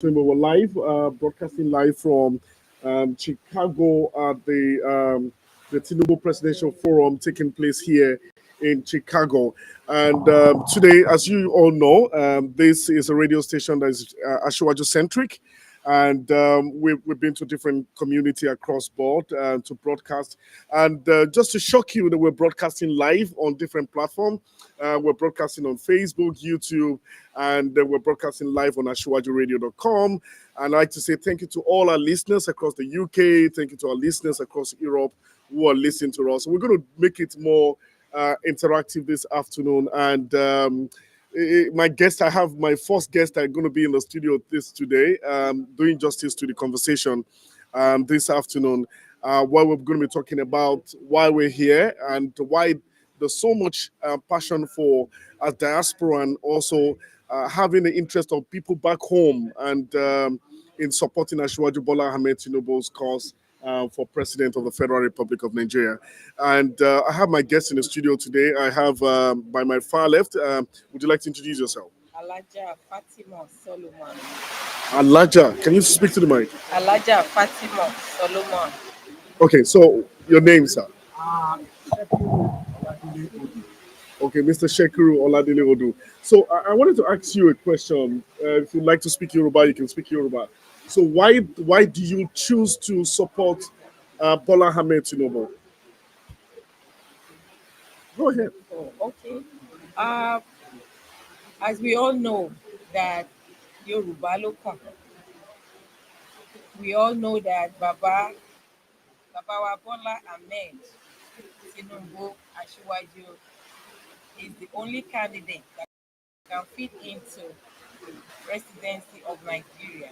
So we were live, broadcasting live from Chicago at the Tinubu Presidential Forum taking place here in Chicago. And today, as you all know, this is a radio station that is Ashwaju centric. And we've been to different community across board to broadcast. And just to shock you that we're broadcasting live on different platforms. We're broadcasting on Facebook, YouTube, and we're broadcasting live on ashwajuradio.com. And I'd like to say thank you to all our listeners across the UK. Thank you to our listeners across Europe who are listening to us. We're going to make it more interactive this afternoon. And my guest, I have my first guest are going to be in the studio this today, doing justice to the conversation this afternoon, where we're going to be talking about why we're here and why there's so much passion for a diaspora and also having the interest of people back home and in supporting Ashwaju Bola Ahmed Tinubu's cause for President of the Federal Republic of Nigeria. And I have my guest in the studio today. I have by my far left, would you like to introduce yourself? Alaja Fatima Solomon. Alaja, can you speak to the mic? Alaja Fatima Solomon. Okay, so your name, sir? Okay, Mr. Shekuru Oladile Odu. So I wanted to ask you a question. If you'd like to speak Yoruba, you can speak Yoruba. So why do you choose to support Bola Ahmed Tinubu? Go ahead. Oh, okay. Uh, as we all know that Yoruba lokan, we all know that Baba Bola Ahmed Tinubu Asiwaju is the only candidate that can fit into presidency of Nigeria.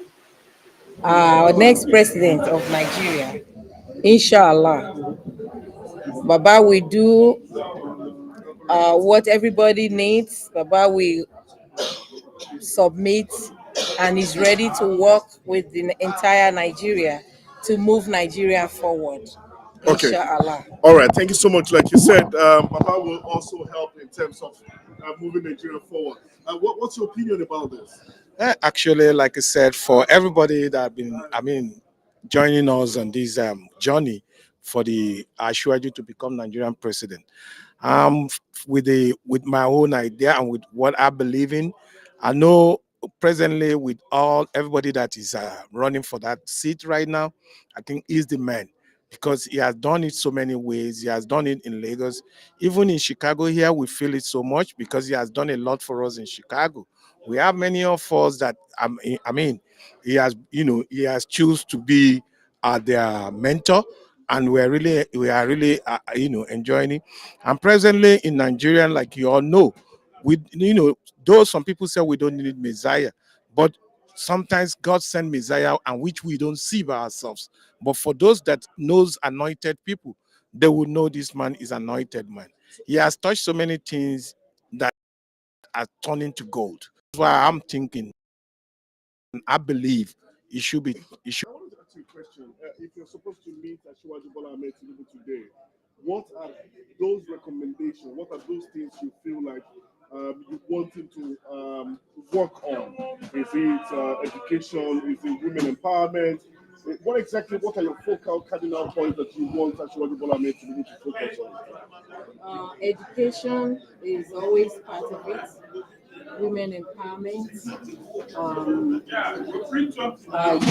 Our next president of Nigeria, inshallah, Baba will do what everybody needs. Baba will submit and is ready to work with the entire Nigeria to move Nigeria forward. Okay. Inshallah. All right. Thank you so much. Like you said, Baba will also help in terms of moving Nigeria forward. What's your opinion about this? Actually, like I said, for everybody that have been, joining us on this journey for the Ashwaju to become Nigerian president, with my own idea and with what I believe in, I know presently with all everybody that is running for that seat right now, I think he's the man because he has done it so many ways. He has done it in Lagos, even in Chicago here. We feel it so much because he has done a lot for us in Chicago. We have many of us that he has choose to be their mentor, and we are really enjoying it. And presently in Nigeria, like you all know, though some people say we don't need Messiah, but sometimes God sent Messiah and which we don't see by ourselves. But for those that knows anointed people, they will know this man is anointed man. He has touched so many things that are turning to gold. That's why I'm thinking, and I believe it should be. I wanted to ask you a question. If you're supposed to meet Ashwaju Bola Ahmed Tinubu today, what are those recommendations? What are those things you feel like you want him to work on? Is it education? Is it women empowerment? What are your focal cardinal points that you want Ashwaju Bola Ahmed Tinubu to focus on? Education is always part of it. Women empowerment, um,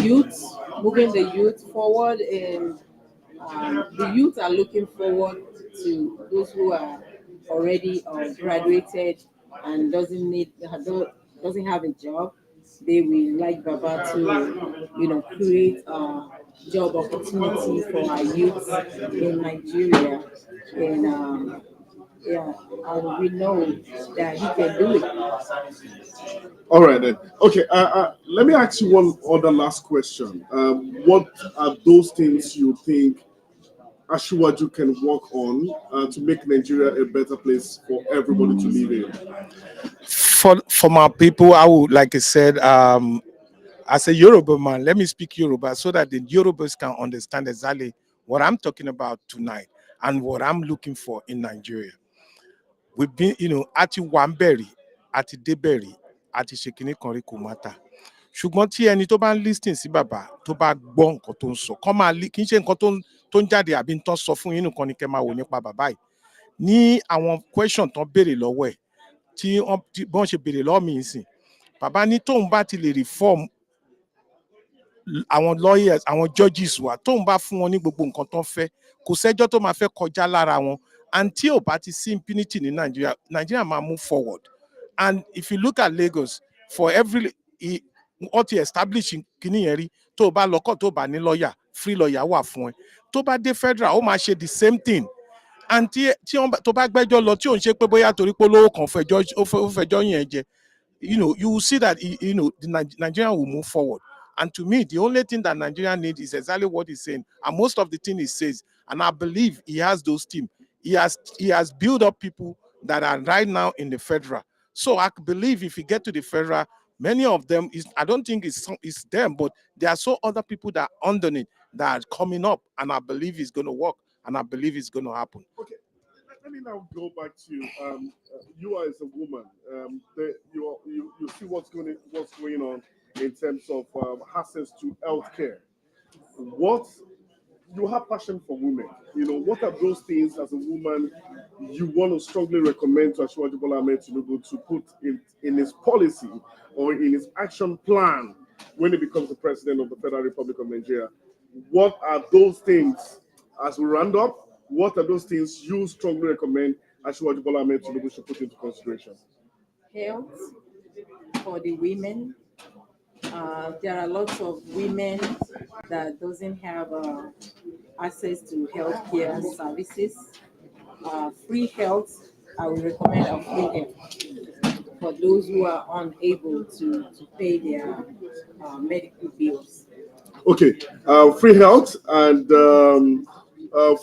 youth, moving the youth forward, and the youth are looking forward to those who are already graduated and doesn't have a job. They will like Baba to, create job opportunity for our youth in Nigeria, and yeah, and we know that he can do it. All right then. Okay. Let me ask you one other last question. What are those things you think Ashwaju can work on to make Nigeria a better place for everybody to live in? For my people, I would like I said, as a Yoruba man, let me speak Yoruba so that the Yorubas can understand exactly what I'm talking about tonight and what I'm looking for in Nigeria. We've been, Ati Wamberi, Ati Deberi, Ati Shekini Kori Kumata. ṣùgbọ́n tí ẹni tó bá ń listen sí bàbá tó bá gbọ́ nǹkan tó ń sọ kọ́ máa kì í ṣe nǹkan tó ń jáde àbí tó ń sọ fún yín nìkan ni kẹ́ máa wò nípa bàbá yìí ní àwọn question tán béèrè lọ́wọ́ ẹ̀ tí wọ́n ṣe béèrè lọ́wọ́ mi sìn bàbá ní tóun bá ti lè reform àwọn lawyers àwọn judges wa tóun bá fún wọn ní gbogbo nǹkan tó ń fẹ́ kò sẹ́jọ́ tó máa fẹ́ kọjá lára wọn and tí ò bá ti sí impunity ní Nigeria máa move forward and if you look at Lagos for every wọ́n ti establish kìíní yẹn rí tó o bá lọ́kọ̀ tó o bá ní lawyer free lawyer wà fún ẹ tó bá dé federal ó máa ṣe the same thing and tí tó bá gbẹ́jọ́ lọ tí ò ń ṣe pé bóyá torí pé olówó kan ó fẹjọ́ yẹn jẹ you will see that the Nigeria will move forward. And to me, the only thing that Nigeria needs is exactly what he's saying. And most of the thing he says, and I believe he has those teams. He has built up people that are right now in the federal. So I believe if you get to the federal, many of them, I don't think it's them, but there are so other people that are underneath that are coming up. And I believe it's going to work. And I believe it's going to happen. Okay. Let me now go back to you as a woman. You see what's going on in terms of access to healthcare. What you have passion for women. What are those things as a woman you want to strongly recommend to Asiwaju Bola Ahmed Tinubu to put in his policy or in his action plan when he becomes the president of the Federal Republic of Nigeria? What are those things as we round up? What are those things you strongly recommend Asiwaju Bola Ahmed Tinubu should put into consideration? Health for the women. There are lots of women that doesn't have access to healthcare services. Free health, I would recommend a free health for those who are unable to pay their medical bills. Okay, free health and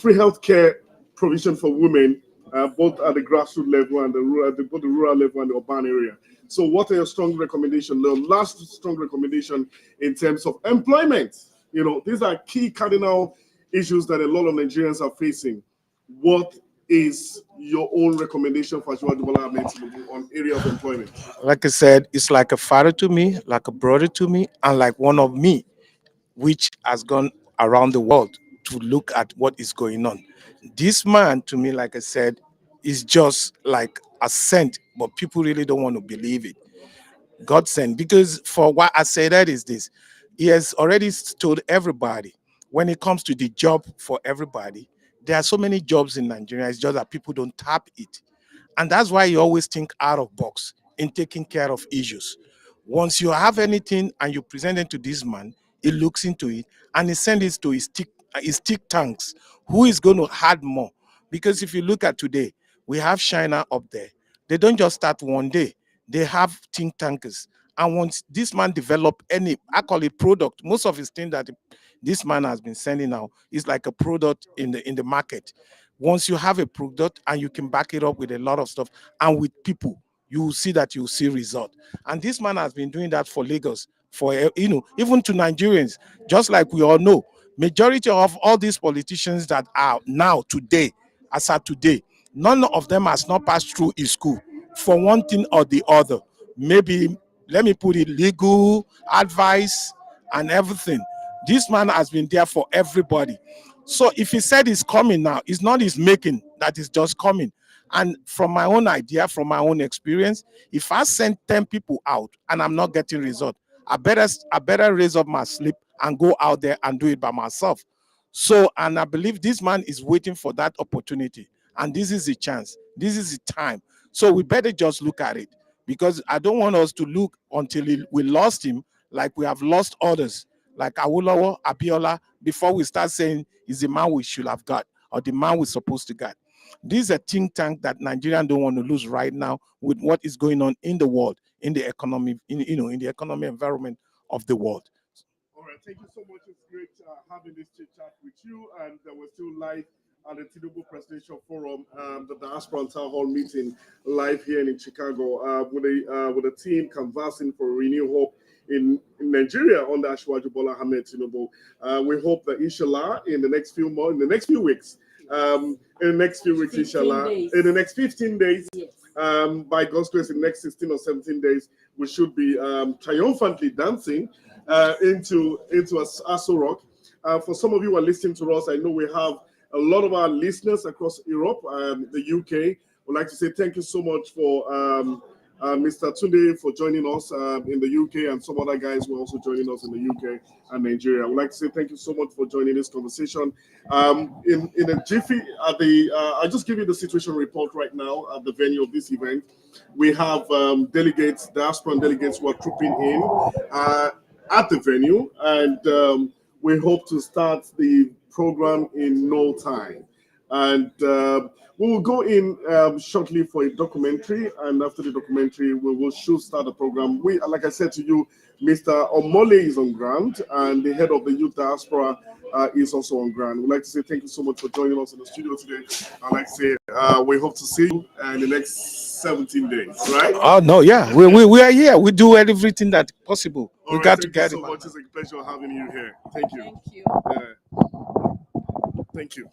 free health care provision for women, both at the grassroots level and both the rural level and the urban area. So what are your strong recommendations? The last strong recommendation in terms of employment. These are key cardinal issues that a lot of Nigerians are facing. What is your own recommendation for Asiwaju Bola Ahmed Tinubu on area of employment? Like I said, it's like a father to me, like a brother to me, and like one of me, which has gone around the world to look at what is going on. This man, to me, like I said, is just like a saint, but people really don't want to believe it. God sent, because for what I say that is this, he has already told everybody when it comes to the job for everybody, there are so many jobs in Nigeria, it's just that people don't tap it. And that's why you always think out of box in taking care of issues. Once you have anything and you present it to this man, he looks into it and he sends it to his think tanks. Who is going to add more? Because if you look at today, we have China up there. They don't just start one day. They have think tankers. And once this man develop any, I call it product, most of his thing that this man has been sending out is like a product in the market. Once you have a product and you can back it up with a lot of stuff and with people, you will see that you will see result. And this man has been doing that for Lagos, for even to Nigerians, just like we all know, majority of all these politicians that are now today, as at today, none of them has not passed through his school for one thing or the other. Maybe, let me put it, legal advice and everything. This man has been there for everybody. So if he said he's coming now, it's not his making, that is just coming. And from my own idea, from my own experience, if I send 10 people out and I'm not getting result, I better raise up my sleep and go out there and do it by myself. So, and I believe this man is waiting for that opportunity. And this is the chance. This is the time. So we better just look at it, because I don't want us to look until we lost him like we have lost others, like Awolowo, Abiola, before we start saying is the man we should have got or the man we're supposed to get. This is a think tank that Nigerians don't want to lose right now with what is going on in the world, in the economy, in the economic environment of the world. All right, thank you so much. It's great having this chit chat with you, and we're still live at the Tinubu Presidential Forum, the Diaspora Town Hall meeting live here in Chicago with a team canvassing for renewed hope in Nigeria under Asiwaju Bola Ahmed Tinubu. We hope that inshallah in the next few weeks, inshallah, in the next 15 days, Yes. By God's grace, in the next 16 or 17 days, we should be triumphantly dancing into Aso Rock. For some of you who are listening to us, I know we have a lot of our listeners across Europe, the UK. Would like to say thank you so much for Mr. Tunde for joining us in the UK, and some other guys who are also joining us in the UK and Nigeria. I would like to say thank you so much for joining this conversation. In a jiffy, I'll just give you the situation report right now at the venue of this event. We have delegates, diaspora delegates who are trooping in at the venue, and we hope to start the program in no time. And we will go in shortly for a documentary, and after the documentary, we will start the program. We, like I said to you, Mr. Omole is on ground, and the head of the youth diaspora is also on ground. We'd like to say thank you so much for joining us in the studio today. I'd like to say we hope to see you in the next 17 days, right? Oh no, yeah, we are here. We do everything that possible. All We right, got to thank you get so it. much. It's a pleasure having you here. Thank you. Thank you. Thank you.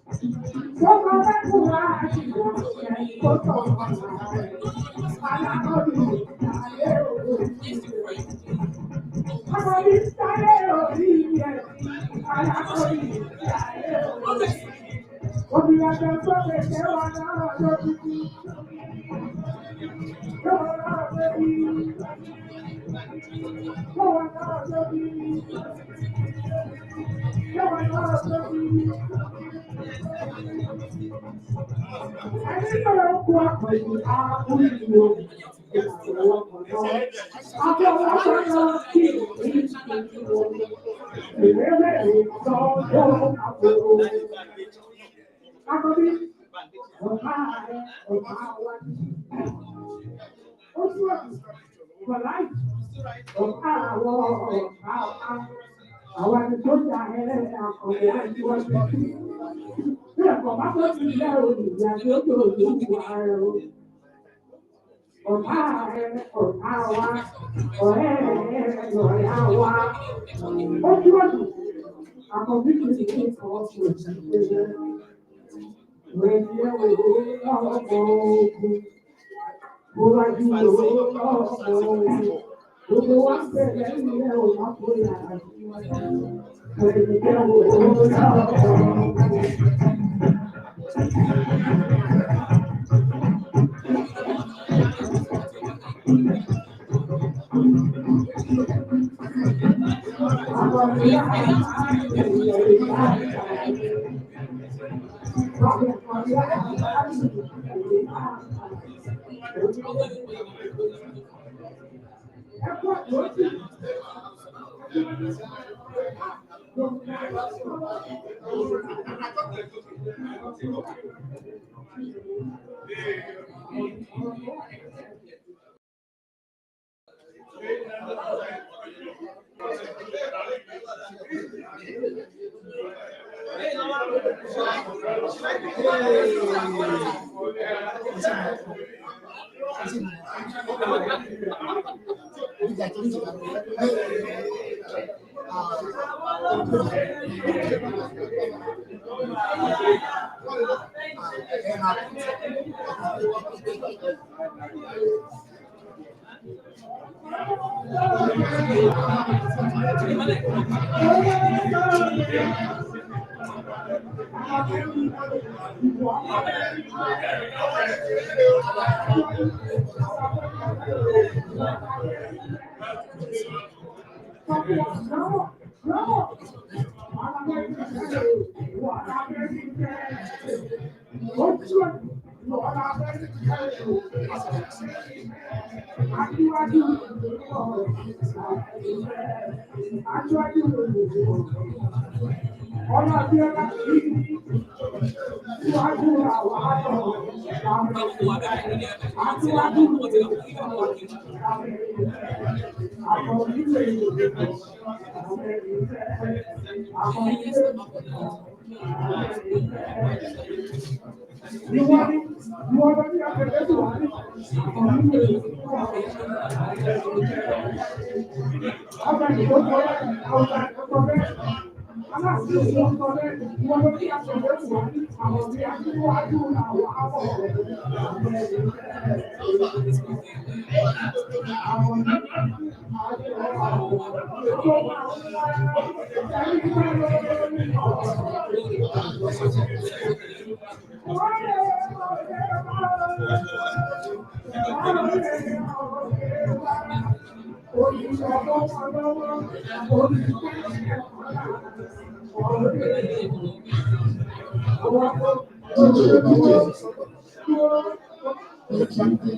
Thank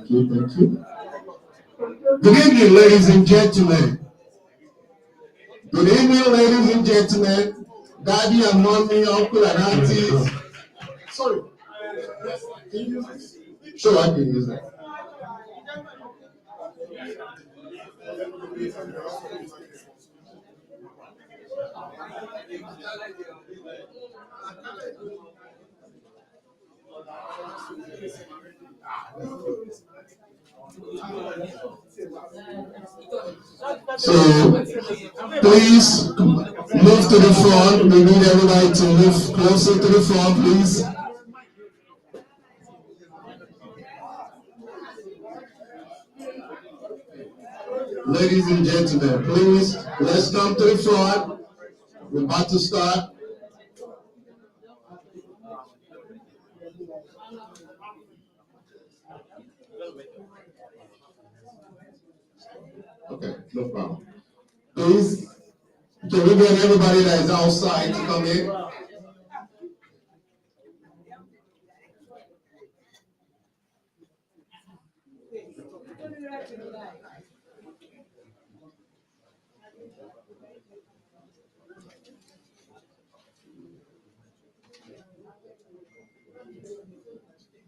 you, thank you. Good evening, ladies and gentlemen. Good evening, ladies and gentlemen. Daddy and mommy, uncle and aunties. Sorry. Can you use this? Sure, I can use that. So, please, move to the front. We need everybody to move closer to the front, please. Ladies and gentlemen, please, let's come to the front. We're about to start. Okay, no problem. Please, can we get everybody that is outside to come in?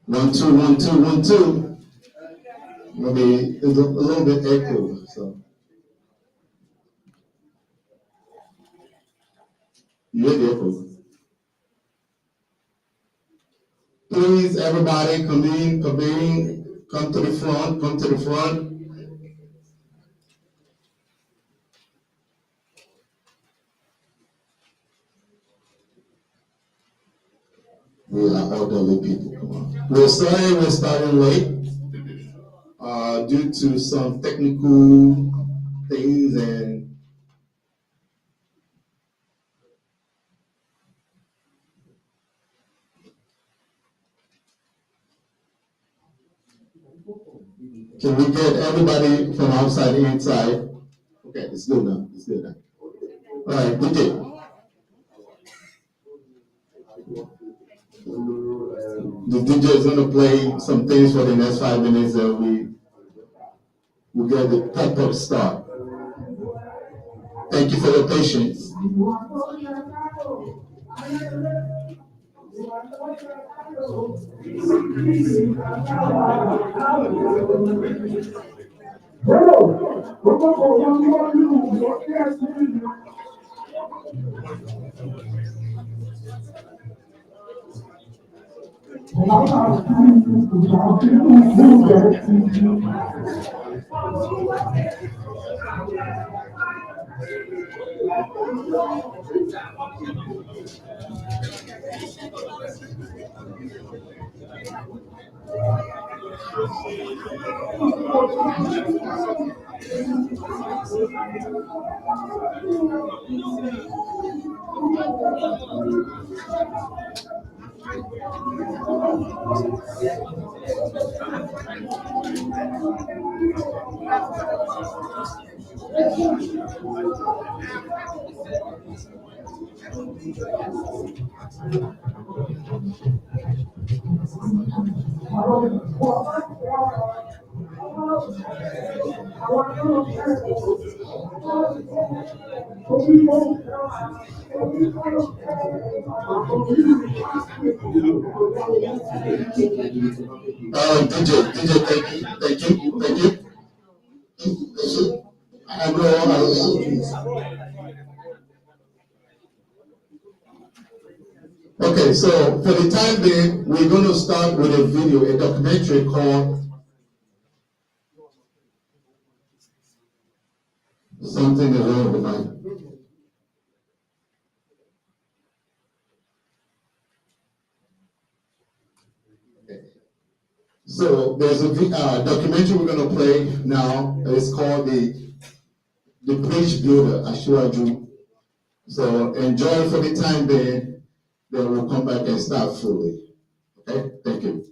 One, two, one, two, one, two. Maybe it's a little bit echo, so. You hear the echo? Please, everybody, come in, come to the front, come to the front. We are elderly people, come on. We're starting late, due to some technical things and can we get everybody from outside inside? Okay, it's good now, it's good now. All right, DJ. The DJ is going to play some things for the next 5 minutes and we get the proper start. Thank you for your patience. DJ, thank you. Okay, so for the time being, we're going to start with a video, a documentary called Something Around the Night. So there's a documentary we're going to play now. It's called the Bridge Builder, Ashwaju. So enjoy for the time being, then we'll come back and start fully. Okay, thank you.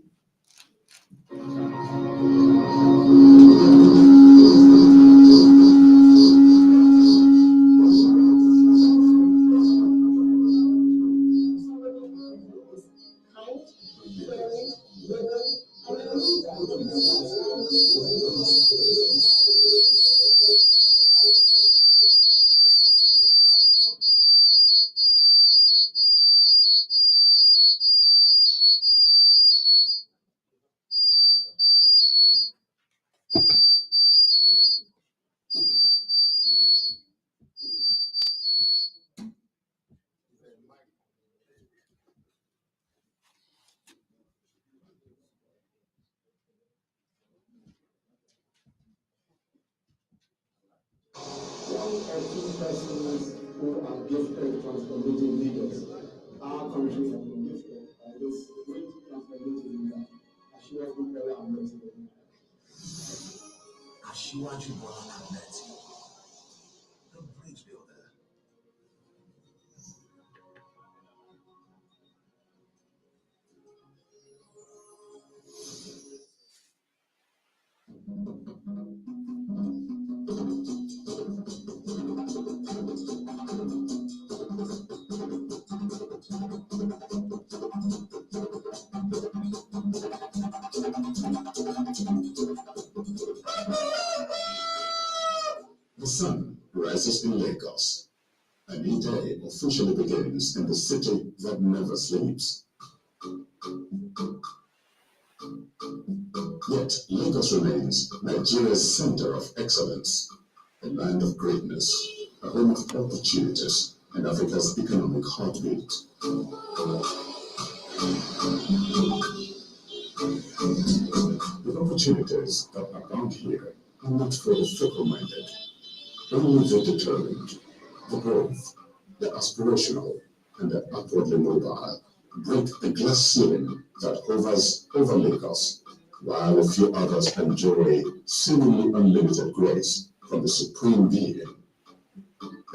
Persons who are are gifted transformative leaders. Our country has been gifted by this great transformative leader, Asiwaju Bola Ahmed Tinubu. Asiwaju Bola Ahmed, the bridge builder. The sun rises in Lagos. A new day officially begins in the city that never sleeps. Yet Lagos remains Nigeria's center of excellence, a land of greatness, a home of opportunities, and Africa's economic heartbeat. The opportunities that abound here are not for the fickle-minded, only the determined, the brave, the aspirational, and the upwardly mobile break the glass ceiling that hovers over Lagos, while a few others enjoy seemingly unlimited grace from the Supreme Being.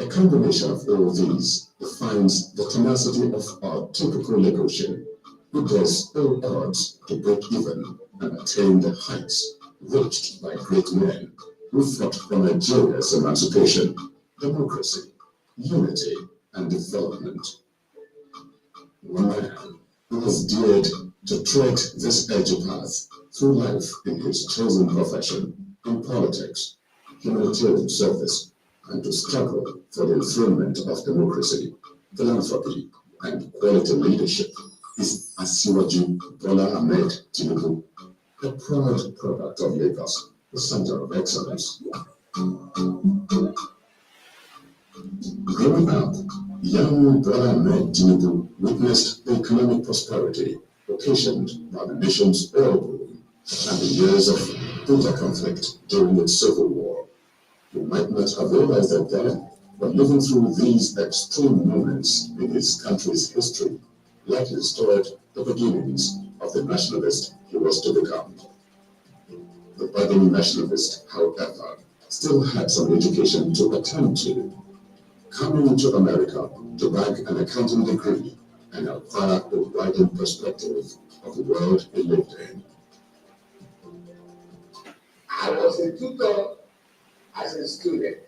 A combination of all these defines the tenacity of our typical Lagosian, who does all odds to break even and attain the heights reached by great men who fought for Nigeria's emancipation, democracy, unity, and development. One man who has dared to tread this edgy path through life in his chosen profession, in politics, humanitarian service, and to struggle for the enthronement of democracy, philanthropy, and quality leadership is Asiwaju Bola Ahmed Tinubu, a proud product of Lagos, the center of excellence. Growing up, young Bola Ahmed Tinubu witnessed the economic prosperity occasioned by the nation's oil boom and the years of bitter conflict during its civil war. You might not have realized it then, but living through these extreme moments in his country's history likely stirred the beginnings of the nationalist he was to become. The budding nationalist, however, still had some education to attend to. Coming to America to bag an accounting degree and acquire a widened perspective of the world he lived in. I was a tutor as a student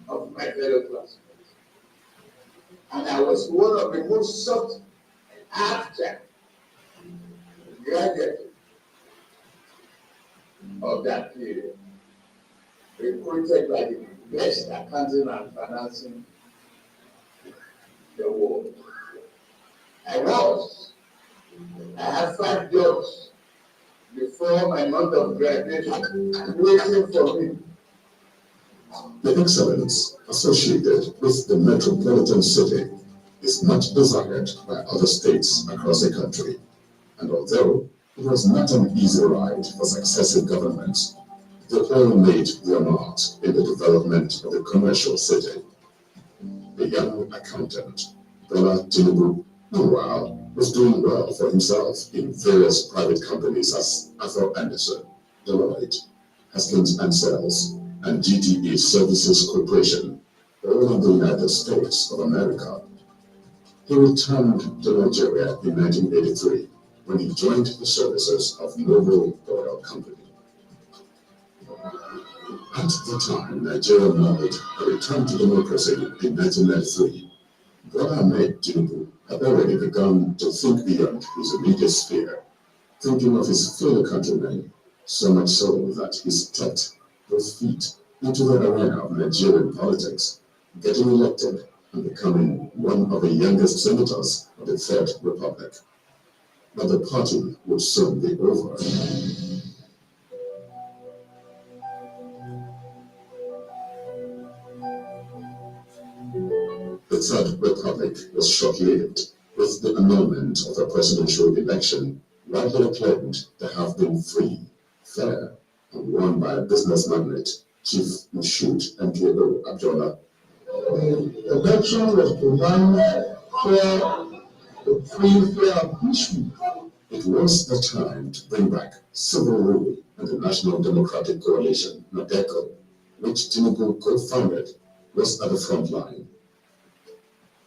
of my fellow classmates. And I was one of the most sought after graduates of that period, recruited by the best accounting and financing the world. I had 5 jobs before my month of graduation waiting for me. The excellence associated with the metropolitan city is much desired by other states across the country. And although it was not an easy ride for successive governments, they all made their mark in the development of the commercial city. The young accountant, Bola Tinubu, meanwhile, was doing well for himself in various private companies as Arthur Anderson, Deloitte, Haskins and Sells, and GTE Services Corporation, all in the United States of America. He returned to Nigeria in 1983 when he joined the services of Mobil Oil Company. At the time Nigeria modeled a return to democracy in 1993, Bola Ahmed Tinubu had already begun to think beyond his immediate sphere, thinking of his fellow countrymen, so much so that he stepped both feet into the arena of Nigerian politics, getting elected and becoming one of the youngest senators of the Third Republic. But the party would soon be over. The Third Republic was short-lived, with the annulment of the presidential election widely acclaimed to have been free, fair, and won by a business magnate, Chief Moshood MKO Abiola. The election was designed for free, fair, and peaceful. It was the time to bring back civil rule and the National Democratic Coalition, NADECO, which Tinubu co-founded, was at the front line.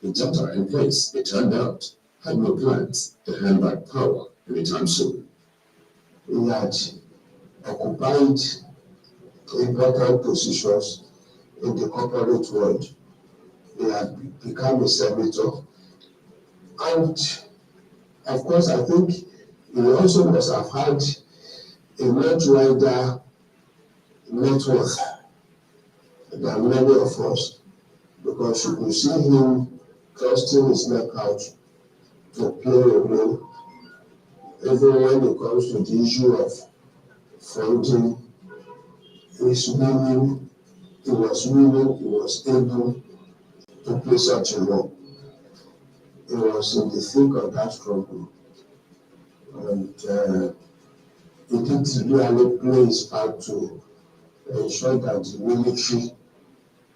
The junta in place, it turned out, had no plans to hand back power anytime soon. He had occupied important positions in the corporate world. He had become a senator. And of course, I think he also must have had a much wider network than many of us, because you could see him casting his neck out to play a role, even when it comes to the issue of funding. He was willing, he was able to play such a role. He was in the thick of that struggle, and he did really play his part to ensure that the military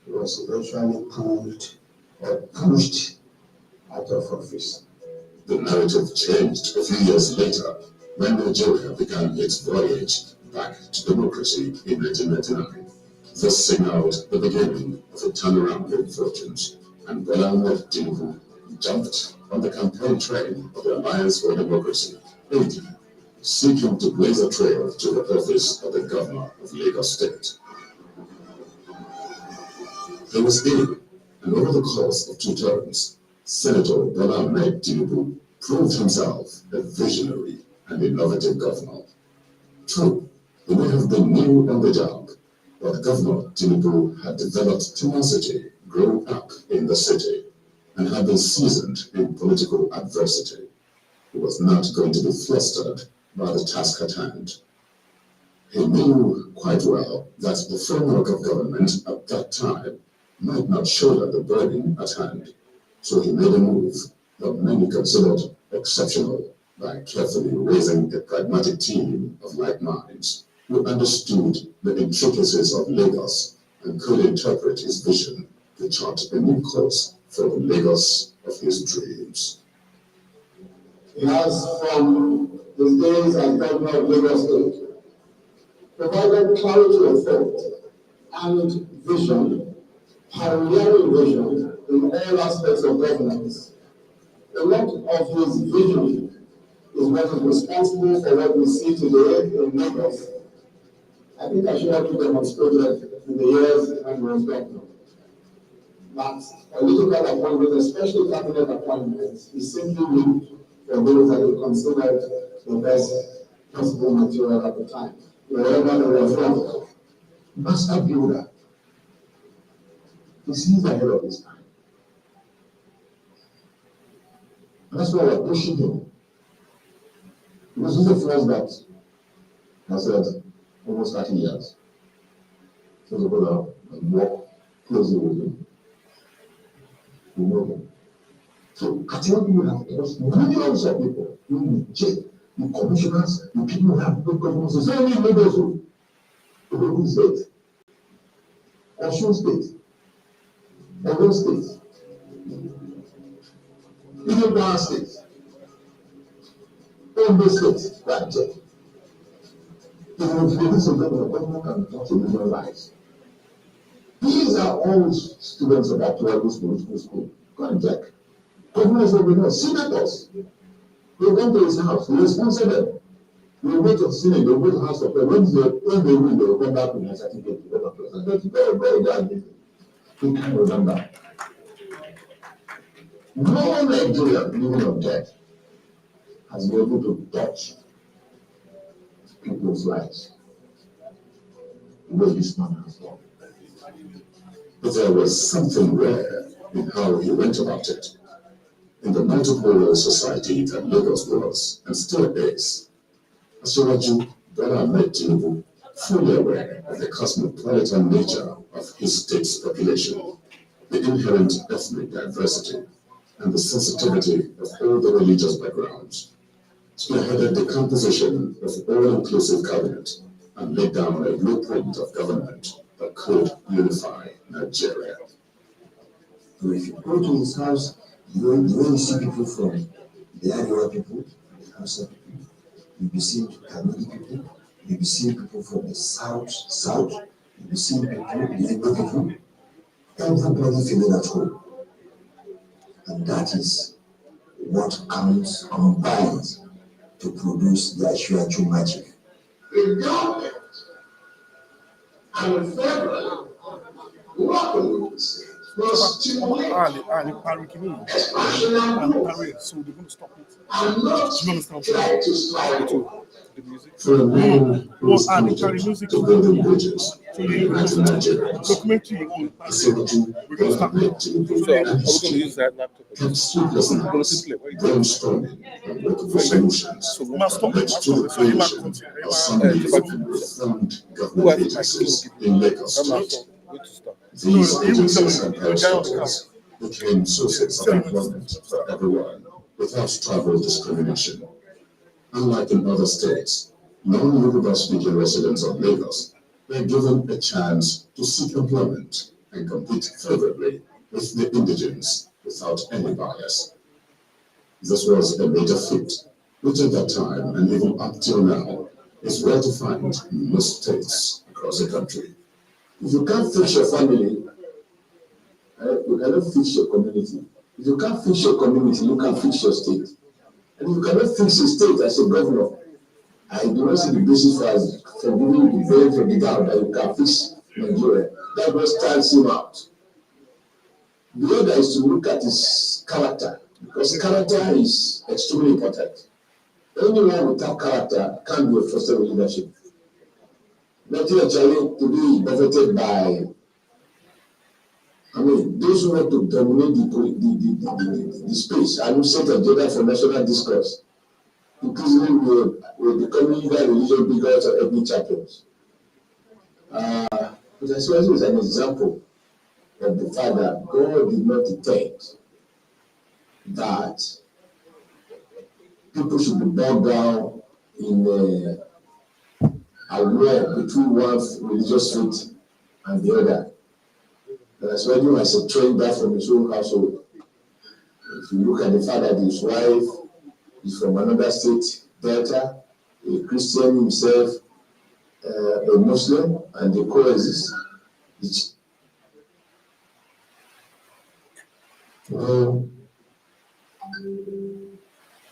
was eventually pulled or pushed out of office. The narrative changed a few years later when Nigeria began its voyage back to democracy in 1999. This signaled the beginning of a turnaround in fortunes, and Bola Ahmed Tinubu jumped on the campaign train of the Alliance for Democracy, AD, seeking to blaze a trail to the office of the governor of Lagos State. He was in, and over the course of 2 terms, Senator Bola Ahmed Tinubu proved himself a visionary and innovative governor. True, he may have been new on the job, but Governor Tinubu had developed tenacity growing up in the city and had been seasoned in political adversity. He was not going to be flustered by the task at hand. He knew quite well that the framework of government at that time might not shoulder the burden at hand, so he made a move that many considered exceptional by carefully raising a pragmatic team of like minds who understood the intricacies of Lagos and could interpret his vision to chart a new course for the Lagos of his dreams. He has, from his days as governor of Lagos State, provided clarity of thought and vision, pioneering vision in all aspects of governance. A lot of his vision is what is responsible for what we see today in Lagos. I think I should have demonstrated in the years when he was governor. But political appointments, especially cabinet appointments, he simply looked for those that he considered the best possible material at the time, wherever they were from. Master builder. He sees ahead of his time. And that's why we're pushing him. Because he's the first that has said almost 30 years. So we're going to work closely with him. We know him. So I tell you, we have lost millions of people in the check, the commissioners, the people who have no governments. So many neighbors who Ogun State, Osun State, Ogun State, even Kwara State, Ondo State, that check. Even if you listen to the government and touch a million lives. These are all students of Actualist Political School. Go and check. Governors of the North, senators, they went to his house, he sponsored them. They went to the Senate, they went to the House of Representatives. When they win, they will come back with a certificate to go to president. He can't remember. No Nigerian living on debt has been able to touch people's lives the way this man has done. But there was something rare in how he went about it. In the multipolar society that Lagos was and still is, Asiwaju Bola Ahmed Tinubu, fully aware of the cosmopolitan nature of his state's population, the inherent ethnic diversity, and the sensitivity of all the religious backgrounds, spearheaded the composition of an all-inclusive cabinet and laid down a blueprint of government that could unify Nigeria. So if you go to his house, you won't see people from the Iowa people, the Hausa people. You'll be seeing Kanuri people. You'll be seeing people from the south. You'll be seeing people, the Igbo people. Everybody feeling at home. And that is what combines to produce the Ashwachu magic. The government and the federal working with the state must stimulate expansion and growth, So they're going to stop it. and not Do you understand? try to stifle The music. For a man who is Well, committed to building bridges into Nigerians, documentary on the 70 we're going to start. development Tinubu So are and we his going to use team that laptop? kept sleepless nights brainstorming and looking for solutions So master, that led to the creation of some Uh, reformed Who government has the microphone? agencies in Lagos I'm not State. sure. Going to stop. These No, he will tell agencies me. and The guy on the parastatals became sources of employment for everyone without travel discrimination. Unlike in other states, non-Yoruba speaking residents of Lagos were given a chance to seek employment and compete favorably with the indigenes without any bias. This was a major feat, which at that time and even up till now is rare to find in most states across the country. If you can't fix your family, you cannot fix your community. If you can't fix your community, you can't fix your state. And if you cannot fix your state as a governor, I do not see the basis for giving you the benefit of the doubt that you can fix Nigeria. That just stands him out. The other is to look at his character, because character is extremely important. Anyone without character can't be a trusted leadership. Nigeria actually today is buffeted by, those who want to dominate the space and set agenda for national discourse. Increasingly, we're becoming either religious bigots or ethnic champions. But I suppose it's an example of the fact that God did not intend that people should be bogged down in a war between one religious faith and the other. And as well, you as a trained back from his own household. If you look at the fact that his wife is from another state, Delta, a Christian himself, a Muslim, and they coexist.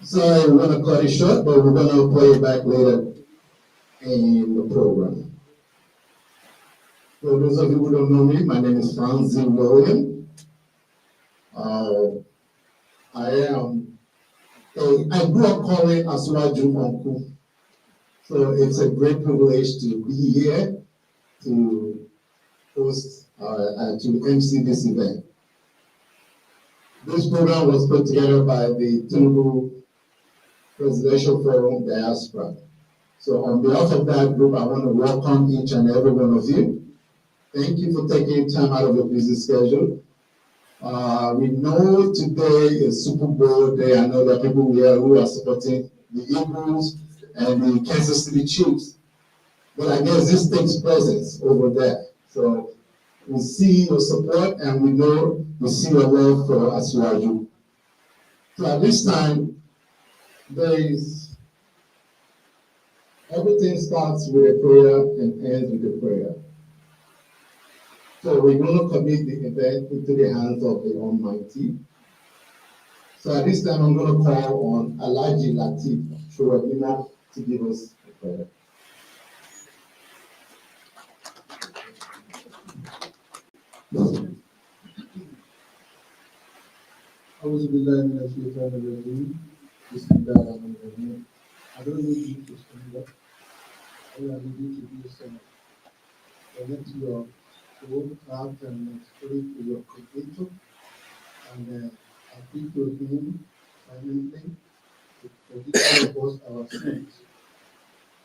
So I'm going to cut it short, but we're going to play it back later in the program. For those of you who don't know me, my name is Franzi William. I grew up calling Asuwaju Uncle. So it's a great privilege to be here to host and to MC this event. This program was put together by the Tinubu Presidential Forum Diaspora. So on behalf of that group, I want to welcome each and every one of you. Thank you for taking time out of your busy schedule. We know today is Super Bowl day. I know that people here who are supporting the Eagles and the Kansas City Chiefs. But I guess this takes presence over there. So we see your support and we know we see your love for Asuwaju. So at this time, everything starts with a prayer and ends with a prayer. So we're going to commit the event into the hands of the Almighty. So at this time, I'm going to call on Alhaji Lateef Shurabima to give us a prayer. أعوذ بالله من الشيطان الرجيم بسم الله الرحمن الرحيم. I don't need you to stand up. All I need you to do is connect your soul, heart, and spirit to your Creator, and appeal to Him silently to forgive us our sins,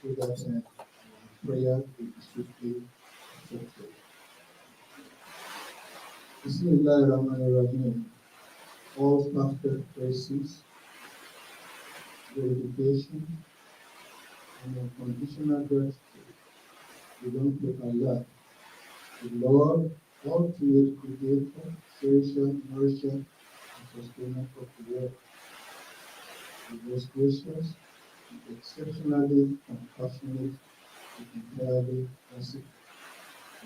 so that prayer will be swiftly accepted. Bismillah ar-Rahman ar-Rahim. All perfect praises, glorification, and unconditional gratitude belong to Allah, the Lord, all creator nourisher, and sustainer of the world. He was gracious, exceptionally compassionate, and entirely merciful.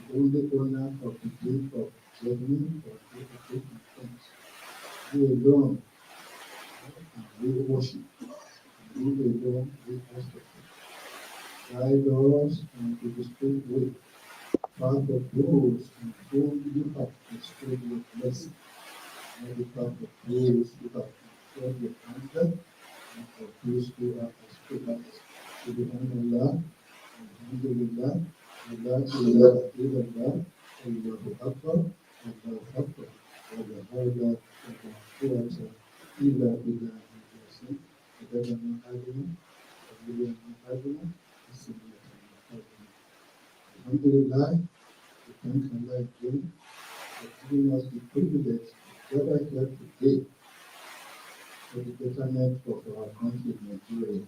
The only owner of the gift of judgment or day of repentance. You alone and we worship, and you alone we worship. Guide us into the straight way, path of those on whom you have bestowed your blessing, not the path of those who have incurred your anger, and of those who are experienced. Subhanallah, Alhamdulillah, Allah ilaha illallah, Allahu Akbar, Allahu Akbar, wa la hawla wa la quwwata illa billah al-azim. Adada ma adina, Alhamdulillah ma adina, Bismillah ma adina. Alhamdulillah, we thank Allah again for giving us the privilege to gather here today for the betterment of our country, Nigeria,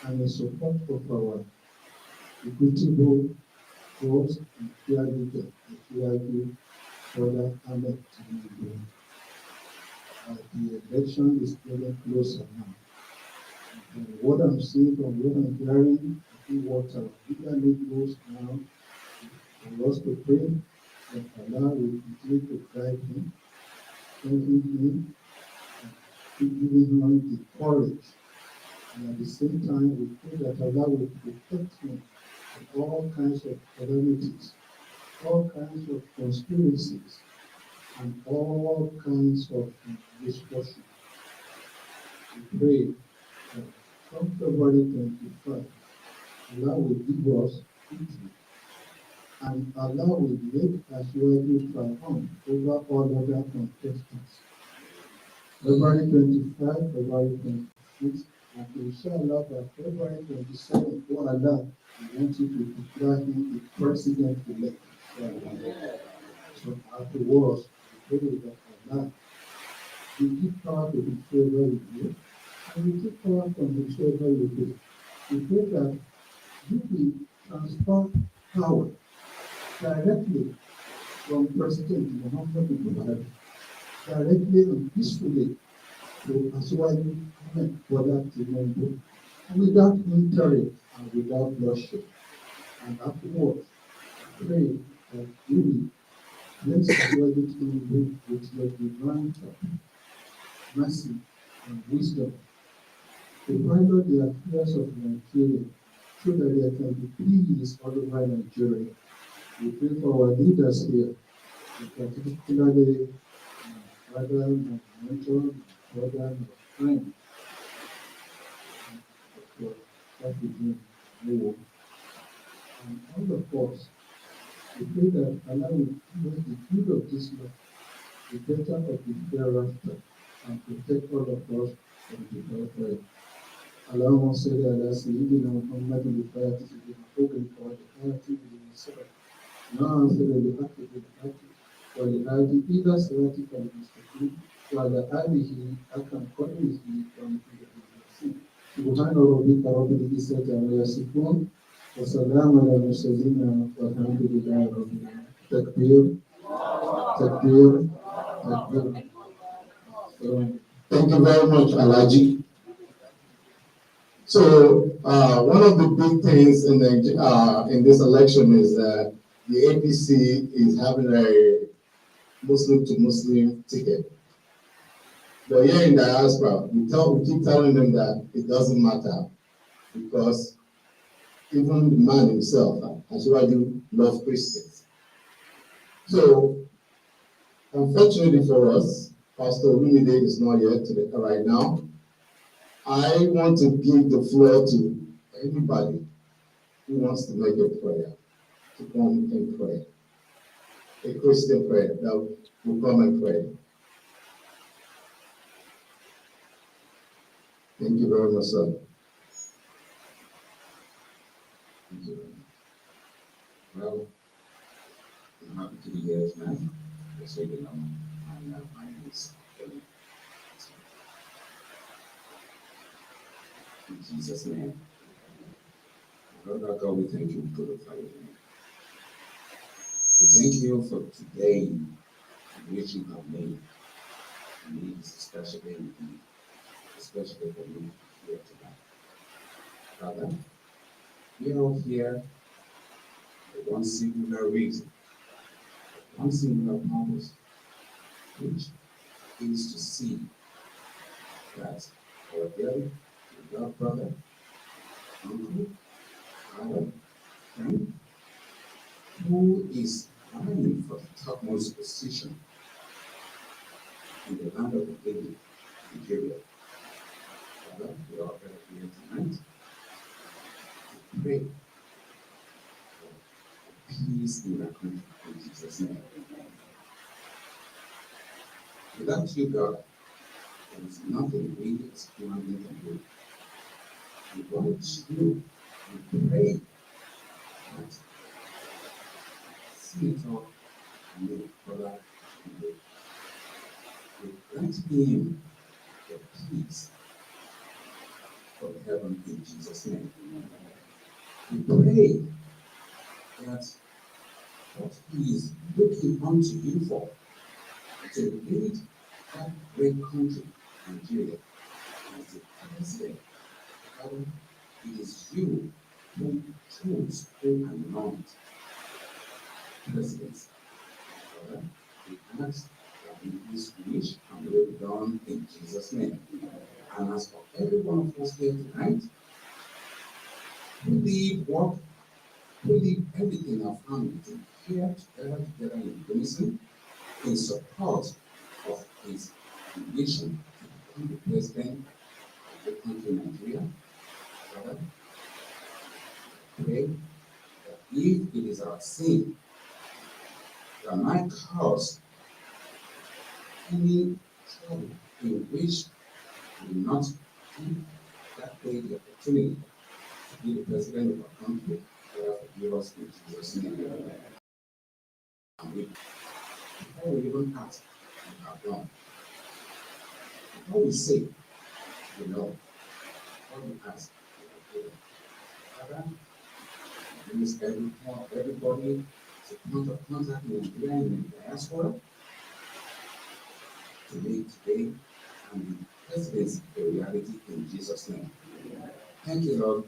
and in support of our equitable cause and fair leader, the Brother Ahmed Tinubu. The election is getting closer now. And what I'm seeing from what I'm hearing, I think what our leader goes now for us to pray that Allah will continue to guide him, strengthen him, and keep giving him the courage. And at the same time, we pray that Allah will protect him from all kinds of calamities, all kinds of conspiracies, and all kinds of misfortune. We pray that from February 25, Allah will give us victory, and Allah will make Ashwadi triumph over all other contestants. February 25, February 26, and inshallah by February 27, oh Allah, we want you to declare him the president-elect. So afterwards, we pray that Allah will give power to whosoever you do, and we take power from whosoever you do. We pray that you will transfer power directly from President Muhammad Buhari, directly and peacefully to Aswadi Ahmed Bola Tinubu, without interim and without bloodshed. And afterwards, pray that you will bless Aswadi Tinubu with your divine mercy and wisdom to pilot the affairs of Nigeria so that there can be peace all over Nigeria. We pray for our leaders here, particularly my father, my mentor, my brother, my friend, and all of us. We pray that Allah will give us the good of this life, the better of the hereafter, and protect all of us from the hellfire. اللهم صل على سيدنا محمد الفاتح لما أغلق والخاتم لما سبق ناصر الحق بالحق والهادي إلى صراطك المستقيم وعلى آله حق قدره ومقداره العظيم سبحان ربك رب العزة عما يصفون وسلام على المرسلين والحمد لله رب العالمين. تكبير تكبير تكبير. Thank you very much, Alaji. So one of the big things in this election is that the APC is having a Muslim to Muslim ticket. But here in diaspora, we keep telling them that it doesn't matter because even the man himself, Ashwaju, loves Christians. So unfortunately for us, Pastor Olumide is not here today, right now. I want to give the floor to anybody who wants to make a prayer, to come and pray. A Christian prayer that will come and pray. Thank you very much, sir. Well, I'm happy to be here tonight. Just so you know, and my name is Kelly. In Jesus' name. Lord our God, we thank you, we glorify your name. We thank you for today, which you have made. And it is especially indeed, especially for me here tonight. Father, we are all here for one singular reason, one singular purpose, which is to see that our dear beloved brother, uncle, father, friend, who is vying for the topmost position in the land of the living, Nigeria. Father, we are gathered here tonight to pray for peace in our country in Jesus' name. Without you, God, there is nothing we as human beings can do. Without you, we pray that Senator and brother, we grant him the peace of heaven in Jesus' name. We pray that what he is looking unto you for to lead that great country, Nigeria, as the president. Father, it is you who chose, who anoint presidents. Father, we ask that this wish and will be done in Jesus' name. And as for every one of us here tonight, we leave work, we leave everything in our family to here together in unison in support of his vision to become the president of the country Nigeria. Father, pray that if it is our sin that might cause any trouble in which we will not give that day the opportunity to be the president of our country, Father, forgive us in Jesus' name. And before we even ask, we have done. Before we say, we know. Before we ask, we have done. Father, use everybody to point of contact in Nigeria and the diaspora to make today and the presidency a reality in Jesus' name. Thank you, Lord,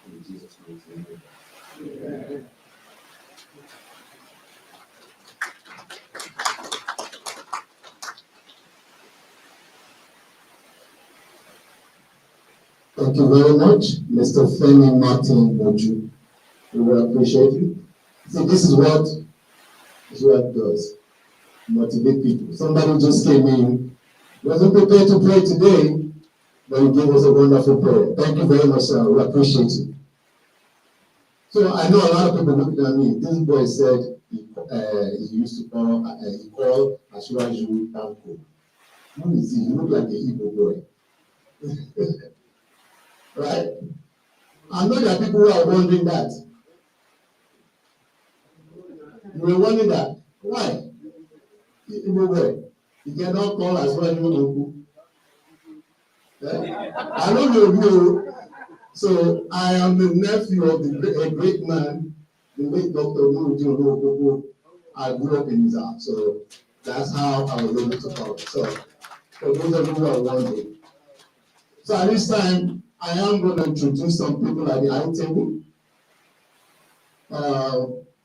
in Jesus' name. Amen. Thank you very much, Mr. Femi Martin Moju. We will appreciate you. See, this is what does. Motivate people. Somebody just came in, wasn't prepared to pray today, but he gave us a wonderful prayer. Thank you very much, sir. We appreciate you. So I know a lot of people looking at me. This boy said he used to call, he called Ashwaju Tanko. What is he? He look like a Igbo boy. Right? I know there are people who are wondering that. You were wondering that. Why? Igbo boy. You cannot call Ashwaju Tanko. I don't know you. So I am the nephew of a great man, the late Dr. Tinubu. I grew up in his house, so that's how I was able to call it. So for those of you who are wondering, so at this time I am going to introduce some people at the high table.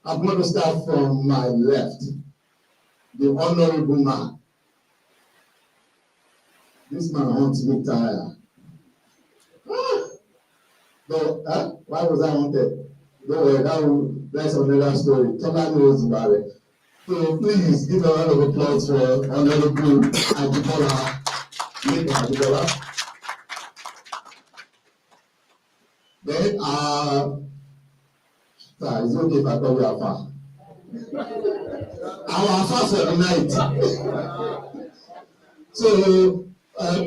I'm going to start from my left, the honorable man. This man wants me tired. So, why was I wanted? Don't worry, that's another story. Tola knows about it. So please give a round of applause for Honorable Ajibola. Ajibola. Then, it's okay if I call you Afa. Our Afa for the night. So,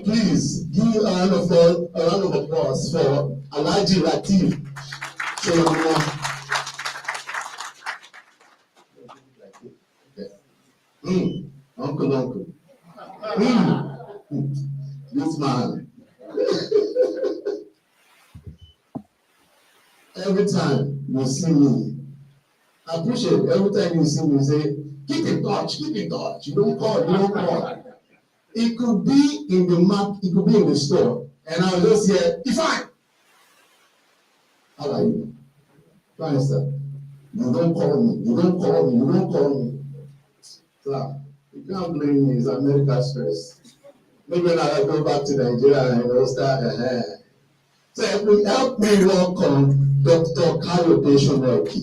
please give a round of applause for Alhaji Lateef. Uncle. This man. Every time you see me, I appreciate every time you see me say, keep in touch, keep in touch. You don't call, you don't call. It could be in the map, it could be in the store. And I was just here, Ifeanyi, how are you? Fine, sir. You don't call me, you don't call me, you don't call me. Sir, you can't blame me, it's America's first. Maybe when I go back to Nigeria and I'll start, So help me welcome Dr. Kayode Shonoki.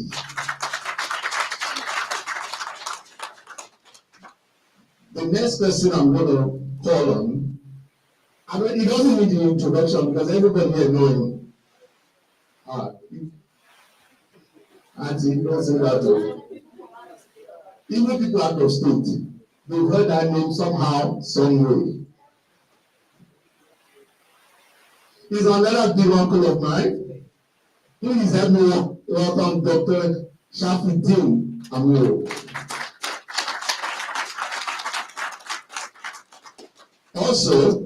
The next person I'm going to call on, I mean, he doesn't need the introduction because everybody here knows him. Auntie, don't say that. Even people out of state, they've heard that name somehow, some way. He's another big uncle of mine. Please help me welcome Dr. Shafiuddin Amiro. Also,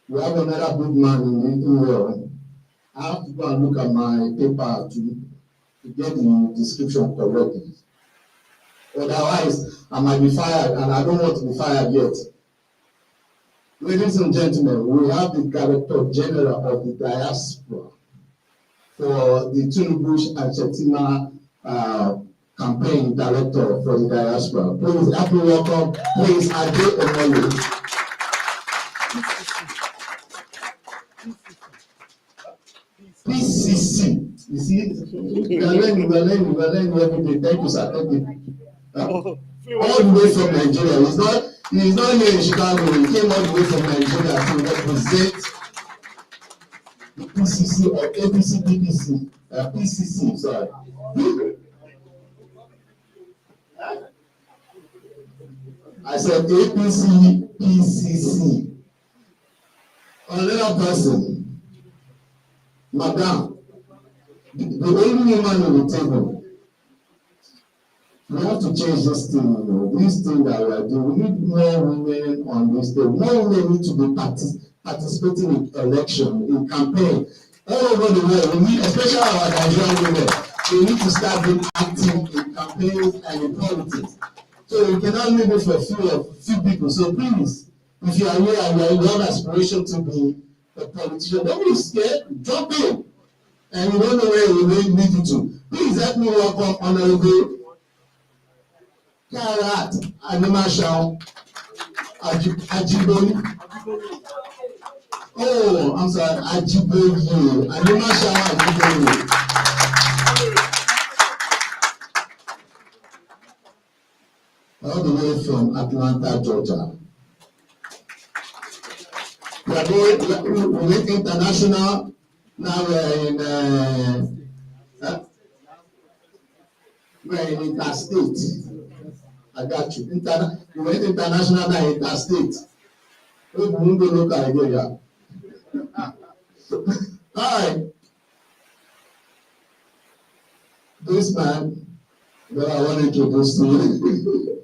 we have another good man in the world. I have to go and look at my paper to get the description correctly. Otherwise, I might be fired, and I don't want to be fired yet. Ladies and gentlemen, we have the Director General of the Diaspora for the Tinubu and Shetima campaign director for the diaspora. Please help me welcome, please, Ade Omolu. PCC. You see, we are learning every day. Thank you, sir. Thank you. All the way from Nigeria. He's not here in Chicago. He came all the way from Nigeria to represent the PCC or APC PPC. PCC, sorry. I said APC PCC. Another person, Madam, the only woman on the table. We have to change this thing, you know. This thing that we are doing. We need more women on this table. More women need to be participating in election, in campaign. All over the world, we need, especially our Nigerian women, they need to start being active in campaigns and in politics. So we cannot leave it for a few people. So please, if you are here and you have aspiration to be a politician, don't be scared, jump in. And you don't know where you may lead you to. Please help me welcome Honorable Karat Animashao Ajiboli. Oh, I'm sorry, Ajiboli. Animashao Ajiboli. All the way from Atlanta, Georgia. We went international. Now we're in interstate. I got you. We went international, now interstate. We won't go local again. Hi. This man that I want to introduce to you.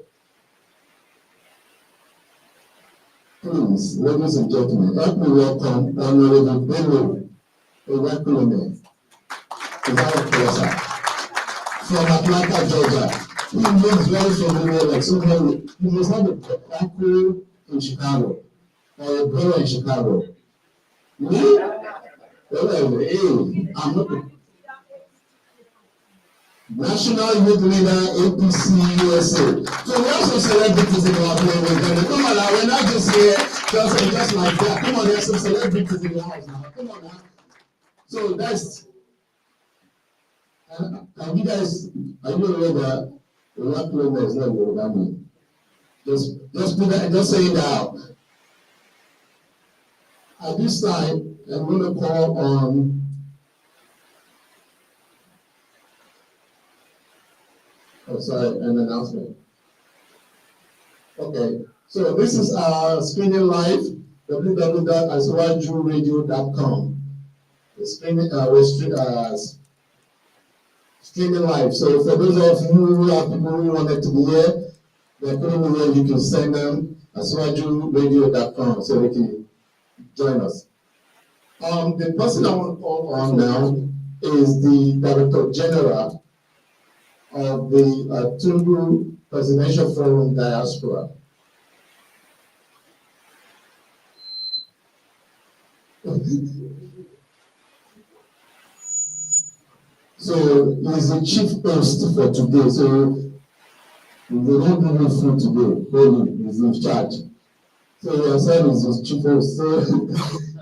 Please, ladies and gentlemen, help me welcome Honorable Bello Owakulome. From Atlanta, Georgia. He looks very familiar, like somebody. He must have a uncle in Chicago or a brother in Chicago. Me? Well, hey, I'm not. National Youth Leader, APC, USA. So we have some celebrities in our place. Come on now, we're not just here just like that. Come on, there's some celebrities in the house now. Come on now. So that's. And you guys, are you aware that the black woman is not Yoruba name? Just put that, just say it out. At this time, I'm going to call on an announcement. Okay, so this is our screening live, www.aswajuradio.com. We're streaming live. So for those of you who are people who wanted to be here, they're coming here, you can send them aswajuradio.com so they can join us. The person I want to call on now is the Director General of the Tinubu Presidential Forum Diaspora. So he's the chief host for today. So we don't give him food today. Holy, he's in charge. So your son is the chief host. So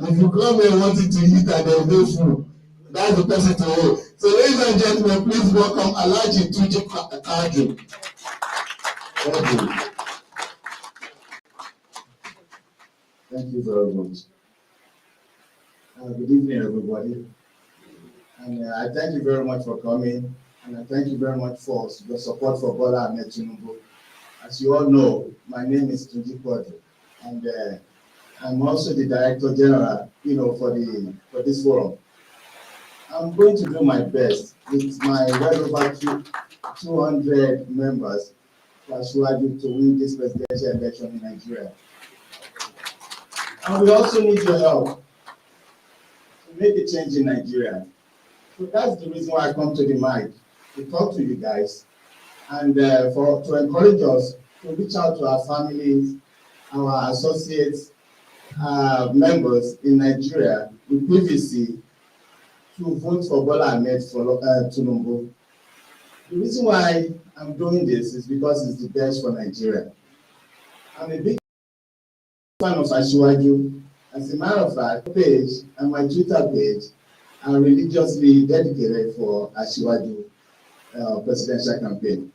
if you come here wanting to eat and there's no food, that's the person to hold. So ladies and gentlemen, please welcome Alhaji Tuji Kadri. Thank you very much. Good evening, everybody. And I thank you very much for coming. And I thank you very much for the support for Bola Ahmed Tinubu. As you all know, my name is Tuji Kadri, and I'm also the Director General, for this forum. I'm going to do my best with my well over 200 members to assure you to win this presidential election in Nigeria. And we also need your help to make a change in Nigeria. So that's the reason why I come to the mic, to talk to you guys, and to encourage us to reach out to our families, our associates, members in Nigeria with PVC to vote for Bola Ahmed Tinubu. The reason why I'm doing this is because it's the best for Nigeria. I'm a big fan of Asiwaju. As a matter of fact, page and my Twitter page are religiously dedicated for Asiwaju presidential campaign.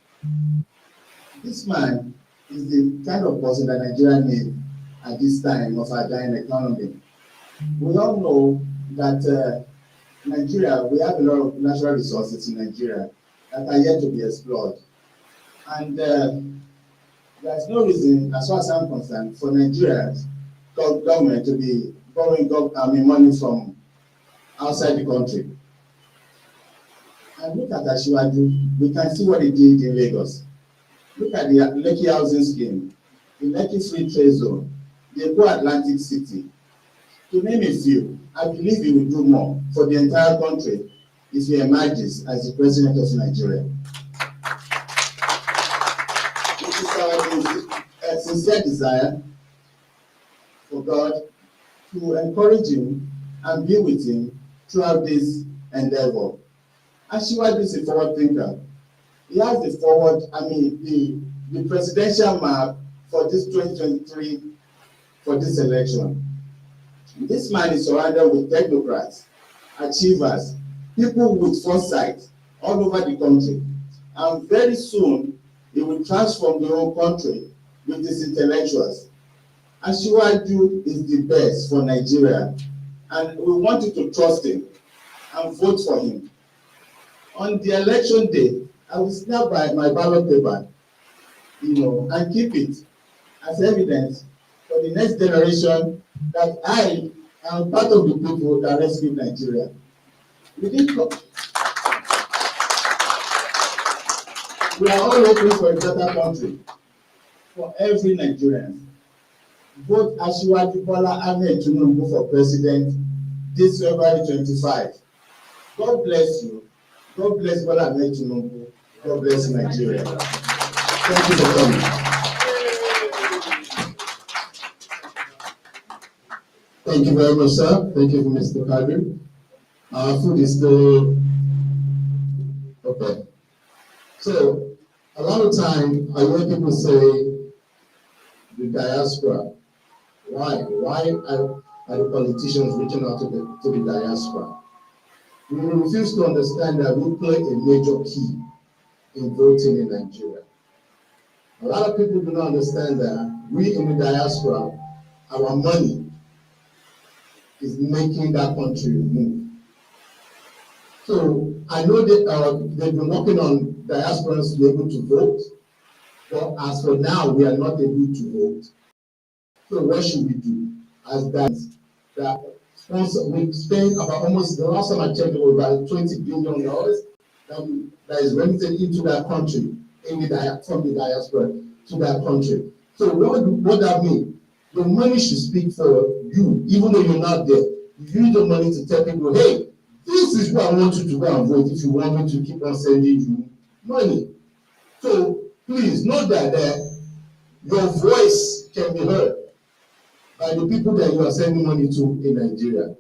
This man is the kind of person that Nigeria needs at this time of our dying economy. We all know that Nigeria, we have a lot of natural resources in Nigeria that are yet to be explored. And there's no reason, as far as I'm concerned, for Nigeria's government to be borrowing money from outside the country. And look at Asiwaju, we can see what he did in Lagos. Look at the Lekki housing scheme, the Lekki Free Trade Zone, the Eko Atlantic City. To name a few, I believe he will do more for the entire country if he emerges as the president of Nigeria. It is our sincere desire for God to encourage him and be with him throughout this endeavor. Asiwaju is a forward thinker. He has the presidential map for this 2023, for this election. This man is surrounded with technocrats, achievers, people with foresight all over the country. And very soon, he will transform the whole country with his intellectuals. Asiwaju is the best for Nigeria, and we want you to trust him and vote for him. On the election day, I will snap by my ballot paper, and keep it as evidence for the next generation that I am part of the people that rescued Nigeria. We are all hoping for a better country for every Nigerian. Vote Asiwaju Bola Ahmed Tinubu for president this February 25. God bless you. God bless Bola Ahmed Tinubu. God bless Nigeria. Thank you for coming. Thank you very much, sir. Thank you, Mr. Kadri. Our food is still okay. So, a lot of time I hear people say the diaspora. Why are the politicians reaching out to the diaspora? We refuse to understand that we play a major key in voting in Nigeria. A lot of people do not understand that we in the diaspora, our money is making that country move. So I know that they've been working on diasporans to be able to vote, but as for now, we are not able to vote. So what should we do? As that sponsor, we spend about almost, the last time I checked, it was about $20 billion that is remitted into that country, from the diaspora to that country. So what that means? The money should speak for you, even though you're not there. You use the money to tell people, hey, this is what I want you to go and vote if you want me to keep on sending you money. So please know that your voice can be heard by the people that you are sending money to in Nigeria.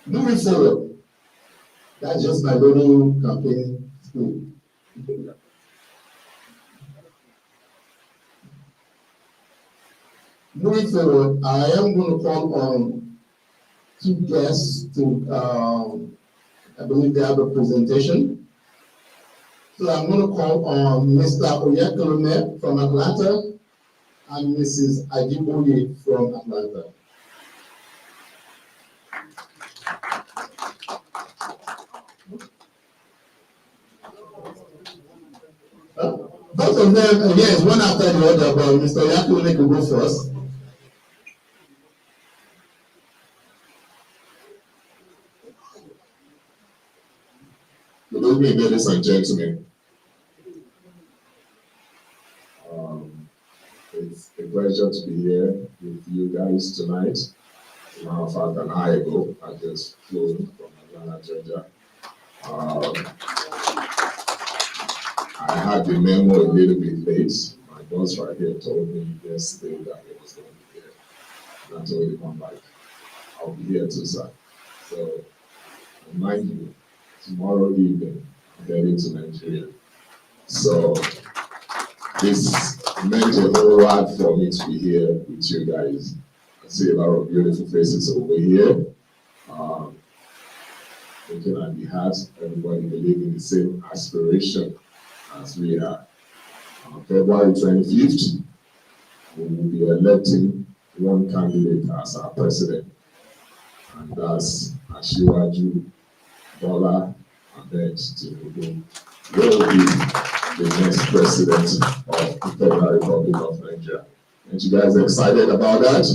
Moving forward, that's just my little campaign school. Moving forward, I am going to call on two guests to, I believe they have a presentation. So I'm going to call on Mr. Oyakhilome from Atlanta and Mrs. Ajiboye from Atlanta. Both of them, yes, one after the other, but Mr. Oyakhilome can go first. Good evening, ladies and gentlemen. It's a pleasure to be here with you guys tonight. As a matter of fact, an hour ago, I just flew from Atlanta, Georgia. I had the memo a little bit late. My boss right here told me yesterday that it was going to be here. And I told him, I'm like, I'll be here too, sir. So, mind you, tomorrow evening, I'm heading to Nigeria. So, this meant a whole lot for me to be here with you guys. I see a lot of beautiful faces over here. Looking at the hearts, everybody believing the same aspiration as we are. On February 25th, we will be electing one candidate as our president, and that's Asiwaju Bola Ahmed Tinubu will be the next president of the Federal Republic of Nigeria. Aren't you guys excited about that?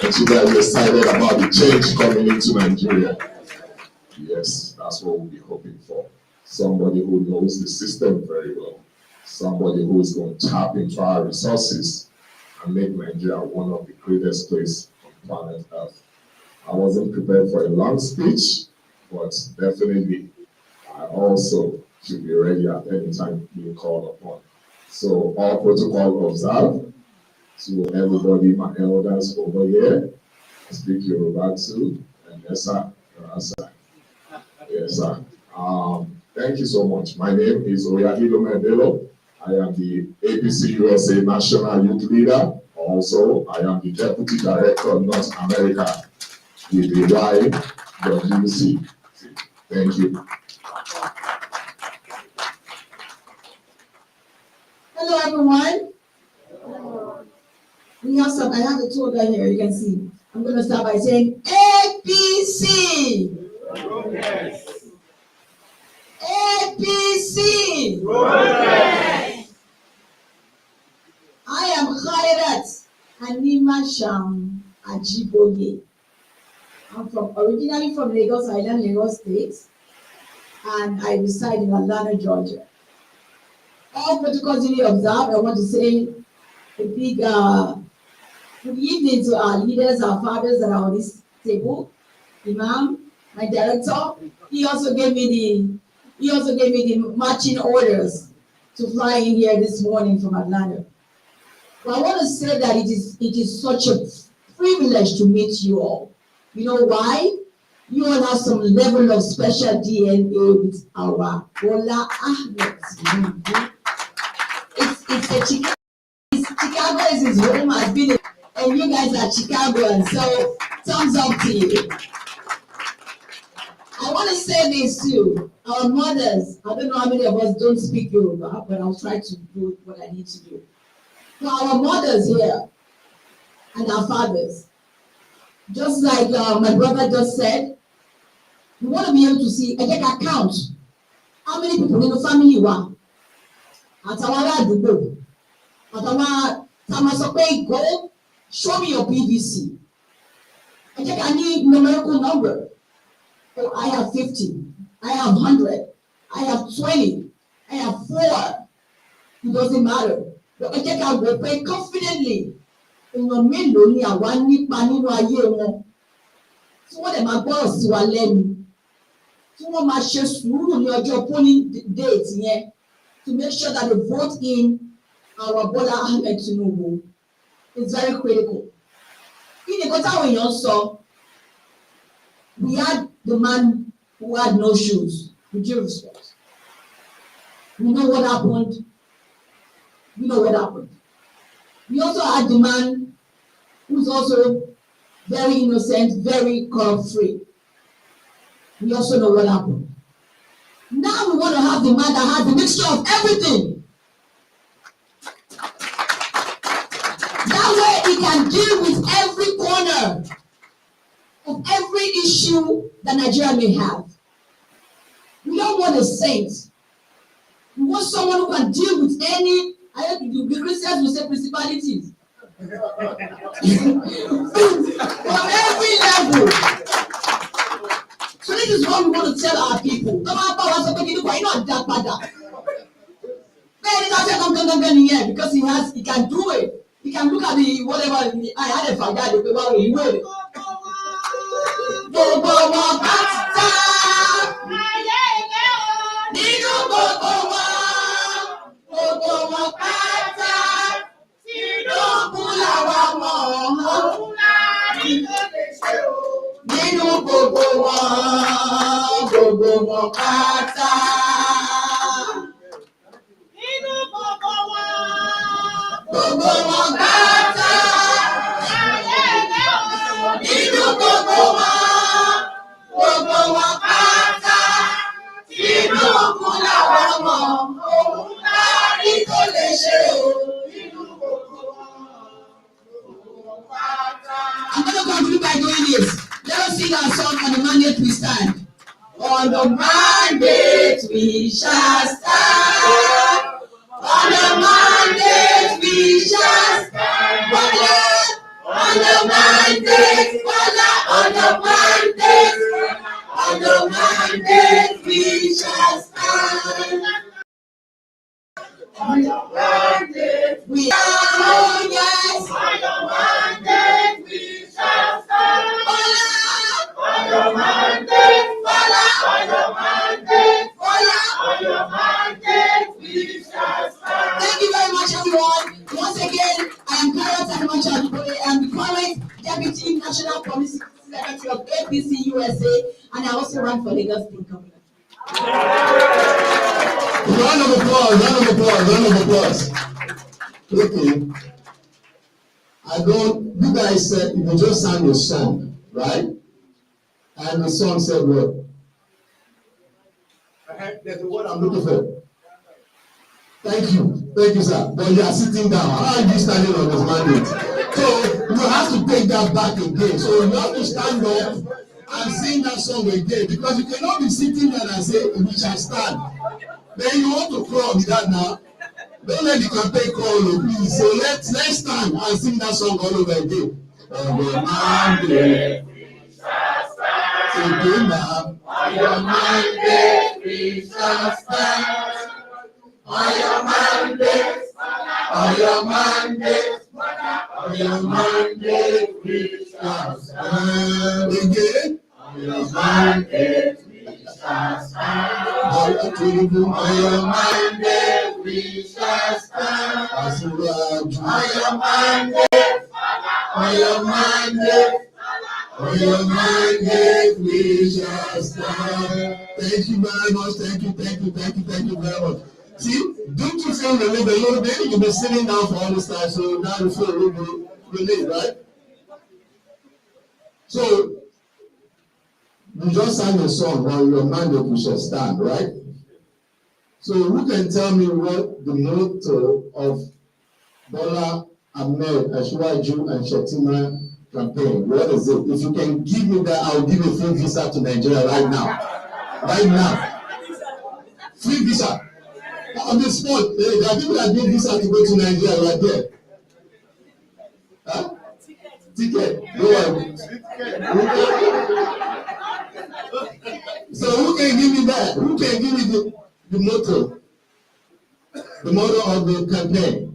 Aren't you guys excited about the change coming into Nigeria? Yes, that's what we'll be hoping for. Somebody who knows the system very well. Somebody who is going to tap into our resources and make Nigeria one of the greatest places on planet Earth. I wasn't prepared for a long speech, but definitely I also should be ready at any time being called upon. So all protocol observed. To everybody, my elders over here, I speak Yoruba too, and yes sir, yes sir. Thank you so much. My name is Oyakhilome Bello. I am the APC USA National Youth Leader. Also, I am the Deputy Director of North America with the YWC. Thank you. Hello, everyone. I have a tour down here, you can see. I'm going to start by saying APC. Progress. APC. Progress. I am Khairat Anima Sham Ajiboye. I'm originally from Lagos Island, Lagos State, and I reside in Atlanta, Georgia. All protocols duly observed. I want to say a big good evening to our leaders, our fathers that are on this table. Imam, my director, he also gave me the marching orders to fly in here this morning from Atlanta. But I want to say that it is such a privilege to meet you all. You know why? You all have some level of special DNA with our Bola Ahmed. Chicago is his home, has been, and you guys are Chicagoans, so thumbs up to you. I want to say this too. Our mothers, I don't know how many of us don't speak Yoruba, but I'll try to do what I need to do. For our mothers here and our fathers, just like my brother just said, we want to be able to see, I take account, how many people in the family were at our Dubo. Go, show me your PVC. I need numerical number. Oh, I have 50. I have 100. I have 20. I have 4. It doesn't matter. But I will pay confidently. In the middle, I want to pay. So what am I going to do? tí wọ́n máa ṣe sùúrù ní ọjọ́ polling date yẹn to make sure that they vote in our Bola Ahmed Tinubu is very critical. Kí ni nǹkan táwọn èèyàn sọ? We had the man who had no shoes, with due respect. We know what happened. We know what happened. We also had the man who's also very innocent, very corrupt-free. We also know what happened. Now we want to have the man that has a mixture of everything. That way he can deal with every corner of every issue that Nigeria may have. We don't want a saint. We want someone who can deal with any, I heard the Christians will say principalities. From every level. So this is what we want to tell our people. Come on, power so you not that bad. Because he can do it. He can look at the whatever I had a father the paper he will. Gbogbo wọn pátá nínú gbogbo wọn pátá Tinubu làwa mọ̀ nínú gbogbo wọn pátá. Gbogbo wọn pátá nínú gbogbo wọn pátá Tinubu làwa mọ̀ òun láàrí tó lè ṣe o nínú gbogbo wọn pátá. I'm going to conclude by doing this. Let us sing our song on the mandate we stand. On the mandate we shall stand. On the mandate we shall stand. On the mandate, on the mandate, on the mandate we shall stand. On the mandate we shall, oh yes. On the mandate we shall stand. On the mandate, on the mandate, on the mandate we shall stand. Thank you very much, everyone. Once again, I am Carrot Animacha. I am the current Deputy National Policy Secretary of APC USA, and I also run for Lagos State Governor. Round of applause, round of applause, round of applause. Okay. You guys said you just sang a song, right? And the song said what? There's the word I'm looking for. Thank you, sir. But you are sitting down. How are you standing on this mandate? So you have to take that back again. So you have to stand up and sing that song again, because you cannot be sitting there and say, "We shall stand." Then you want to crawl with that now. Don't let the campaign crawl, please. So let's stand and sing that song all over again. On your mandate, we shall stand. Again now. On your mandate, we shall stand. On your mandate, on your mandate, on your mandate, we shall stand. Again. On your mandate, we shall stand. On your mandate, we shall stand. On your mandate, on your mandate, on your mandate, we shall stand. Thank you very much. Thank you very much. See, don't you feel relieved a little bit? You've been sitting down for all this time, so now you feel a little bit relieved, right? So, you just sang a song on your mandate we shall stand, right? So, who can tell me what the motto of Bola Ahmed, Ashwaju, and Shetima campaign, what is it? If you can give me that, I'll give a free visa to Nigeria right now. Right now. Free visa. On the spot, there are people that need visa to go to Nigeria right there. Huh? Ticket. No one. So who can give me that? Who can give me the motto? The motto of the campaign?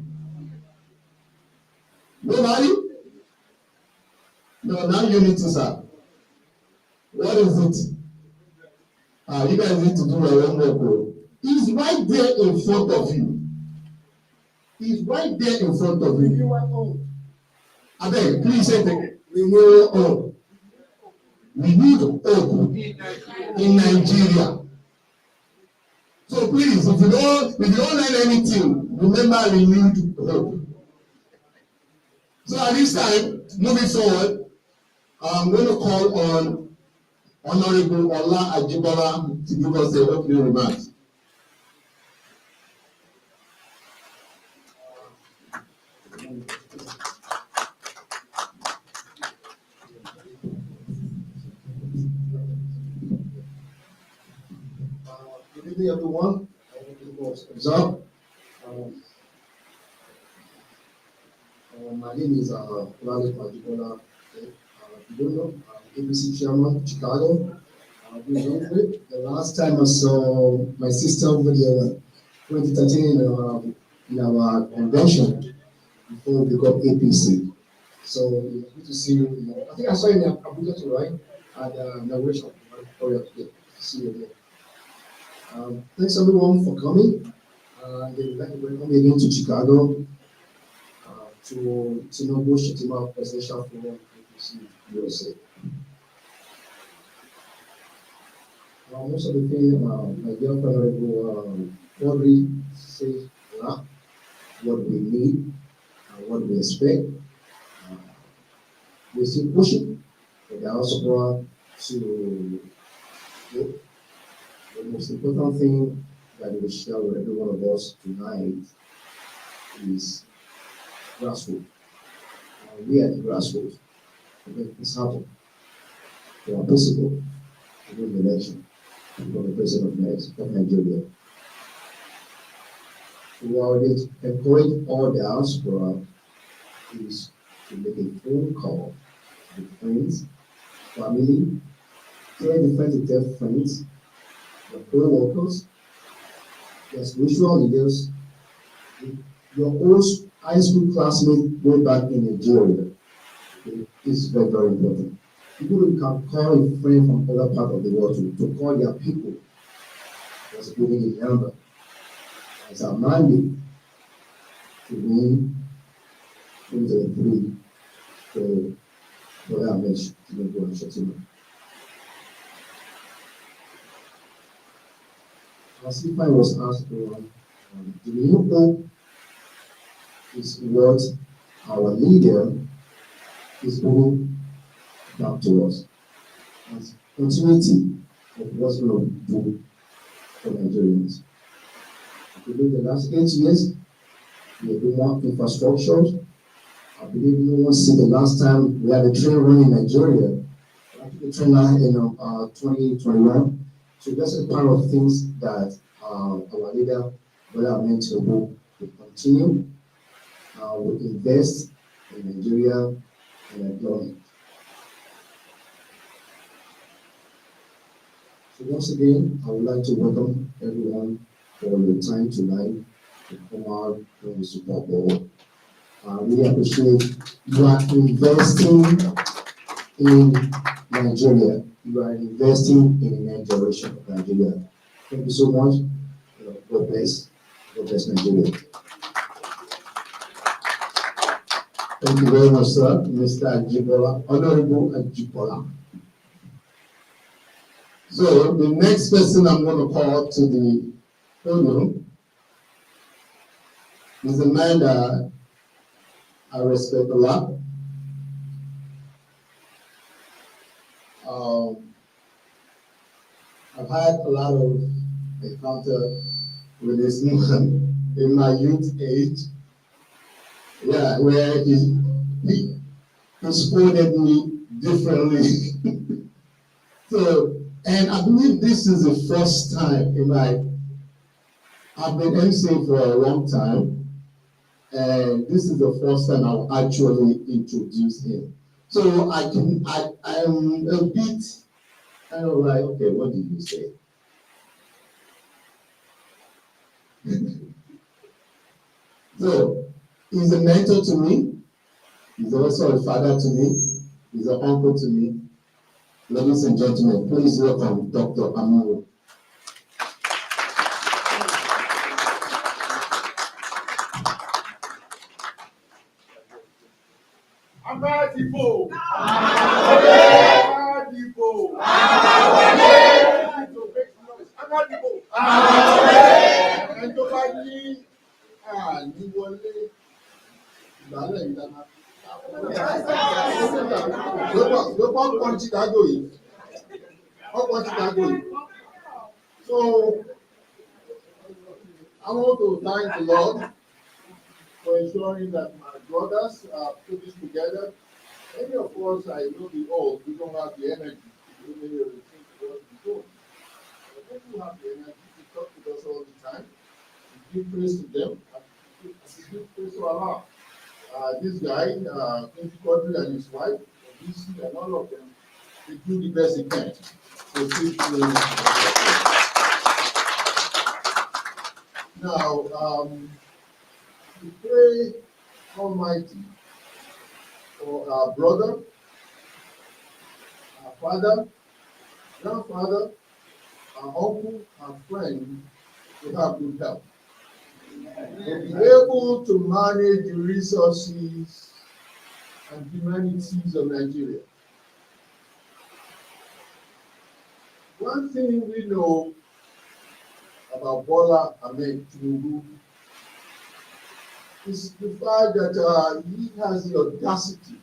Nobody? No, now unity, sir. What is it? You guys need to do your homework. He's right there in front of you. He's right there in front of you. I beg, please say it again. Renewal hope. Renewed hope in Nigeria. So please, if you don't learn anything, remember renewed hope. So at this time, moving forward, I'm going to call on Honorable Ola Ajibola to give us the opening remarks. Good evening, everyone. Observe. My name is Olale Ajibola. You don't know, ABC chairman, Chicago. The last time I saw my sister over there, 2013 in our convention before we got APC. So it's good to see you. I think I saw you in Abuja too, right? At the inauguration. Good to see you again. Thanks everyone for coming. I'd like to welcome you again to Chicago, to Tinubu Shetima Presidential Forum, APC USA. Most of the things my dear Honorable Audrey says what we need and what we expect. We're still pushing, but they are also brought to the most important thing that we share with every one of us tonight is grassroots. We are the grassroots. It's happened. We are possible to win the election. For the president of Nigeria. What it encourage all diaspora is to make a phone call with friends, family, tell friends, your co-workers, your spiritual leaders, your old high school classmates way back in Nigeria. This is very, very important. People who can call a friend from other part of the world to call their people. That's giving a number. It's our mandate to win 2023 for our nation, Tinubu and Shetima. As if I was asked, the new hope is what our leader is bringing back to us as continuity of what's going to do for Nigerians. If you look at the last 8 years, we have been more infrastructure. I believe no one see the last time we had a train running in Nigeria. The train line in 2021. So that's a part of things that our leader, Bola Ahmed Tinubu, will continue. Will invest in Nigeria and employment. So once again, I would like to welcome everyone for your time tonight to come out during the Super Bowl. We appreciate you are investing in Nigeria. You are investing in the next generation of Nigeria. Thank you so much. God bless. God bless Nigeria. Thank you very much, sir, Mr. Ajibola, Honorable Ajibola. So the next person I'm going to call to the podium is a man that I respect a lot. I've had a lot of encounter with this man in my youth age. Yeah, where he scolded me differently. So, and I believe this is the first time in I've been MCing for a long time, and this is the first time I'll actually introduce him. So I'm a bit kind of like, okay, what did you say? So he's a mentor to me. He's also a father to me. He's an uncle to me. Ladies and gentlemen, please welcome Dr. Amuru. Amadibo. Amadibo. Amadibo. Ẹni tó bá ní àníwọlé ìgbàlẹ̀ ìdáná. Ló bá ń pọ́n Chicago yìí. Wọ́n Chicago yìí. So I want to thank the Lord for ensuring that my brothers put this together. Many of us, I know the old, we don't have the energy to do many of the things we want to do. But when you have the energy to talk with us all the time, we give praise to them, and we give praise to Allah. This guy, King Quadri and his wife, BC and all of them, they do the best they can. So now, we pray Almighty for our brother, our father, grandfather, our uncle, our friend to have good health. To be able to manage the resources and humanities of Nigeria. One thing we know about Bola Ahmed Tinubu is the fact that he has the audacity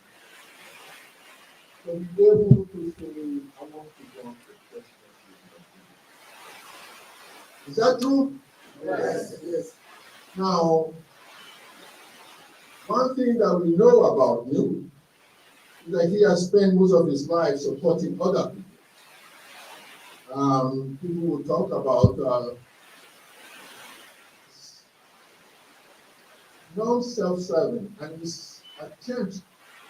to be able to say, I want to run for presidency. Is that true? Yes. Now, one thing that we know about him is that he has spent most of his life supporting other people. People will talk about non-self-serving and his attempt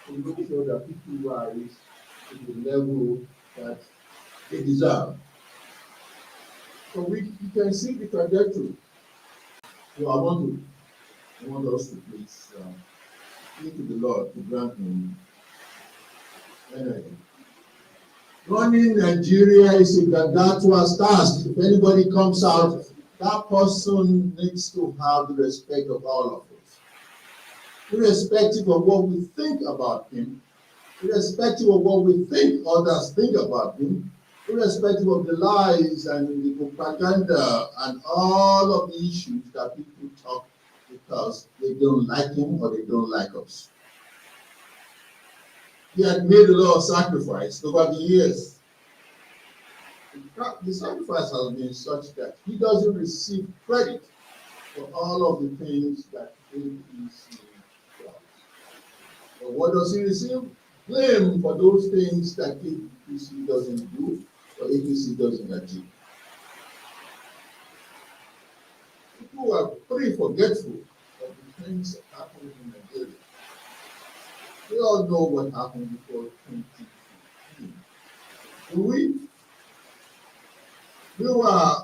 to make sure that people rise to the level that they deserve. So we can see the trajectory. So I want us to please pray to the Lord to grant him energy. Running Nigeria is a gargantuous task. If anybody comes out, that person needs to have the respect of all of us. Irrespective of what we think about him, irrespective of what we think others think about him, irrespective of the lies and the propaganda and all of the issues that people talk because they don't like him or they don't like us. He had made a lot of sacrifice over the years. The sacrifice has been such that he doesn't receive credit for all of the things that APC does. But what does he receive? Blame for those things that APC doesn't do or APC doesn't achieve. People are pretty forgetful of the things that happened in Nigeria. We all know what happened before 2015. We were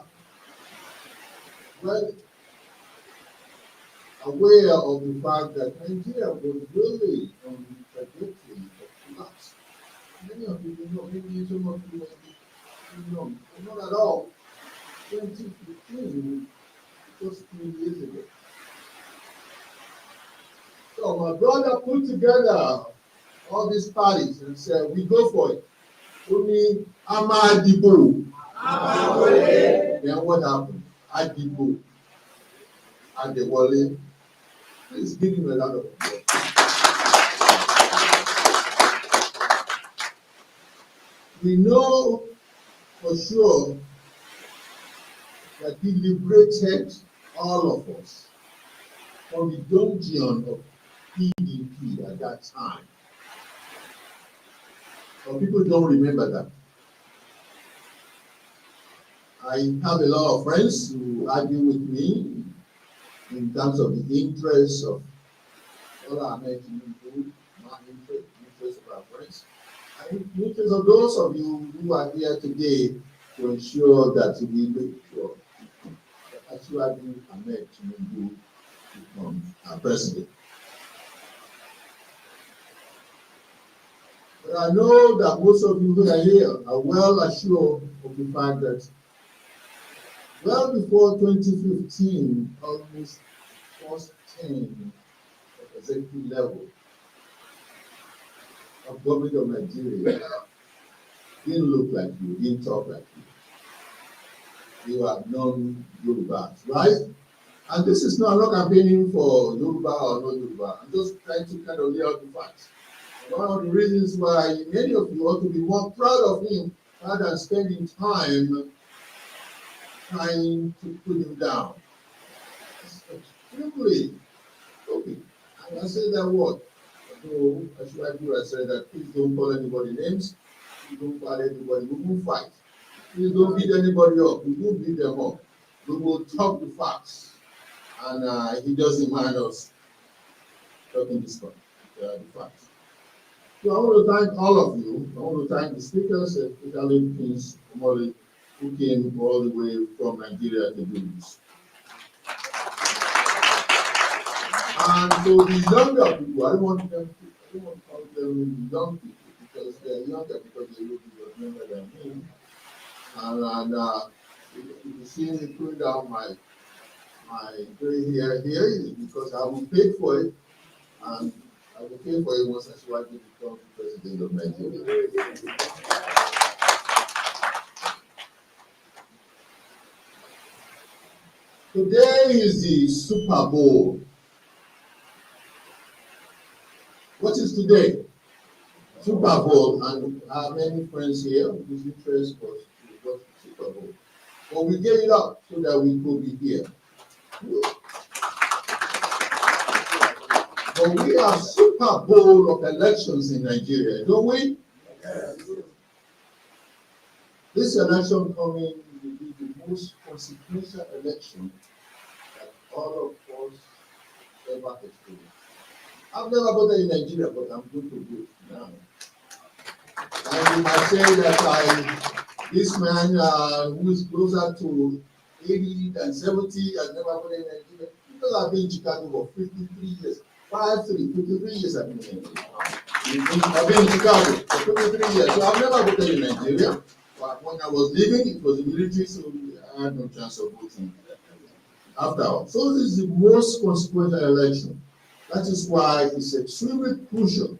well aware of the fact that Nigeria was really on the trajectory of collapse. Many of you know, maybe some of you know, not at all. 2015, just 3 years ago. So my brother put together all these parties and said, we go for it. Only Amadibo. Then what happened? Adibo. Adewale. Please give him a lot of applause. We know for sure that he liberated all of us from the dungeon of PDP at that time. But people don't remember that. I have a lot of friends who argue with me in terms of the interests of all our Tinubu, my interest of our friends, and the interest of those of you who are here today to ensure that we make sure that actually Ahmed Tinubu becomes our president. But I know that most of you who are here are well assured of the fact that well before 2015, almost first 10 at executive level of government of Nigeria didn't look like you, didn't talk like you. You have known Yoruba, right? And this is not, I'm not campaigning for Yoruba or no Yoruba. I'm just trying to kind of lay out the facts. One of the reasons why many of you ought to be more proud of him rather than spending time trying to put him down. It's extremely stupid. And I say that word. So I should I do I say that please don't call anybody names, please don't call anybody, we will fight. Please don't beat anybody up, we will beat them up. We will talk the facts. And he doesn't mind us talking the facts. So I want to thank all of you. I want to thank the speakers, especially Prince Omole, who came all the way from Nigeria to do this. And so the younger people, I don't want to call them young people because they're younger because they look younger than me. And if you see me putting down my gray hair here is because I will pay for it, and I will pay for it once I become president of Nigeria. Today is the Super Bowl. What is today? Super Bowl, and I have many friends here whose interest was to watch Super Bowl. But we gave it up so that we could be here. But we have Super Bowl of elections in Nigeria, don't we? Yes. This election coming will be the most consequential election that all of us ever experienced. I've never voted in Nigeria, but I'm going to vote now. And you might say that this man who is closer to 80 than 70 has never voted in Nigeria. Because I've been in Chicago for 53 years. 53 years I've been in Nigeria. I've been in Chicago for 53 years. So I've never voted in Nigeria. But when I was leaving, it was the military, so I had no chance of voting after all. So this is the most consequential election. That is why it's extremely crucial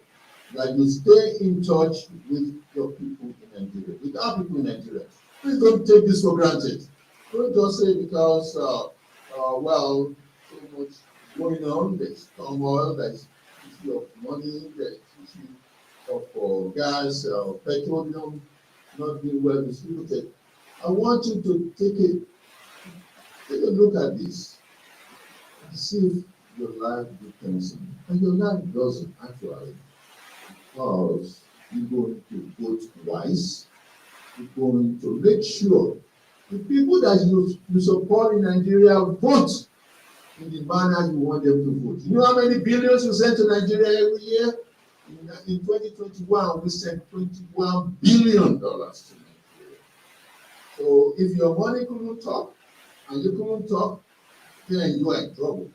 that you stay in touch with your people in Nigeria, with our people in Nigeria. Please don't take this for granted. Don't just say because, well, so much going on, there's turmoil, there's issue of money, there's issue of gas, petroleum not being well distributed. I want you to take a look at this and see if your life depends on it. And your life doesn't actually, because you're going to vote twice. You're going to make sure the people that you support in Nigeria vote in the manner you want them to vote. You know how many billions we send to Nigeria every year? In 2021, we sent $21 billion to Nigeria. So if your money couldn't talk and you couldn't talk, then you are in trouble.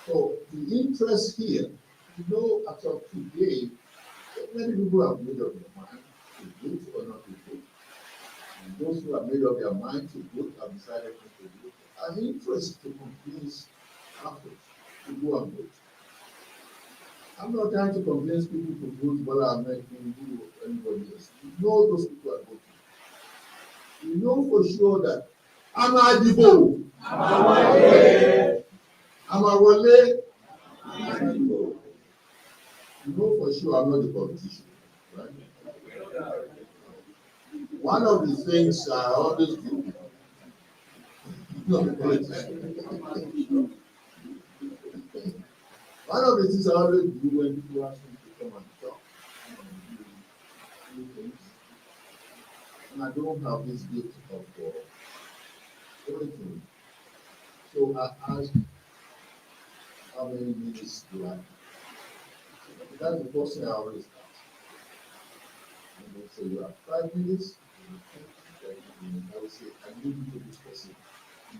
So the interest here, you know, as of today, many people have made up their mind to vote or not to vote. And those who have made up their mind to vote have decided not to vote. An interest to convince others to go and vote. I'm not trying to convince people to vote whether I'm making you or anybody else. You know those people are voting. You know for sure that Amadibo, Amawale, Amadibo. You know for sure I'm not a politician, right? One of the things I always do, not a politician. One of the things I always do when people ask me to come and talk, and do things, and I don't have this gift of everything. So I ask, how many minutes do I have? That's the first thing I always ask. And they say, you have 5 minutes, I will say, I need you to this person.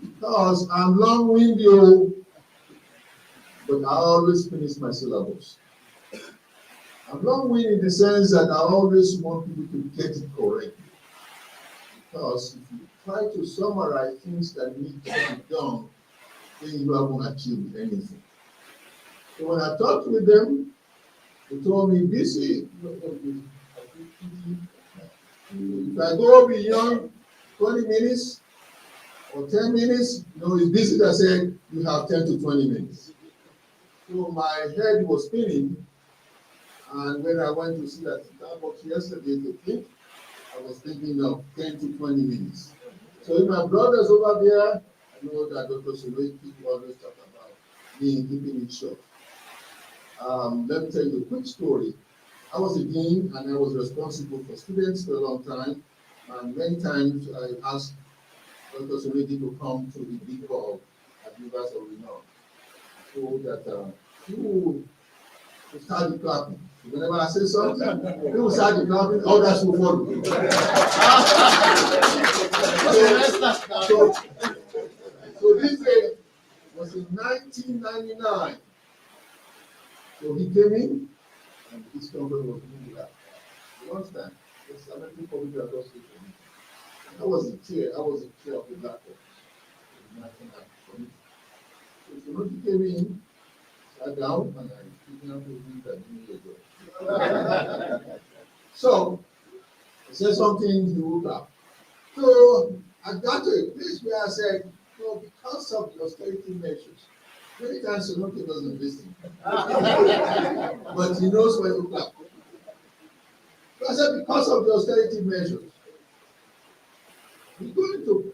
Because I'm long-winded, but I always finish my syllabus. I'm long-winded in the sense that I always want people to get it correctly. Because if you try to summarize things that need to be done, then you haven't achieved anything. So when I talk with them, He told me, busy. If I go beyond 20 minutes or 10 minutes, it's busy that said you have 10 to 20 minutes. So my head was spinning, and when I went to see that Starbucks yesterday to think, I was thinking of 10 to 20 minutes. So if my brothers over there, I know that Dr. Sule always talk about being keeping it short. Let me tell you a quick story. I was a dean and I was responsible for students for a long time. And many times I asked Dr. Sule to come to the big hall at University of Renown so that you start the clapping. Whenever I say something, people start the clapping, others will follow. So this day was in 1999. So he came in, and this company was doing that. One time, it's American Public Association. I was the chair of the black box. So he came in, sat down, and I began to read that ago. So I said something, he woke up. So I got to a place where I said, because of the austerity measures, many times Sonoke doesn't listen. But he knows when to clap. So I said, because of the austerity measures, we're going to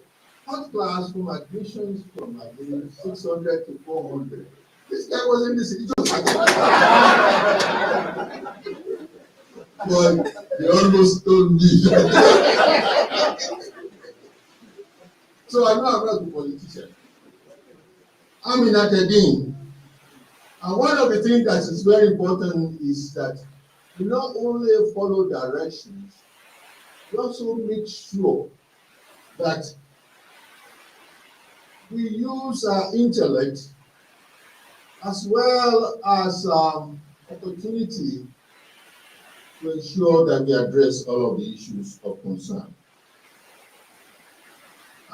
cut class from admissions from 600 to 400. This guy wasn't listening. But they almost told me. So I know I'm not a politician. I'm in academia. And one of the things that is very important is that we not only follow directions, we also make sure that we use our intellect as well as opportunity to ensure that we address all of the issues of concern.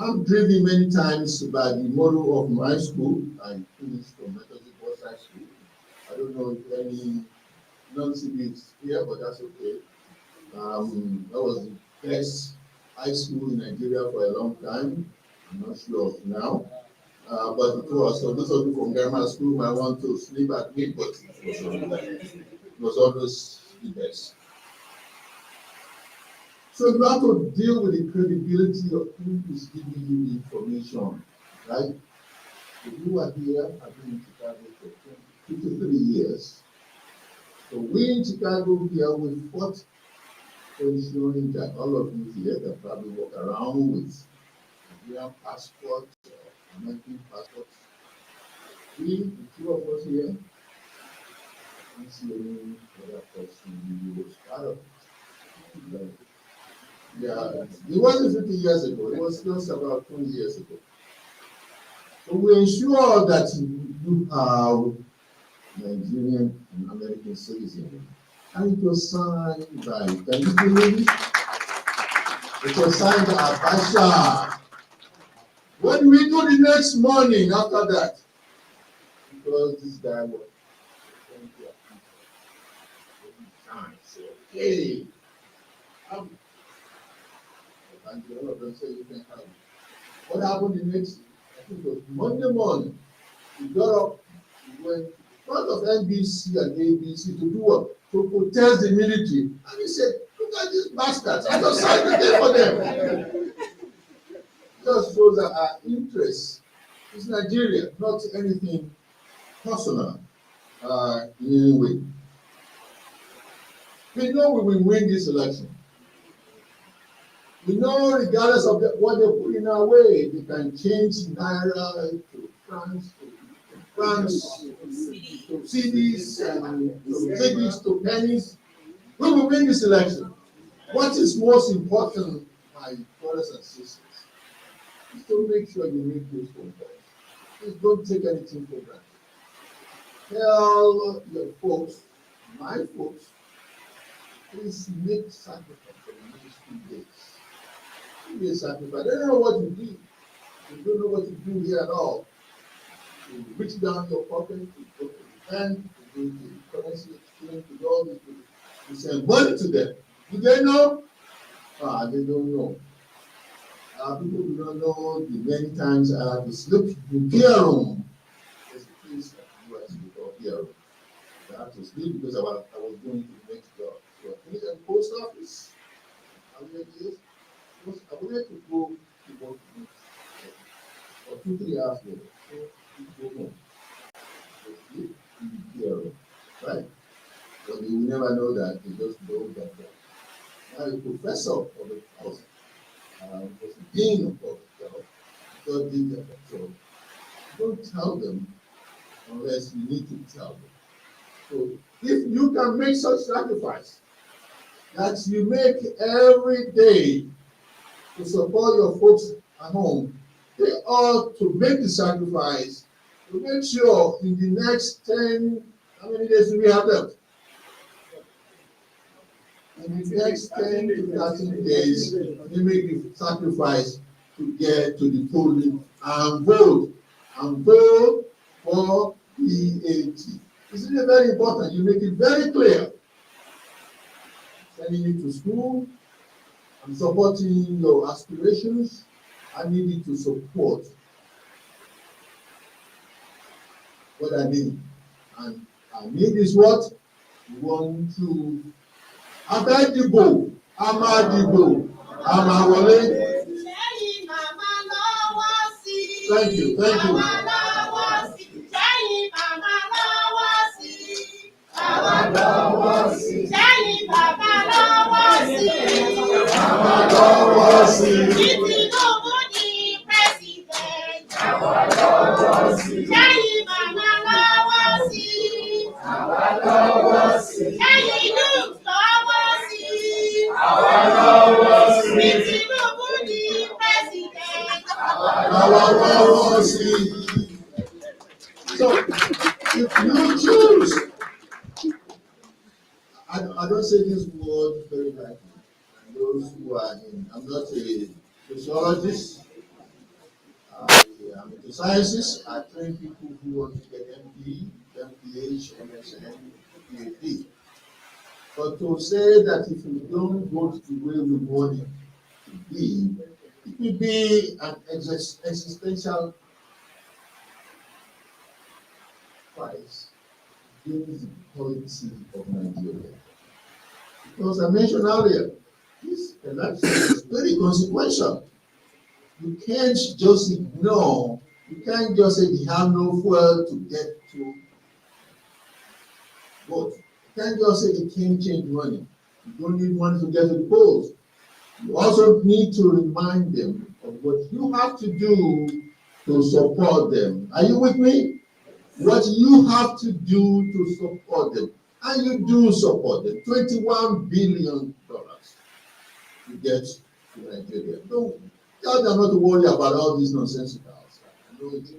I'm driven many times by the motto of my school. I finished from Methodist Boys High School. I don't know if any non-civics here, but that's okay. That was the best high school in Nigeria for a long time. I'm not sure of now. But it was, so those of you from grammar school might want to sleep at me, but it was always the best. So you have to deal with the credibility of who is giving you the information, right? If you are here, I've been in Chicago for 53 years. So we in Chicago here, we fought for ensuring that all of you here that probably walk around with Nigerian passports, American passports. We, the two of us here, don't see any other person who was part of it. Yeah, it wasn't 50 years ago, it was just about 20 years ago. So we ensure that you have Nigerian and American citizens. And it was signed by, can you believe it? It was signed by Abacha. What do we do the next morning after that? Because this guy was hey, and the other of them say you can have it. What happened the next, I think it was Monday morning, he got up, he went in front of NBC and ABC to do what? To protest the military. And he said, look at these bastards, I just signed the day for them. Just shows that our interest is Nigeria, not anything personal in any way. We know we will win this election. We know regardless of what they put in our way, they can change Naira to France, to CDs, and to cities, to pennies. We will win this election. What is most important, my brothers and sisters, is to make sure you make those phone calls. Please don't take anything for granted. Tell your folks, my folks, please make sacrifice for the next few days. Be a sacrifice. They don't know what to do. They don't know what to do here at all. You reach down your pocket, you go to the bank, you do the currency exchange, to do all these people. We send money to them. Do they know? They don't know. People do not know the many times I have to sleep in care room. There's a place that you guys call care room. I have to sleep because I was going to the next job. So I finished at the post office. How many years? I wanted to go to work or 2-3 hours later. So you go home. So sleep in the care room. Right? But you will never know that they just go that way. Now the professor of the course was the dean of the course. God did that. So don't tell them unless you need to tell them. So if you can make such sacrifice that you make every day to support your folks at home, they ought to make the sacrifice to make sure in the next 10, how many days do we have left? In the next 10 to 13 days, they make the sacrifice to get to the polling and vote for PAT. Isn't it very important? You make it very clear. Sending you to school, I'm supporting your aspirations. I need you to support what I need. And I need is what? You want to Abedibo, Amadibo, Amawole. Thank you, thank you. So, if you choose, I don't say this word very lightly. Those who are in, I'm not a sociologist, I am into sciences. I train people who want to get MD, MPH, MSN, PhD. But to say that if you don't vote the way we want it to be, it will be an existential price against the policy of Nigeria. Because I mentioned earlier, this election is very consequential. You can't just ignore, you can't just say they have no fuel to get to vote. You can't just say they can't change money. You don't need money to get to the polls. You also need to remind them of what you have to do to support them. Are you with me? What you have to do to support them. And you do support them. $21 billion to get to Nigeria. Don't tell them not to worry about all these nonsensicals. I know it's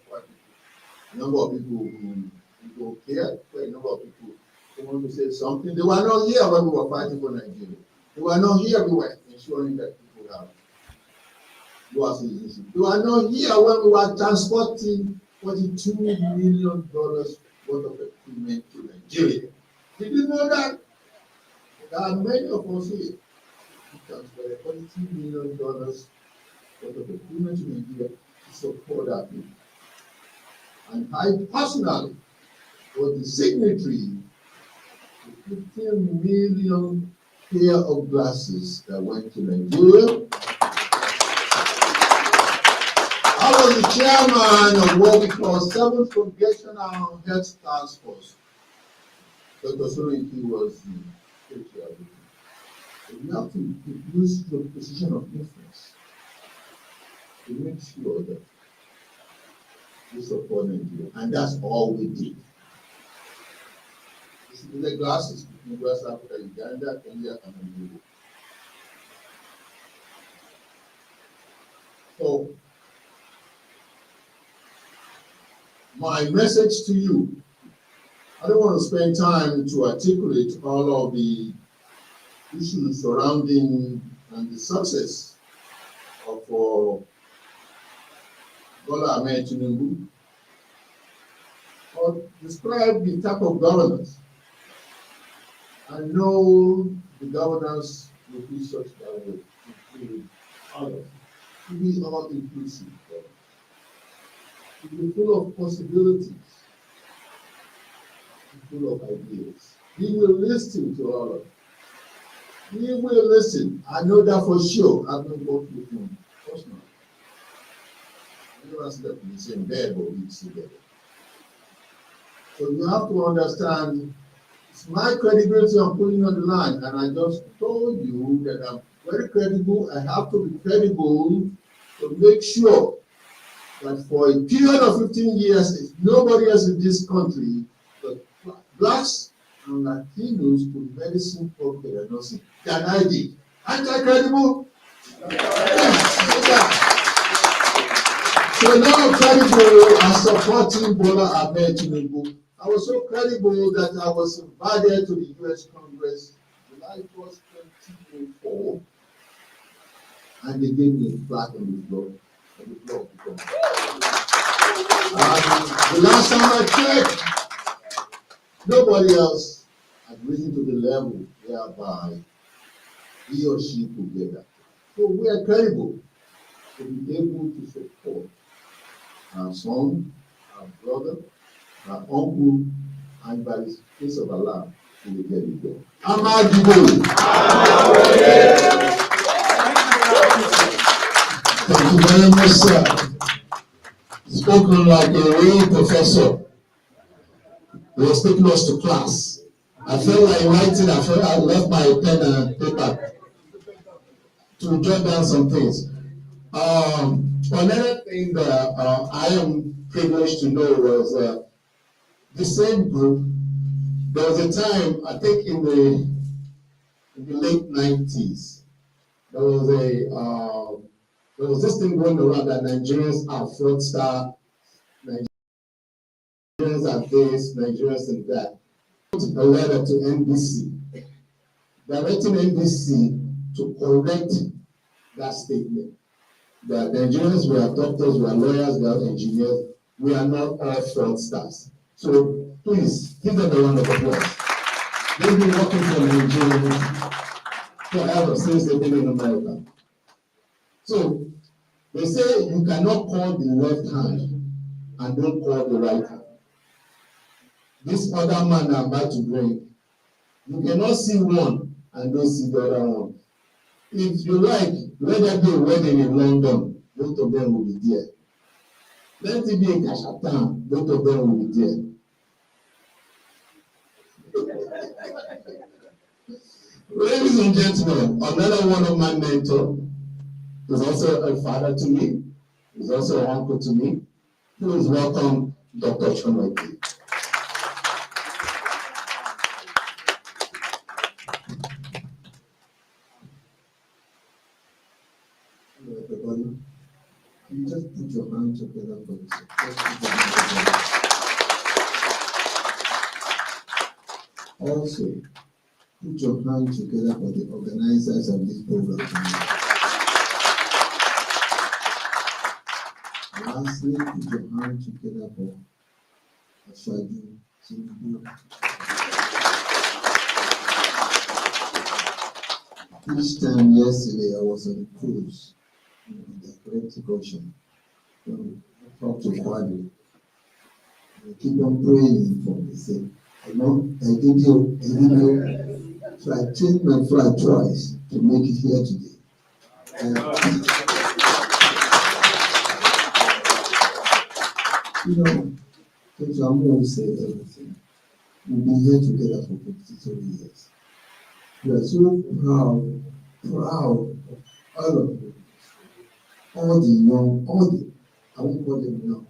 quite a number of people who don't care, quite a number of people who want to say something. They were not here when we were fighting for Nigeria. They were not here when we were ensuring that people have dual citizenship. They were not here when we were transporting $42 million worth of equipment to Nigeria. Did you know that? There are many of us here who transferred $42 million worth of equipment to Nigeria to support our people. And I personally was the signatory to 15 million pair of glasses that went to Nigeria. I was the chairman of what we call 7th Congressional Health Task Force. Dr. Sorinki was the chair. We have to use the position of influence to make sure that we support Nigeria, and that's all we did. This is the glasses between West Africa, Uganda, Kenya, and Nigeria. So, my message to you, I don't want to spend time to articulate all of the issues surrounding and the success of Bola Ahmed Tinubu, or describe the type of governance I know the governance will be such that will include all of it. To be all inclusive. To be full of possibilities, full of ideas. He will listen to all of it. He will listen. I know that for sure. I've not worked with him personally. I never slept in the same bed, but we eat together. So you have to understand, it's my credibility I'm putting on the line, and I just told you that I'm very credible. I have to be credible to make sure that for a period of 15 years, nobody else in this country, but blacks and Latinos to medicine, public and nursing than I did. Aren't I credible? Yes. So now credible as supporting Bola Ahmed Tinubu. I was so credible that I was invited to the US Congress July 1st, 2004, and they gave me a plaque on the floor. The last time I checked, nobody else had risen to the level whereby he or she could get that. So we are credible to be able to support our son, our brother, our uncle, and by the grace of Allah, we will get it done. Ahmad Jiboy. Thank you very much, sir. Spoken like a real professor. He was taking us to class. I felt like writing, I left my pen and paper to jot down some things. Another thing that I am privileged to know was the same group. There was a time, I think in the late 90s, there was this thing going around that Nigerians are fraudster, Nigerians are this, Nigerians and that. I wrote a letter to NBC, directing NBC to correct that statement. That Nigerians, we are doctors, we are lawyers, we are engineers, we are not all fraudsters. So please, give them a round of applause. They've been working for Nigerians forever since they've been in America. So they say you cannot call the left hand and don't call the right hand. This other man I'm about to bring, you cannot see one and don't see the other one. If you like, let there be a wedding in London, both of them will be there. Let it be in Kashatan, both of them will be there. Ladies and gentlemen, another one of my mentors is also a father to me, is also an uncle to me. Please welcome Dr. Chonweke. Hello, everybody. You just put your hands together for this. Also, put your hands together for the organizers of this program. Lastly, put your hands together for Ashwaju Tinubu. Each time yesterday I was on a cruise in the Atlantic Ocean. I talked to Kwame. I keep on praying for me. Say, I did you. So I changed my flight twice to make it here today. You know, Dr. Amu said everything. We've been here together for 53 years. We are so proud of all of you. All the young, I won't call them young.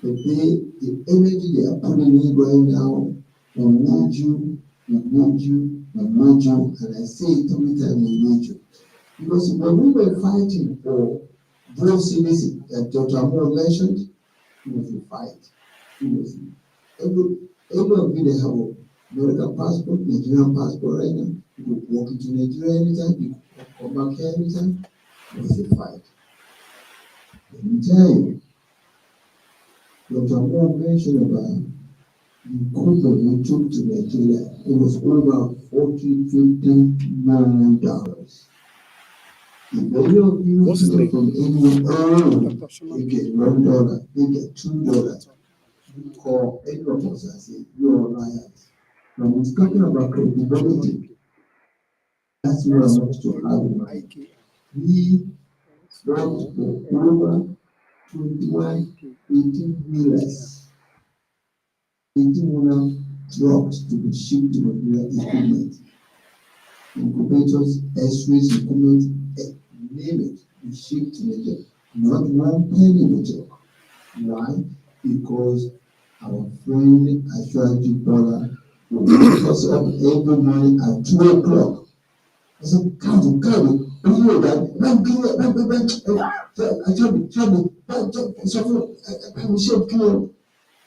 But the energy they are putting in right now, we need you, and I say it every time we need you. Because when we were fighting for those citizens that Dr. Amu mentioned, it was a fight. It was every of you that have a American passport, Nigerian passport right now, you could walk into Nigeria anytime, you could come back here anytime. It was a fight. Let me tell you, Dr. Amu mentioned about the coupon we took to Nigeria, it was over $40-50 million. If any of you What's his name? from anywhere, they get $1, they get $2. You call any of us and say, you are liars. When we're talking about credibility, that's what I want to have in mind. We bought for over 21, 18 wheelers, 18-wheeler trucks to be shipped to Nigeria equipment, incubators, X-rays, equipment, name it, we shipped to Nigeria. Not one penny we took. Why? Because our friend Ashwaji Bola will wake us up every morning at 2 o'clock. I said, come, you know that,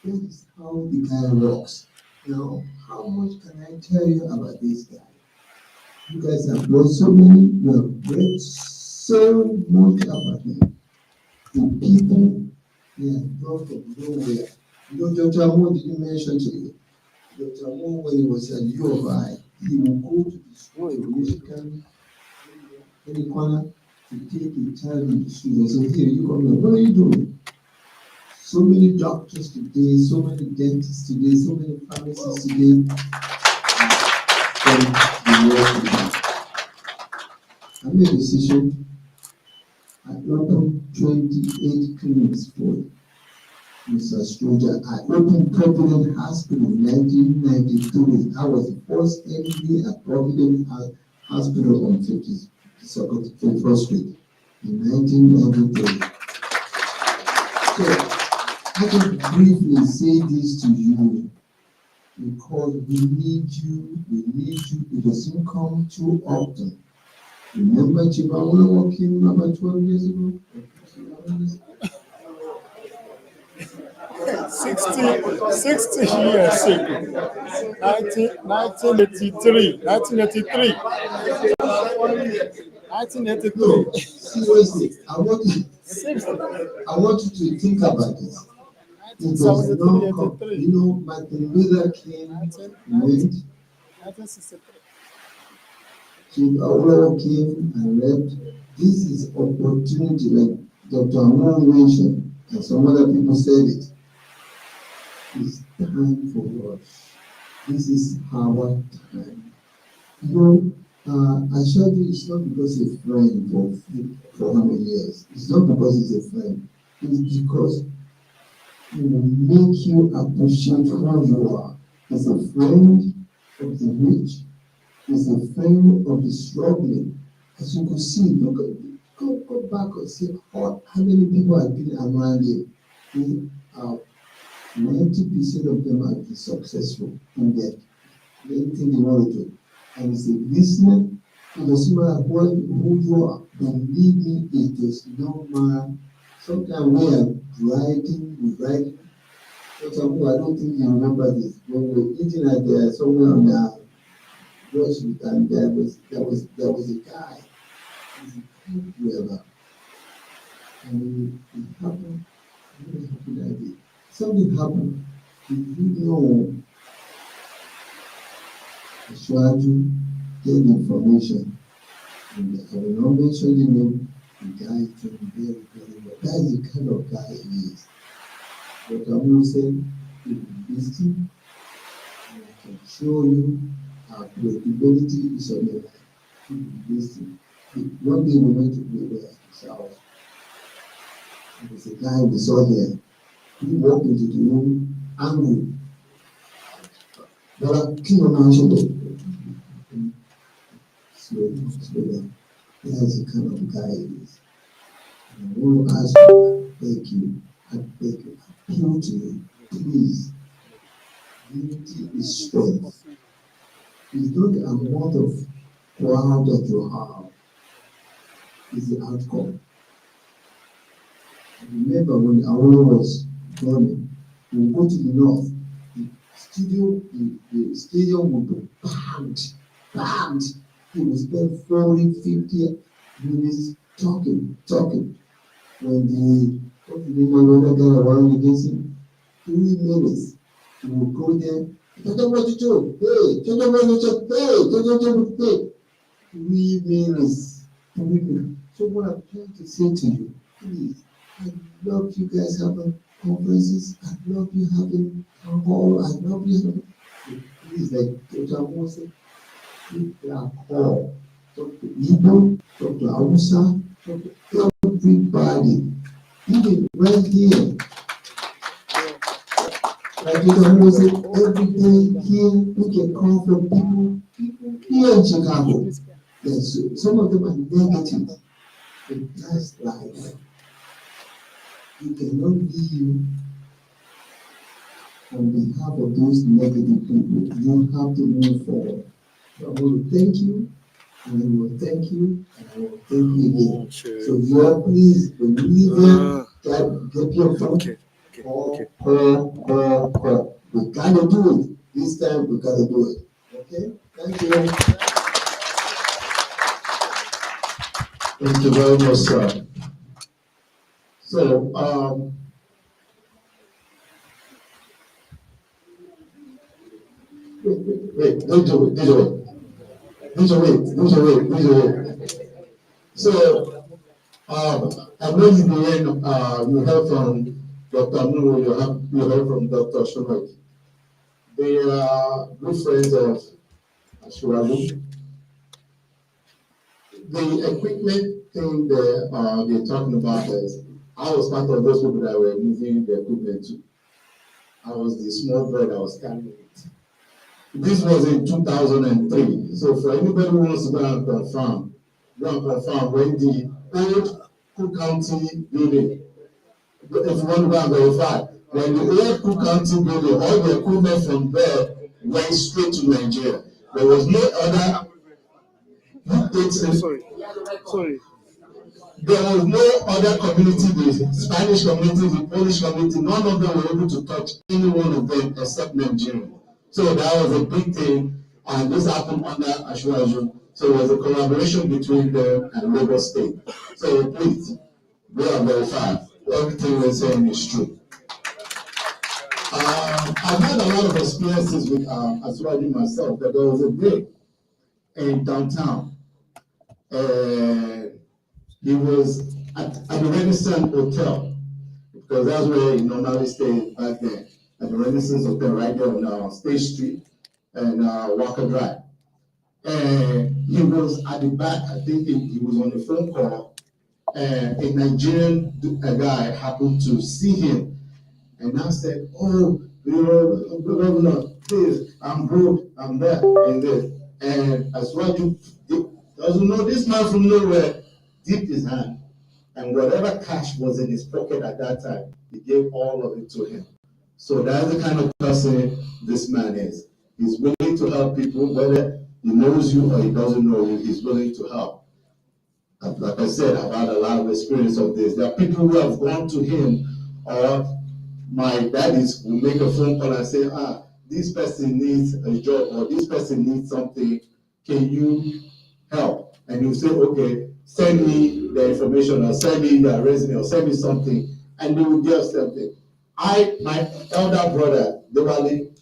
this is how the guy works. Now, how much can I tell you about this guy? You guys have brought so many, you have read so much about him. The people, they are brought from nowhere. You know, Dr. Amo didn't mention to you. Dr. Amo, when he was at U of I, he would go to the school of Michigan, any corner, to take a child in the street and say, here, you come here, what are you doing? So many doctors today, so many dentists today, so many pharmacists today. I made a decision. I opened 28 clinics for Mr. Stroger. I opened Providence Hospital in 1993. I was the first MD at Providence Hospital on 51st Street in 1993. So I can briefly say this to you because we need you. It doesn't come too often. Remember Chibawala came about 12 years ago? 60 years ago, 1983. 1983. Seriously, I want you to think about this. It does not come. You know, Martin Luther King went, Chief Awolowo came and left. This is opportunity, like Dr. Amon mentioned, and some other people said it. It's time for us. This is our time. You know, I showed you it's not because he's a friend for how many years. It's not because he's a friend. It's because it will make you appreciate who you are. As a friend of the rich, as a friend of the struggling. As you can see, go back and see how many people have been around you. 90% of them have been successful in their anything they want to do. And it's a listener. It doesn't matter who you are. Believe me, it does not matter. Sometimes we are writing. But I don't think you remember this. When we were eating at there somewhere on the grocery, and there was a guy. He's a good driver. And it happened. What happened that day? Something happened. Did you know Ashwaju gave information? And I will not mention the name. The guy is doing very, very well. That is the kind of guy he is. But I will say, if you listen, and I can show you our credibility is on the line. If you listen, one day we went to be there at his house. There was a guy we saw there. He walked into the room angry. But I can't imagine slow down. That's the kind of guy he is. And I want to ask you, I beg you, appeal to you, please. Unity is strength. It's not the amount of crowd that you have, it's the outcome. I remember when Awolowo was running, we would go to the north, the stadium would be packed. He would spend 40-50 minutes talking. When the other guy around against him, 3 minutes. You will go there. Hey, women is women. So what I'm trying to say to you, please, I love you guys having conferences. I love you having town hall. I love you having, please, like Dr. Amo said, keep that call. Talk to Igbo, talk to Hausa, talk to everybody. Even right here. Like Dr. Amo said, every day here we can call from people here in Chicago. Yes, some of them are negative, but that's life. You cannot be you on behalf of those negative people. You have to move forward. So I want to thank you, and I will thank you, and I will thank you again. So you all please believe it, get your phone, call. We gotta do it. This time we gotta do it. Okay? Thank you. Thank you very much, sir. So, wait, don't do it. So, I know you you heard from Dr. Nuno, you heard from Dr. Shomek. They are good friends of Ashuralu. The equipment thing they're talking about is, I was part of those people that were moving the equipment to. I was the small boy that was carrying it. This was in 2003. So for anybody who wants to go and confirm when the old Cook County building, if you want to go and verify, when the old Cook County building, all the equipment from there went straight to Nigeria. There was no other. Sorry. There was no other community, the Spanish community, the Polish community, none of them were able to touch any one of them except Nigeria. So that was a big thing, and this happened under Ashwaju. So it was a collaboration between them and Lagos State. So please, go and verify. Everything we're saying is true. I've had a lot of experiences with Ashwaju myself, but there was a day in downtown. He was at the Renaissance Hotel, because that's where he normally stayed back then, at the Renaissance Hotel right there on State Street and Walker Drive. And he was at the back, I think he was on a phone call, and a Nigerian guy happened to see him and now said, oh, Governor, please, I'm broke, I'm that, and this. And as well, you doesn't know this man from nowhere, dipped his hand, and whatever cash was in his pocket at that time, he gave all of it to him. So that's the kind of person this man is. He's willing to help people, whether he knows you or he doesn't know you, he's willing to help. And like I said, I've had a lot of experience of this. There are people who have gone to him, or my daddies will make a phone call and say, this person needs a job, or this person needs something, can you help? And you say, okay, send me the information, or send me their resume, or send me something, and they will give something. My elder brother, Dewali,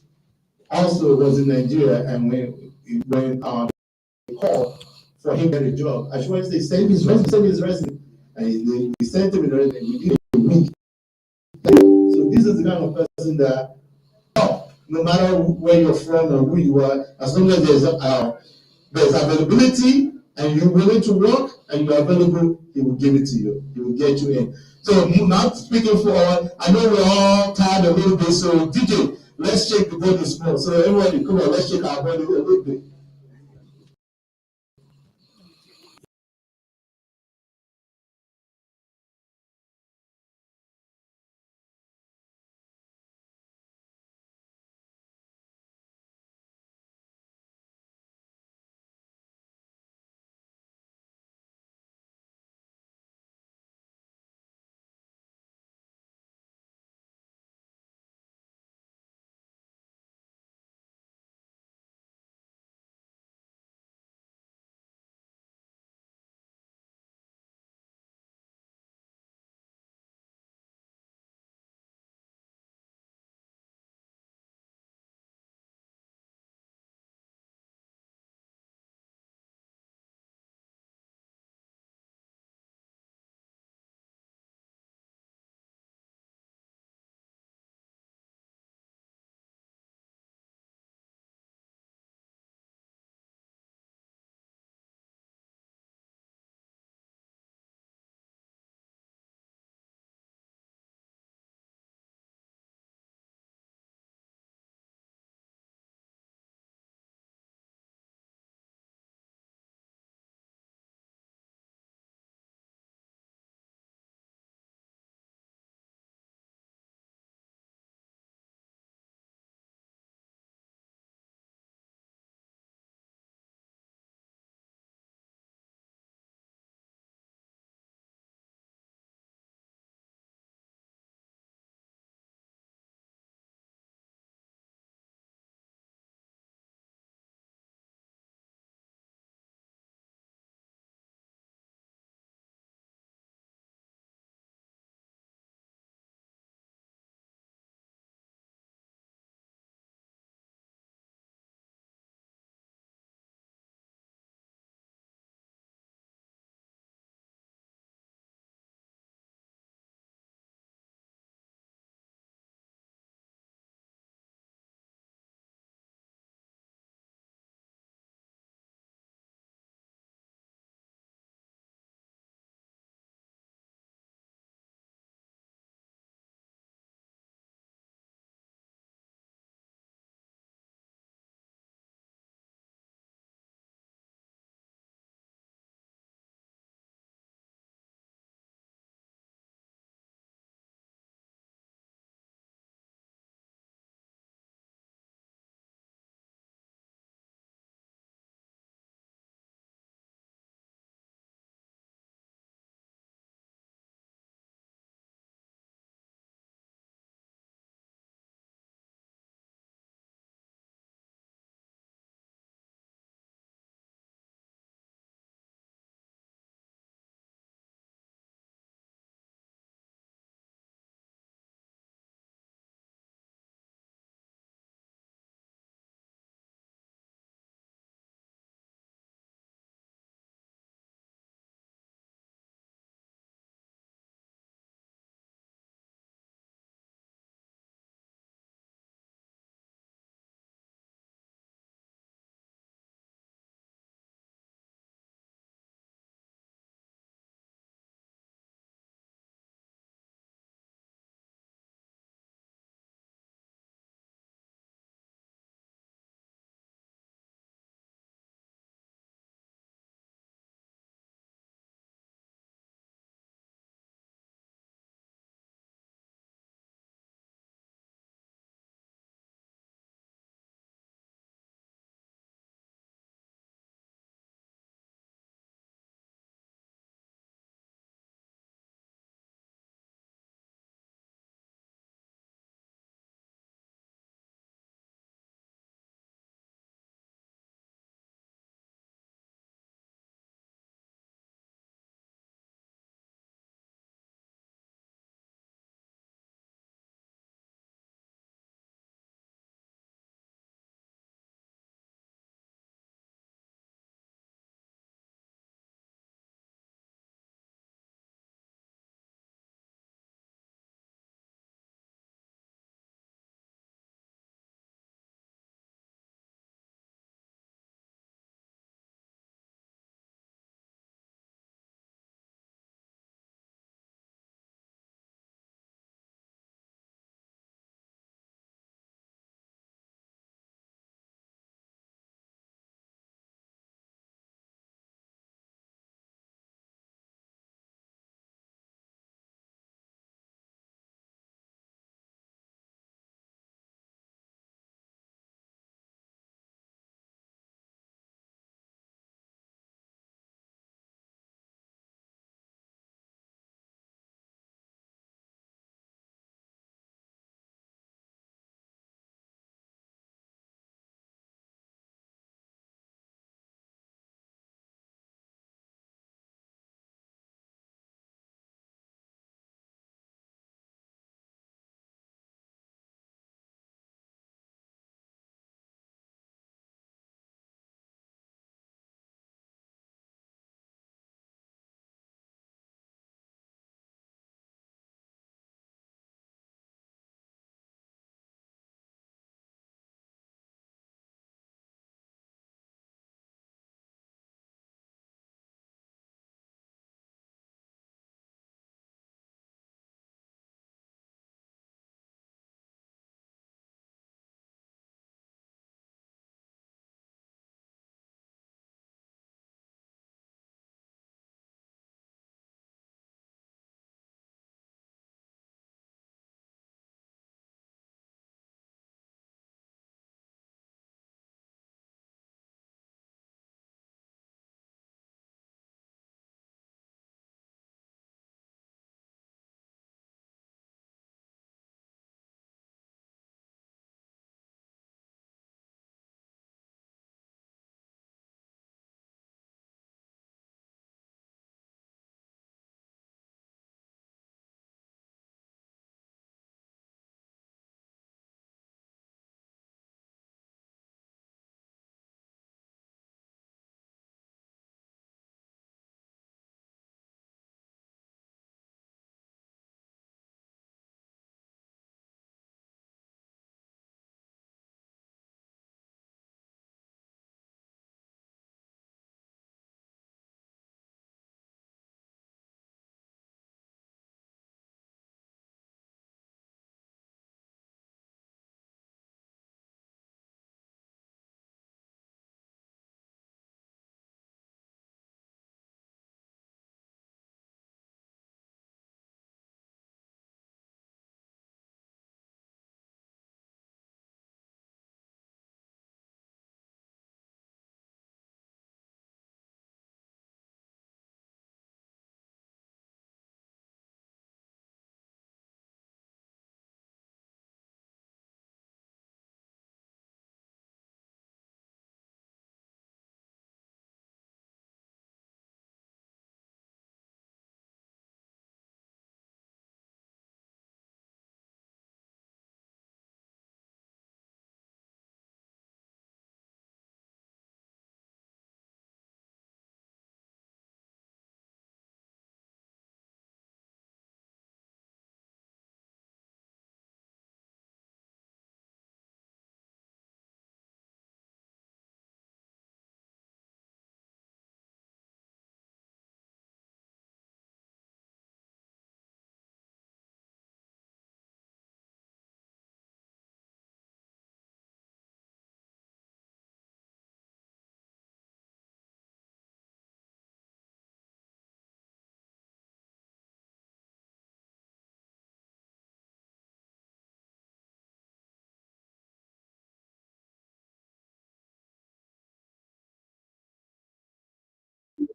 also was in Nigeria, and when they called for him to get a job, I should say, send me his resume. And he sent him the resume within a week. So this is the kind of person that, no matter where you're from or who you are, as long as there's availability and you're willing to work and you're available, he will give it to you. He will get you in. So not speaking for all, I know we're all tired a little bit, so DJ, let's shake the body small. So everybody, come on, let's shake our body a little bit.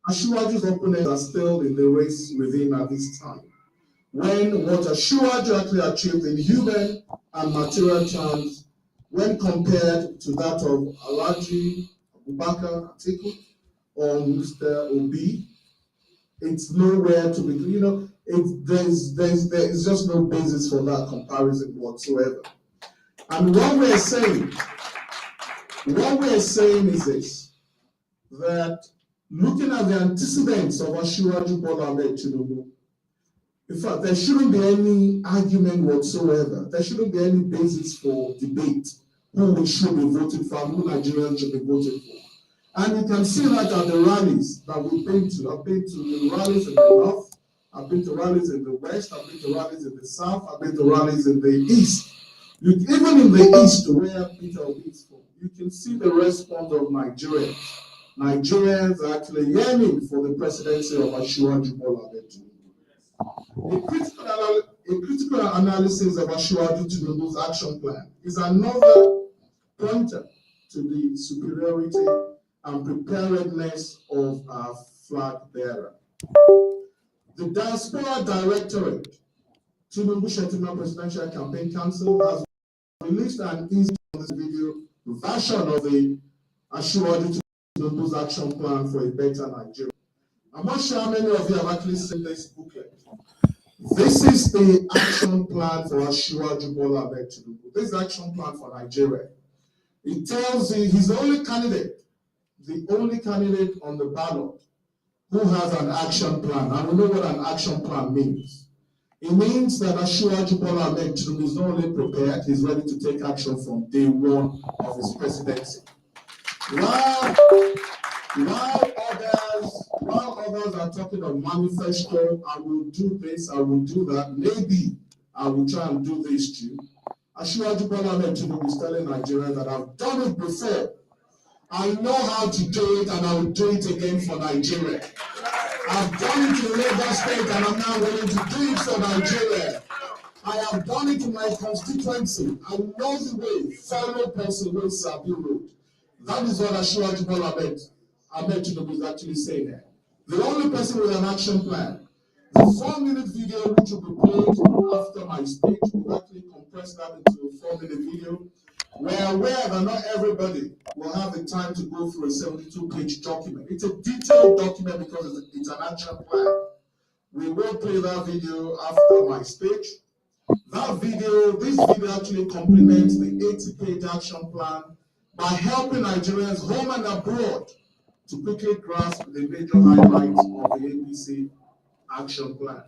Asiwaju's opponents are still in the race with him at this time. When what Asiwaju actually achieved in human and material terms, when compared to that of Alhaji Abubakar Atiku or Mr. Obi, it's nowhere to be, there's just no basis for that comparison whatsoever. And what we're saying is this, that looking at the antecedents of Asiwaju Bola Ahmed Tinubu, in fact, there shouldn't be any argument whatsoever. There shouldn't be any basis for debate who we should be voting for, who Nigerians should be voting for. And you can see that at the rallies that we've been to. I've been to the rallies in the north, I've been to rallies in the west, I've been to rallies in the south, I've been to rallies in the east. Even in the east, where Peter Obi is from, you can see the response of Nigerians. Nigerians are actually yearning for the presidency of Asiwaju Bola Ahmed Tinubu. A critical analysis of Asiwaju Tinubu's action plan is another pointer to the superiority and preparedness of our flag bearer. The Diaspora Directorate, Tinubu Shettima Presidential Campaign Council, has released an easy video version of the Asiwaju Tinubu's action plan for a better Nigeria. I'm not sure how many of you have actually seen this booklet. This is the action plan for Asiwaju Bola Ahmed Tinubu. This is the action plan for Nigeria. It tells you he's the only candidate on the ballot who has an action plan. And we know what an action plan means. It means that Asiwaju Bola Ahmed Tinubu is not only prepared, he's ready to take action from day one of his presidency. While others are talking of manifesto, I will do this, I will do that, maybe I will try and do this too. Asiwaju Bola Ahmed Tinubu is telling Nigerians that I've done it before. I know how to do it and I will do it again for Nigeria. I've done it in Lagos State and I'm now willing to do it for Nigeria. I have done it in my constituency. I know the way, fellow person will Sabi Road. That is what Asiwaju Bola Ahmed Tinubu is actually saying there. The only person with an action plan. The 4-minute video which will be played after my speech, we've actually compressed that into a 4-minute video. We're aware that not everybody will have the time to go through a 72-page document. It's a detailed document because it's an action plan. We will play that video after my speech. This video actually complements the 80-page action plan by helping Nigerians home and abroad to quickly grasp the major highlights of the APC action plan.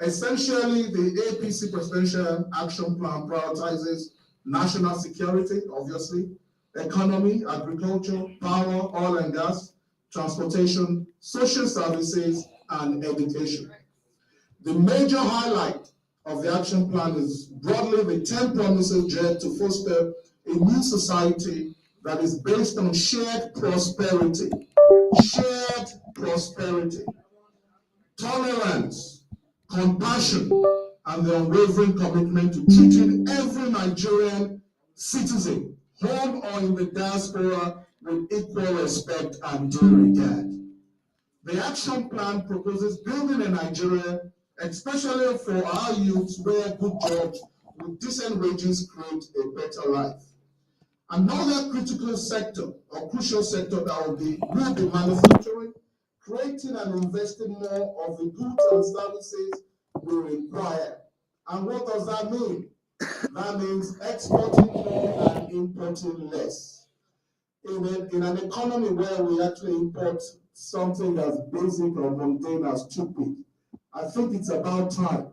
Essentially, the APC presidential action plan prioritizes national security, obviously, economy, agriculture, power, oil and gas, transportation, social services, and education. The major highlight of the action plan is broadly the 10 promises geared to foster a new society that is based on shared prosperity, tolerance, compassion, and the unwavering commitment to treating every Nigerian citizen, home or in the diaspora, with equal respect and due regard. The action plan proposes building a Nigeria, especially for our youths, where good jobs with decent wages create a better life. Another critical sector or crucial sector that will be manufacturing, creating and investing more of the goods and services we require. And what does that mean? That means exporting more and importing less. In an economy where we actually import something as basic or mundane as toothpaste, I think it's about time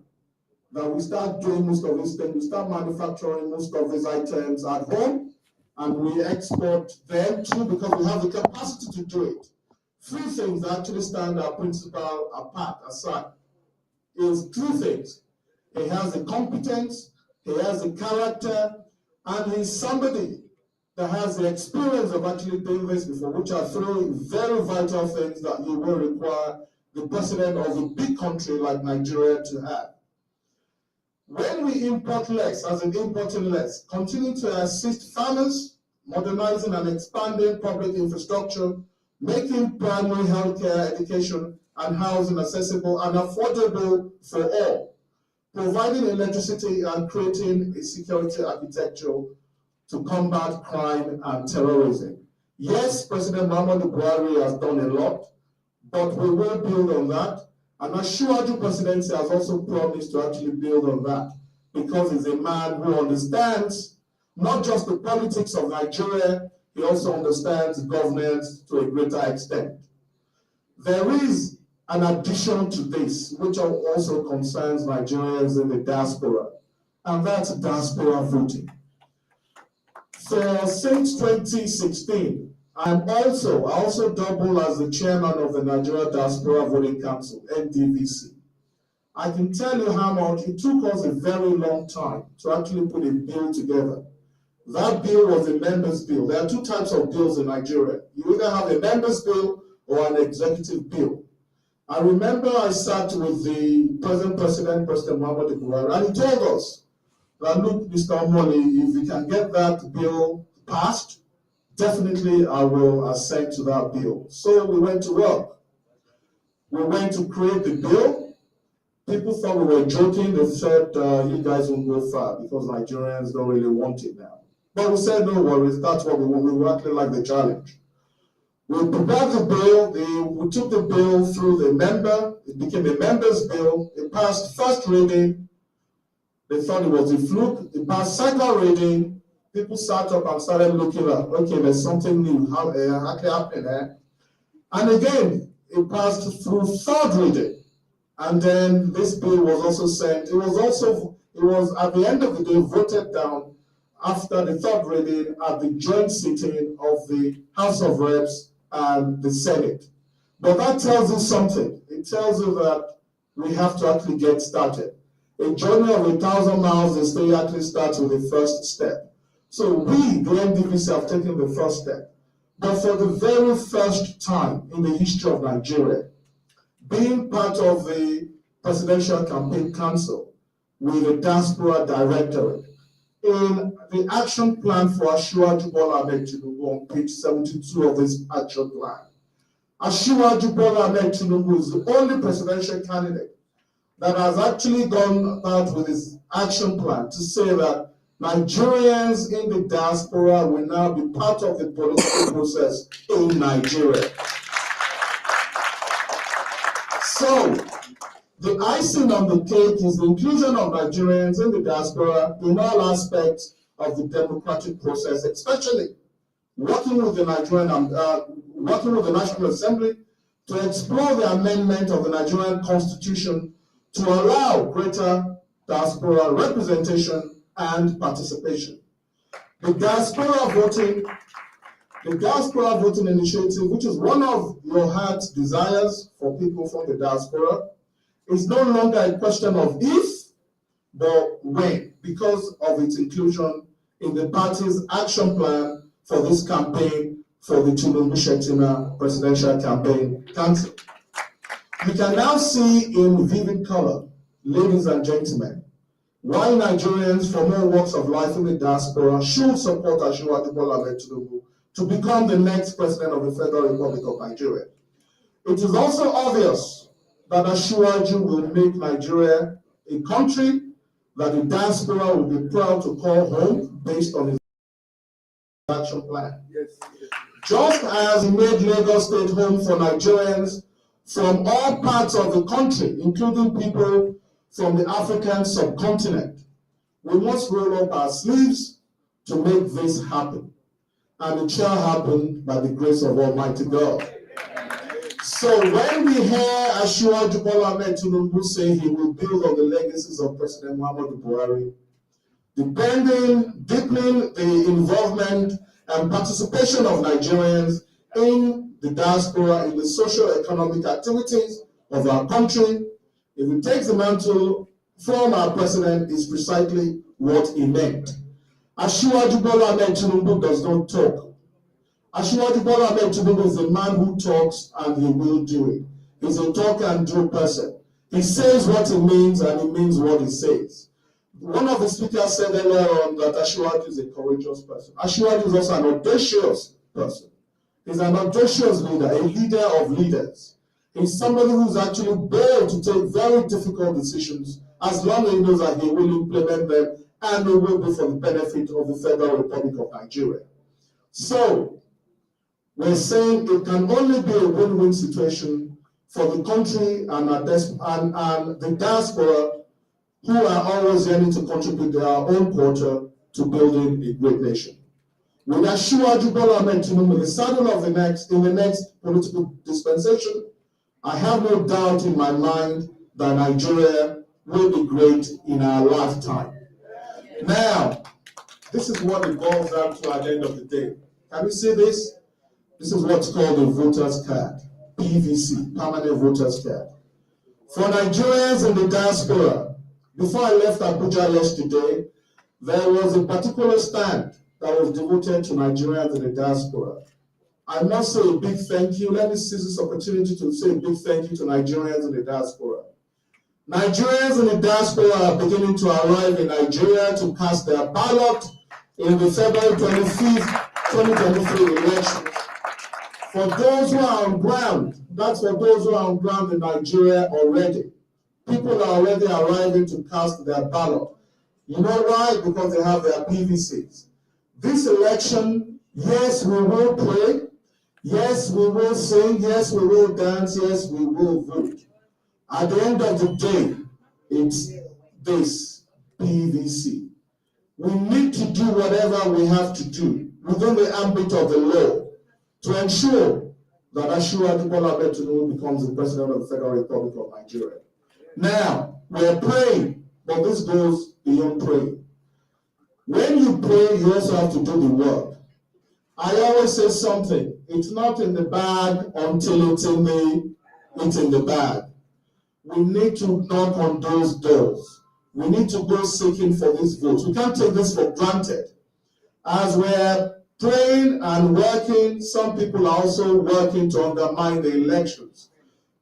that we start doing most of these things, we start manufacturing most of these items at home, and we export them too because we have the capacity to do it. Three things that actually stand our principle aside is two things. He has the competence, he has the character, and he's somebody that has the experience of actually doing this before, which are three very vital things that you will require the president of a big country like Nigeria to have. When we import less, as in importing less, continue to assist farmers, modernizing and expanding public infrastructure, making primary healthcare, education, and housing accessible and affordable for all, providing electricity and creating a security architecture to combat crime and terrorism. Yes, President Muhammadu Buhari has done a lot, but we will build on that. And Asiwaju presidency has also promised to actually build on that, because he's a man who understands not just the politics of Nigeria, he also understands governance to a greater extent. There is an addition to this, which also concerns Nigerians in the diaspora, and that's diaspora voting. So since 2016, I also double as the chairman of the Nigeria Diaspora Voting Council, NDVC. I can tell you how much it took us a very long time to actually put a bill together. That bill was a members' bill. There are two types of bills in Nigeria. You either have a members' bill or an executive bill. I remember I sat with the present president, President Muhammadu Buhari, and he told us that, look, Mr. Omoli, if we can get that bill passed, definitely I will assent to that bill. So we went to work. We went to create the bill. People thought we were joking. They said, you guys won't go far because Nigerians don't really want it now. But we said, no worries, that's what we want. We actually like the challenge. We prepared the bill, we took the bill through the member, it became a member's bill, it passed first reading, they thought it was a fluke, it passed second reading, people sat up and started looking up, okay, there's something new actually happening there. And again, it passed through third reading. And then this bill was also sent, it was at the end of the day voted down after the third reading at the joint sitting of the House of Reps and the Senate. But that tells you something. It tells you that we have to actually get started. A journey of 1,000 miles, they say, actually starts with the first step. So we, the NDVC, have taken the first step. But for the very first time in the history of Nigeria, being part of the Presidential Campaign Council with a diaspora directorate, in the action plan for Asiwaju Bola Ahmed Tinubu on page 72 of this action plan, Asiwaju Bola Ahmed Tinubu is the only presidential candidate that has actually gone out with his action plan to say that Nigerians in the diaspora will now be part of the political process in Nigeria. So, the icing on the cake is the inclusion of Nigerians in the diaspora in all aspects of the democratic process, especially working with the National Assembly to explore the amendment of the Nigerian Constitution to allow greater diaspora representation and participation. The diaspora voting initiative, which is one of your heart's desires for people from the diaspora, is no longer a question of if, but when, because of its inclusion in the party's action plan for this campaign for the Tinubu Presidential Campaign Council. You can now see in vivid color, ladies and gentlemen, why Nigerians from all walks of life in the diaspora should support Asiwaju Bola Ahmed Tinubu to become the next president of the Federal Republic of Nigeria. It is also obvious that Asiwaju will make Nigeria a country that the diaspora will be proud to call home based on his action plan. Yes. Just as he made Lagos State home for Nigerians from all parts of the country, including people from the African subcontinent, we must roll up our sleeves to make this happen. And it shall happen by the grace of Almighty God. So when we hear Asiwaju Bola Ahmed Tinubu say he will build on the legacies of President Muhammadu Buhari, deepening the involvement and participation of Nigerians in the diaspora, in the socio-economic activities of our country, if he takes the mantle from our president, is precisely what he meant. Asiwaju Bola Ahmed Tinubu does not talk. Asiwaju Bola Ahmed Tinubu is a man who talks and he will do it. He's a talk and do person. He says what he means and he means what he says. One of the speakers said earlier on that Asiwaju is a courageous person. Asiwaju is also an audacious person. He's an audacious leader, a leader of leaders. He's somebody who's actually bold to take very difficult decisions as long as he knows that he will implement them and they will be for the benefit of the Federal Republic of Nigeria. So, we're saying it can only be a win-win situation for the country and the diaspora who are always yearning to contribute their own quota to building a great nation. With Asiwaju Bola Ahmed Tinubu, the saddle of in the next political dispensation, I have no doubt in my mind that Nigeria will be great in our lifetime. Now, this is what it boils down to at the end of the day. Can you see this? This is what's called a voter's card, PVC, permanent voter's card. For Nigerians in the diaspora, before I left Abuja yesterday, there was a particular stand that was devoted to Nigerians in the diaspora. I must say a big thank you. Let me seize this opportunity to say a big thank you to Nigerians in the diaspora. Nigerians in the diaspora are beginning to arrive in Nigeria to cast their ballot in the February 25th, 2023 elections. For those who are on ground, that's for those who are on ground in Nigeria already. People are already arriving to cast their ballot. You know why? Because they have their PVCs. This election, yes, we will pray. Yes, we will sing. Yes, we will dance. Yes, we will vote. At the end of the day, it's this PVC. We need to do whatever we have to do within the ambit of the law to ensure that Asiwaju Bola Ahmed Tinubu becomes the president of the Federal Republic of Nigeria. Now, we're praying, but this goes beyond praying. When you pray, you also have to do the work. I always say something, it's not in the bag until it's in the bag. We need to knock on those doors. We need to go seeking for these votes. We can't take this for granted. As we're praying and working, some people are also working to undermine the elections.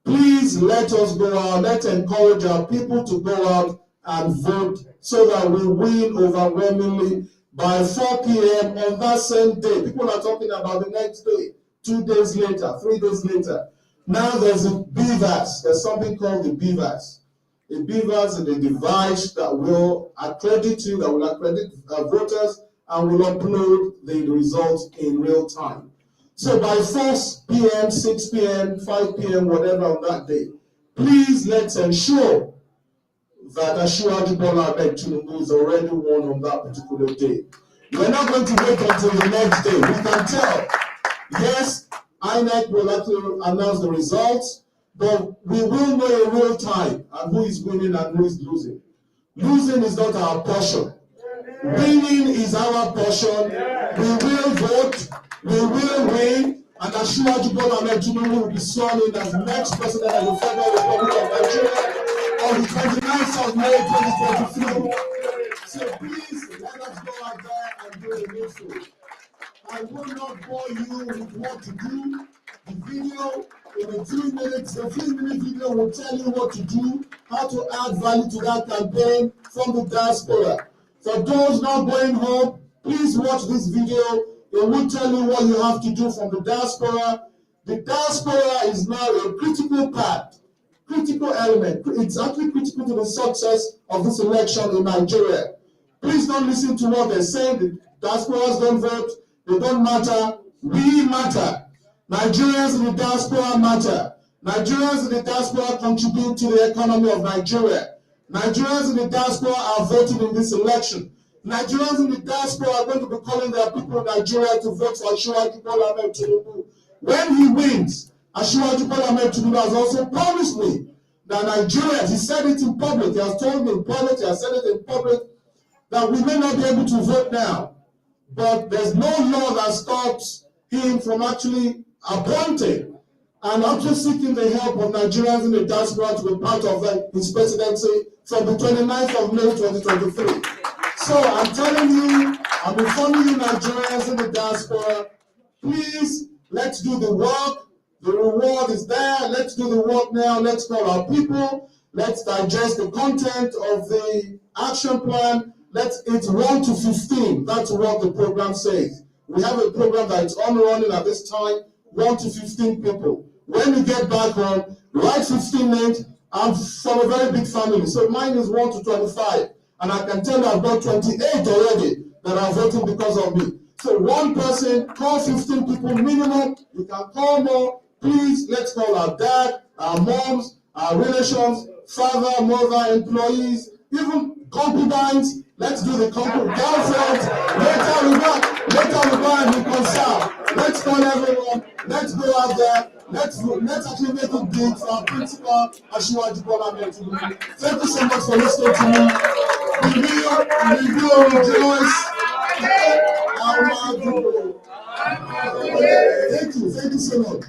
Please let us go out. Let's encourage our people to go out and vote so that we win overwhelmingly by 4 p.m. on that same day. People are talking about the next day, 2 days later, 3 days later. Now there's a BVAS. There's something called the BVAS. A BVAS is a device that will accredit you, that will accredit voters, and will upload the results in real time. So by 4 p.m., 6 p.m., 5 p.m., whatever on that day, please let's ensure that Asiwaju Bola Ahmed Tinubu is already won on that particular day. We're not going to wait until the next day. We can tell. Yes, INEC will actually announce the results, but we will know in real time and who is winning and who is losing. Losing is not our portion. Winning is our portion. We will vote. We will win. And Asiwaju Bola Ahmed Tinubu will be sworn in as the next president of the Federal Republic of Nigeria on the 29th of May 2023. So please let us go out there and do a needful. I will not bore you with what to do. The video in a 3 minutes, the 3-minute video will tell you what to do, how to add value to that campaign from the diaspora. For those not going home, please watch this video. It will tell you what you have to do from the diaspora. The diaspora is now a critical part, critical element. It's actually critical to the success of this election in Nigeria. Please don't listen to what they're saying. The diasporas don't vote. They don't matter. We matter. Nigerians in the diaspora matter. Nigerians in the diaspora contribute to the economy of Nigeria. Nigerians in the diaspora are voting in this election. Nigerians in the diaspora are going to be calling their people in Nigeria to vote for Asiwaju Bola Ahmed Tinubu. When he wins, Asiwaju Bola Ahmed Tinubu has also promised me that Nigerians, he said it in public, he has told me in public, he has said it in public, that we may not be able to vote now. But there's no law that stops him from actually appointing and actually seeking the help of Nigerians in the diaspora to be part of his presidency from the 29th of May 2023. So I'm telling you, I'm informing you Nigerians in the diaspora, please, let's do the work. The reward is there. Let's do the work now. Let's call our people. Let's digest the content of the action plan. It's 1 to 15. That's what the program says. We have a program that is on running at this time. 1 to 15 people. When you get back home, write 15 names. I'm from a very big family, so mine is 1 to 25. And I can tell you I've got 28 already that are voting because of me. So one person, call 15 people minimum. You can call more. Please, let's call our dad, our moms, our relations, father, mother, employees, even concubines. Let's do the concubine. Girlfriends. Later we go and reconcile. Let's call everyone. Let's go out there. Let's actually make it big for our principal, Asiwaju Bola Ahmed Tinubu. Thank you so much for listening to me. We will rejoice. Thank you so much.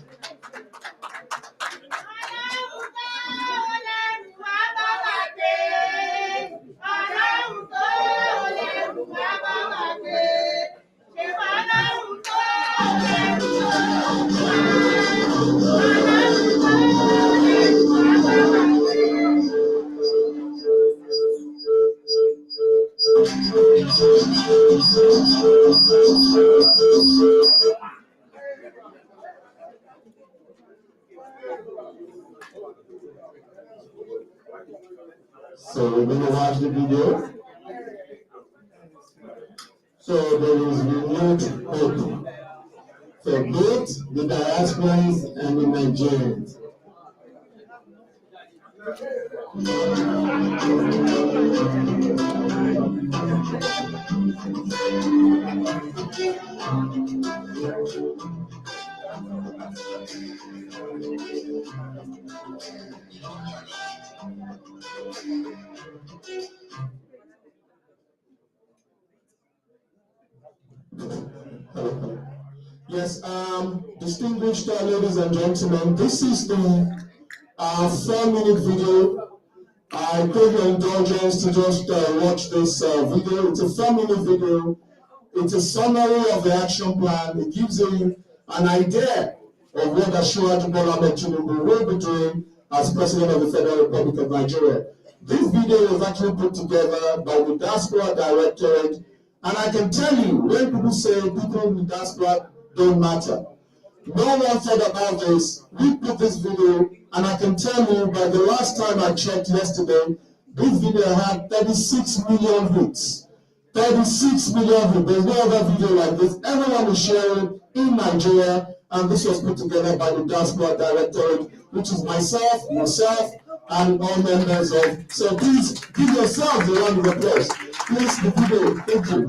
So we're going to watch the video. So there is renewed hope for both the diasporans and the Nigerians. Yes, distinguished ladies and gentlemen, this is the 4-minute video. I take your indulgence to just watch this video. It's a 4-minute video. It's a summary of the action plan. It gives you an idea of what Asiwaju Bola Ahmed Tinubu will be doing as President of the Federal Republic of Nigeria. This video was actually put together by the Diaspora Directorate, and I can tell you, when people say people in the diaspora don't matter, no one thought about this. We put this video, and I can tell you, by the last time I checked yesterday, this video had 36 million hits. 36 million views. There's no other video like this. Everyone is sharing in Nigeria, and this was put together by the Diaspora Directorate, which is myself, yourself, and all members of. So please give yourselves a round of applause. Please, the video. Thank you.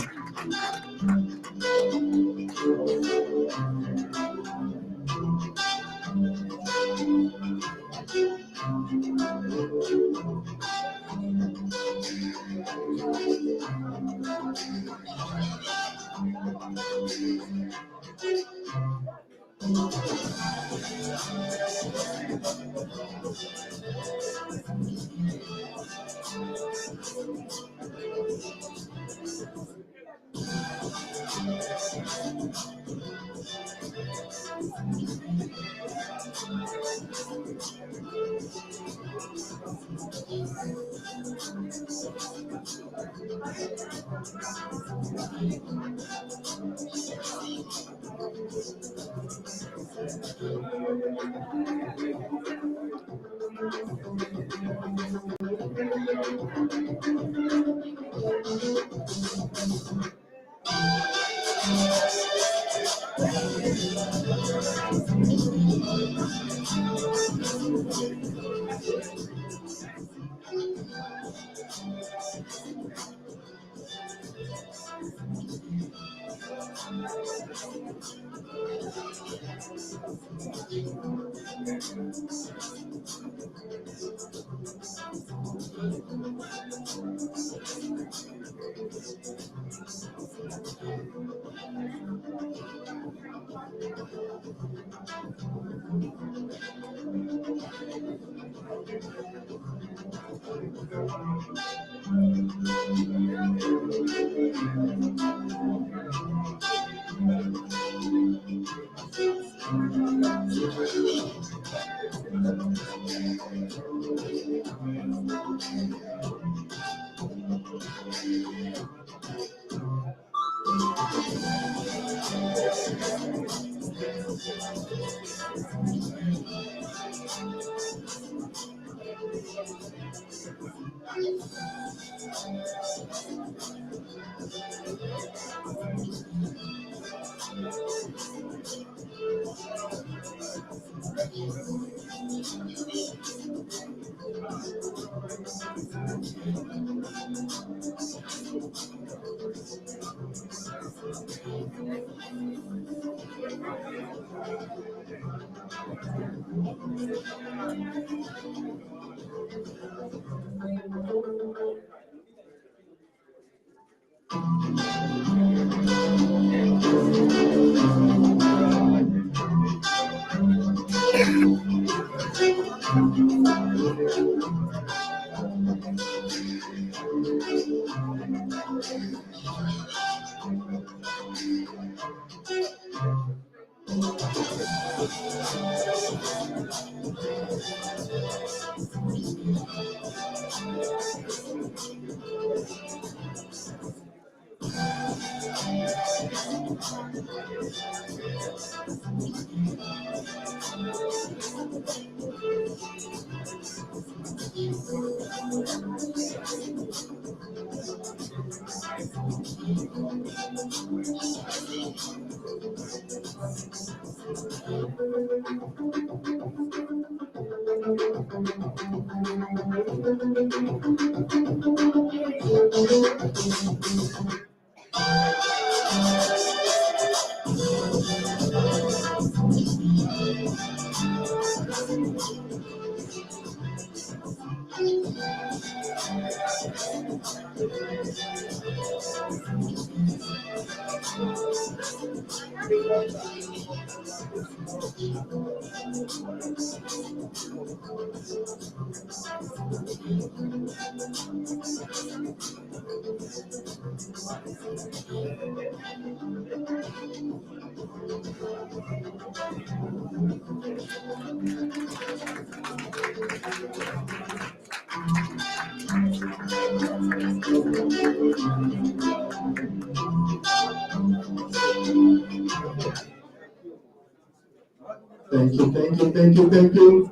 Thank you, thank you, thank you, thank you.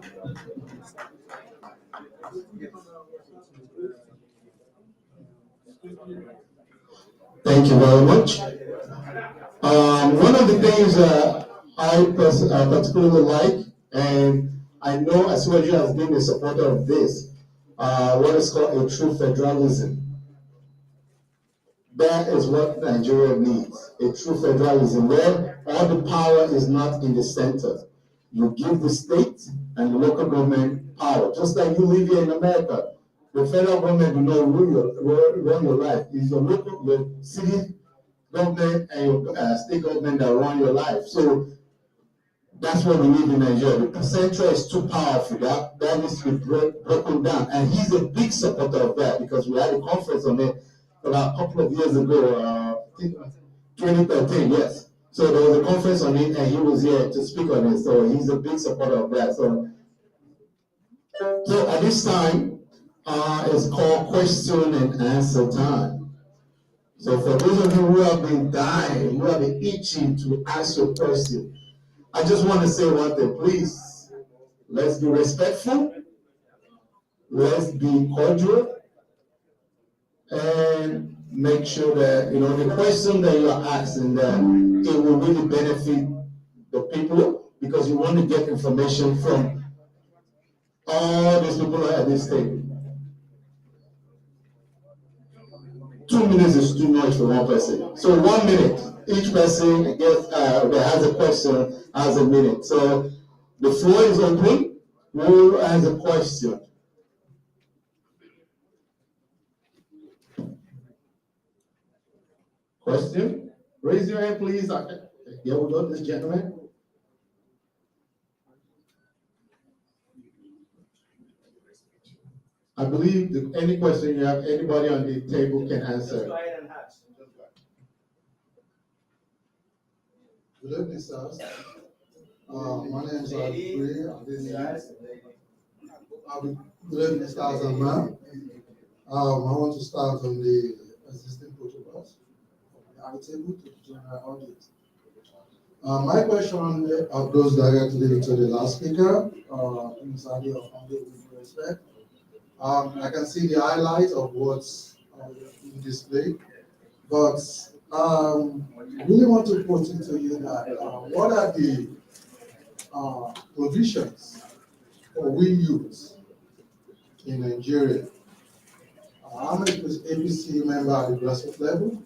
Thank you very much. One of the things I particularly like, and I know as well you have been a supporter of this, what is called a true federalism. That is what Nigeria needs, a true federalism where all the power is not in the center. You give the state and the local government power, just like you live here in America. The federal government will not run your life. It's your city government and your state government that run your life. So that's what we need in Nigeria. The central is too powerful. That needs to be broken down. And he's a big supporter of that because we had a conference on it about a couple of years ago, 2013, yes. So there was a conference on it and he was here to speak on it. So he's a big supporter of that. So at this time, it's called question and answer time. So for those of you who have been dying, who have been itching to ask your question, I just want to say one thing, please. Let's be respectful. Let's be cordial. And make sure that, the question that you are asking, that it will really benefit the people because you want to get information from all these people at this table. 2 minutes is too much for one person. So 1 minute. Each person gets, that has a question has a minute. So the floor is open. Who has a question? Question? Raise your hand, please. Here we go, this gentleman. I believe that any question you have, anybody on the table can answer. Good evening, sirs. My name is Adri. Good evening, stars and ma'am. I want to start on the existing protocols from the high table to the general audit. My question goes directly to the last speaker, Ms. Adi of Family with respect. I can see the highlight of what's in display, but really want to put it to you that what are the provisions for we youth in Nigeria? I'm an APC member at the grassroots level,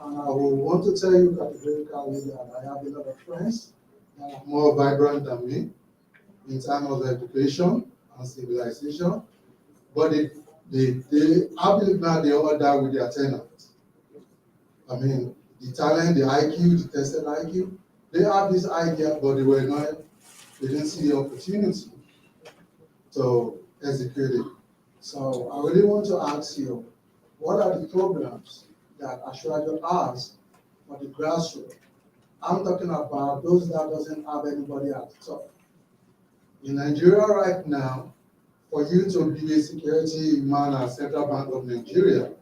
and I will want to tell you categorically that I have a lot of friends that are more vibrant than me in terms of education and civilization, but they I believe now they all die with their talent. I mean, the talent, the IQ, the tested IQ, they have this idea, but they didn't see the opportunity to execute it. So I really want to ask you, what are the programs that Ashwajo has for the grassroots? I'm talking about those that doesn't have anybody at the top. In Nigeria right now, for you to be a security man at Central Bank of Nigeria,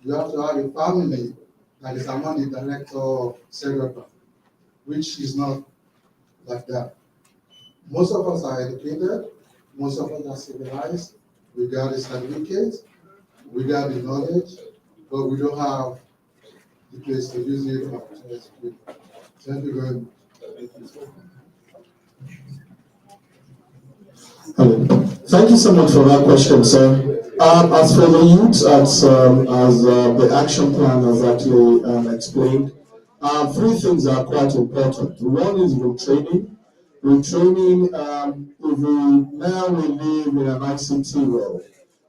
you have to have a family that is among the director of Central Bank, which is not like that. Most of us are educated, most of us are civilized, we got a certificate, we got the knowledge, but we don't have the place to use it or to execute. Thank you very much. Hello. Thank you so much for that question, sir. As for the youth, as the action plan has actually explained, three things are quite important. One is retraining. Retraining, if we live in an ICT world,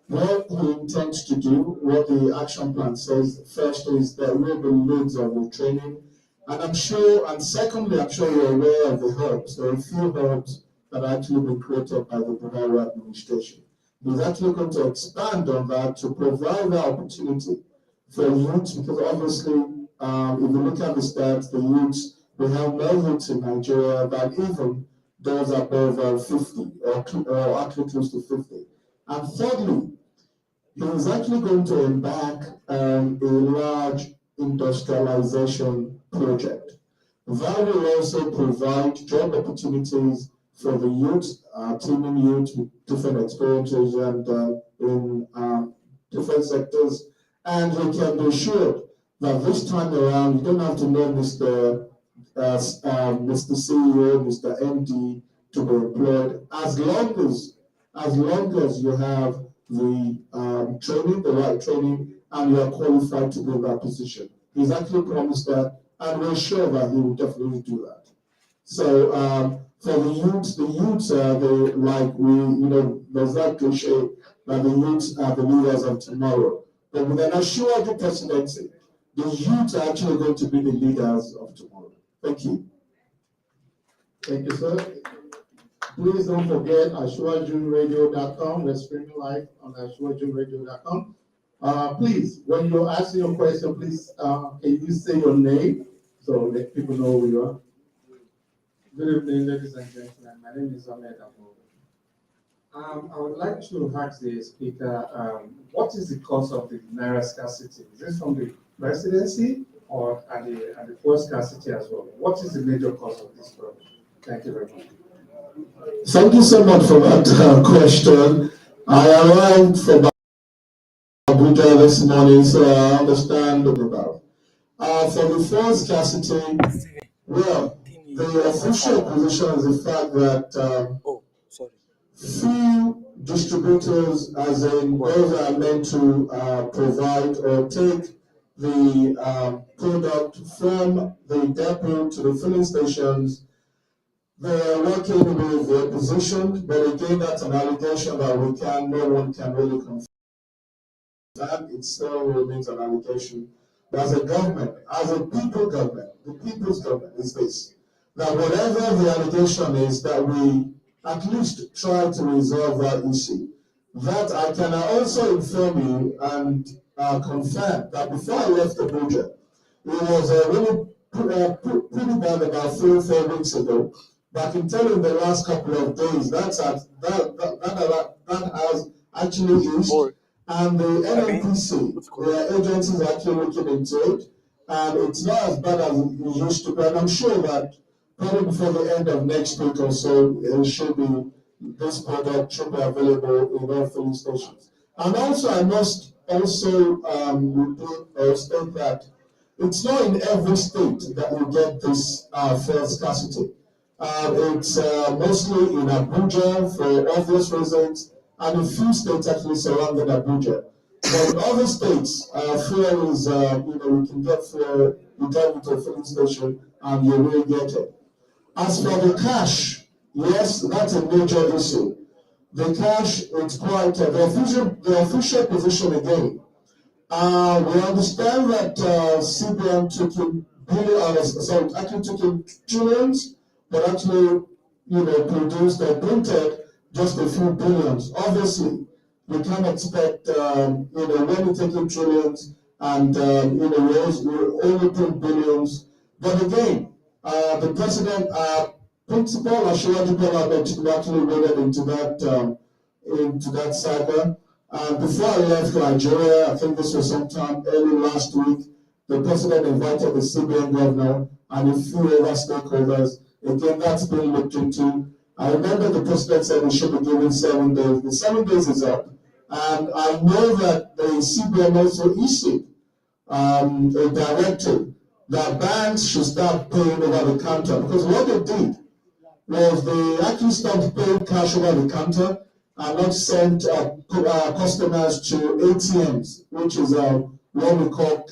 what he intends to do, what the action plan says, first is there will be loads of retraining. And I'm sure, and secondly, I'm sure you're aware of the hubs. There are a few hubs that are actually been created by the Buhari administration. He's actually going to expand on that to provide the opportunity for youth, because obviously, if you look at the stats, the youth, we have more youths in Nigeria than even those above 50 or actually close to 50. And thirdly, he is actually going to embark on a large industrialization project. That will also provide job opportunities for the youth, teaming youth with different experiences and in different sectors. And we can be sure that this time around, you don't have to know Mr. CEO, Mr. MD to be employed, as long as you have the training, the right training, and you are qualified to be in that position. He's actually promised that, and we're sure that he will definitely do that. So for the youth, they like there's that cliche that the youth are the leaders of tomorrow. But with an assured presidency, the youth are actually going to be the leaders of tomorrow. Thank you. Thank you, sir. Please don't forget AshuajuRadio.com. We're streaming live on AshuajuRadio.com. Please, when you ask your question, please can you say your name so that people know who you are? Good evening, ladies and gentlemen. My name is Ahmed Abu. I would like to ask the speaker, what is the cause of the naira scarcity? Is this from the presidency or at the poor scarcity as well? What is the major cause of this problem? Thank you very much. Thank you so much for that question. I arrived from Abuja this morning, so I understand about. For the first scarcity, well, the official position is the fact that few distributors, as in those that are meant to provide or take the product from the depot to the filling stations, they are working with the opposition, but again, that's an allegation that no one can really confirm. It still remains an allegation. But as a government, as a people government, the people's government is this, that whatever the allegation is, that we at least try to resolve that issue. That I can also inform you and confirm that before I left Abuja, it was really pretty bad about 3-4 weeks ago. But I can tell you in the last couple of days, that has actually eased. And the NNPC, the agencies are actually looking into it. And it's not as bad as it used to be. And I'm sure that probably before the end of next week or so, it should be, this product should be available in all filling stations. And also, I must also state that it's not in every state that you get this fuel scarcity. It's mostly in Abuja for obvious reasons, and a few states actually surrounding Abuja. But in other states, fuel is, you can get fuel, you drive into a filling station, and you will get it. As for the cash, yes, that's a major issue. The cash, it's quite, the official position again. We understand that CBN took in actually took in trillions, but actually, produced or printed just a few billions. Obviously, we can't expect, when we take in trillions and, we only print billions. But again, the president, Principal Ashwadi Bola actually waded into that saga. Before I left Nigeria, I think this was sometime early last week, the president invited the CBN governor and a few other stakeholders. Again, that's been looked into. I remember the president said we should be given 7 days. The 7 days is up. And I know that the CBN also issued a directive that banks should start paying over the counter, because what they did was they actually stopped paying cash over the counter and not sent customers to ATMs, which is what we call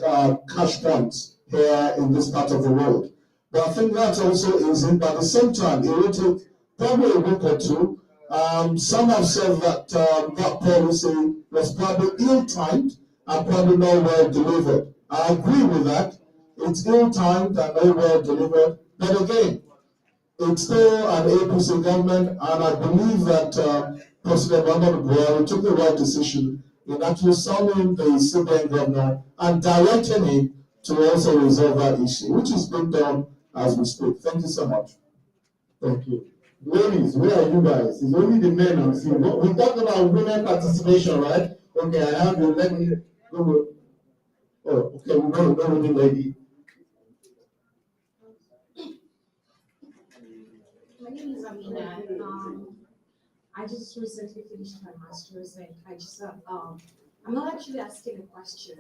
cash points here in this part of the world. But I think that also isn't. But at the same time, it will take probably a week or two. Some have said that that policy was probably ill-timed and probably not well delivered. I agree with that. It's ill-timed and not well delivered. But again, it's still an APC government, and I believe that President Muhammadu Buhari took the right decision in actually summoning the CBN governor and directing him to also resolve that issue, which is being done as we speak. Thank you so much. Thank you. Ladies, where are you guys? It's only the men I'm seeing. We talked about women participation, right? Okay, I have you. Let me go. Oh, okay, we go with the lady. My name is Amina. I just recently finished my master's, and I'm not actually asking a question.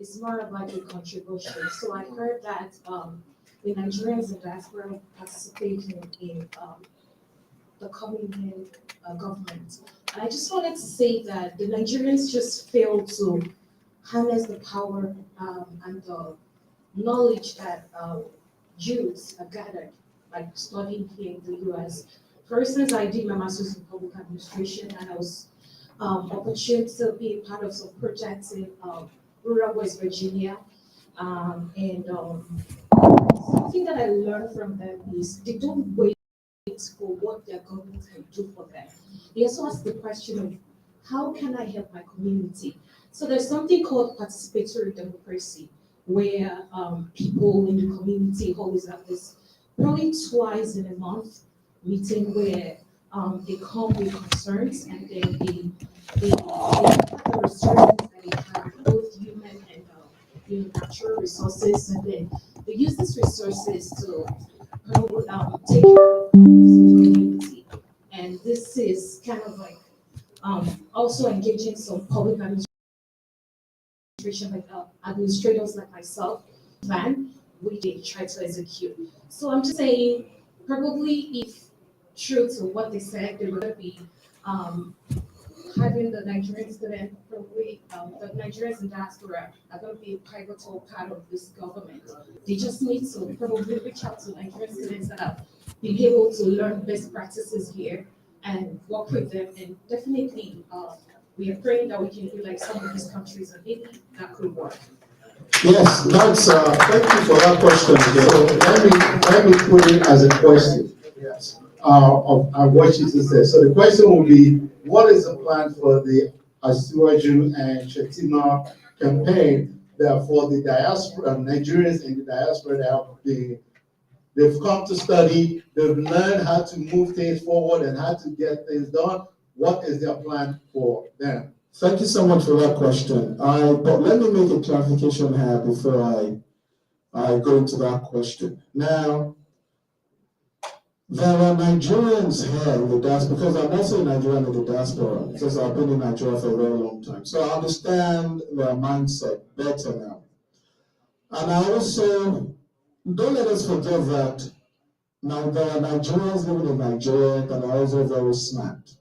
It's more of like a contribution. So I heard that the Nigerians in diaspora participating in the coming government. And I just wanted to say that the Nigerians just failed to harness the power and the knowledge that youths are gathered, like studying here in the US. For instance, I did my master's in public administration, and I was opportunity to be a part of some projects in rural West Virginia. Something that I learned from them is they don't wait for what their government can do for them. They also ask the question of, how can I help my community? So there's something called participatory democracy, where people in the community always have this, probably twice in a month, meeting where they come with concerns, and then they have the resources that they have, both human and natural resources, and then they use these resources to take care of the community. And this is kind of like also engaging some public administration, like administrators like myself, plan, which they try to execute. So I'm just saying, probably if true to what they said, they're going to be having the Nigerian student, probably the Nigerians in diaspora are going to be a pivotal part of this government. They just need to probably reach out to Nigerian students that have been able to learn best practices here and work with them. And definitely, we are praying that we can do like some of these countries, and maybe that could work. Yes, that's thank you for that question. So let me put it as a question. Yes. Of what she said. So the question will be, what is the plan for the Asiwaju and Shetima campaign that for the diaspora, Nigerians in the diaspora that they've come to study, they've learned how to move things forward and how to get things done. What is their plan for them? Thank you so much for that question. But let me make a clarification here before I go into that question. Now, There are Nigerians here in the diaspora, because I'm also a Nigerian in the diaspora, since I've been in Nigeria for a very long time. So I understand their mindset better now. And I also, don't let us forget that now there are Nigerians living in Nigeria that are also very smart.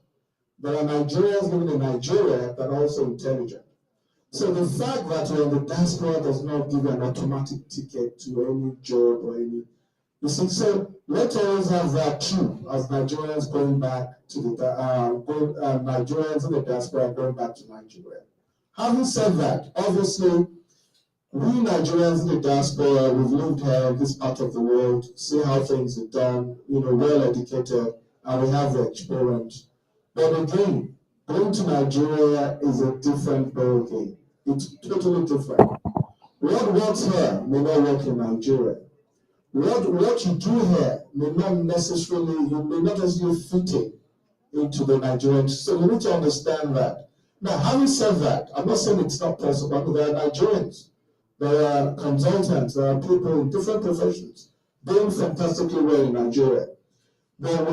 There are Nigerians living in Nigeria that are also intelligent. So the fact that you're in the diaspora does not give you an automatic ticket to any job or any. You see, so let us have that too, as Nigerians going back to the Nigerians in the diaspora going back to Nigeria. Having said that, obviously, we Nigerians in the diaspora, we've lived here in this part of the world, see how things are done, well educated, and we have the experience. But again, going to Nigeria is a different ballgame. It's totally different. What works here may not work in Nigeria. What you do here may not necessarily fit into the Nigerian. So you need to understand that. Now, having said that, I'm not saying it's not possible, but there are Nigerians, there are consultants, there are people in different professions doing fantastically well in Nigeria. But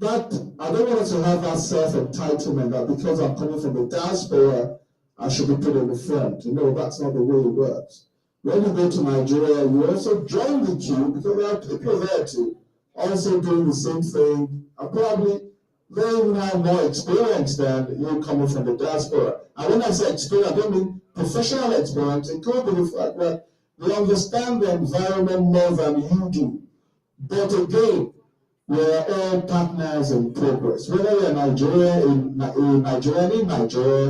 I don't want us to have that self-entitlement that because I'm coming from the diaspora, I should be put in the front. That's not the way it works. When you go to Nigeria, you also join the queue because there are people there too, also doing the same thing, and probably they even have more experience than you coming from the diaspora. And when I say experience, I don't mean professional experience. It could be the fact that they understand the environment more than you do. But again, we're all partners in progress. Whether you're Nigerian in Nigeria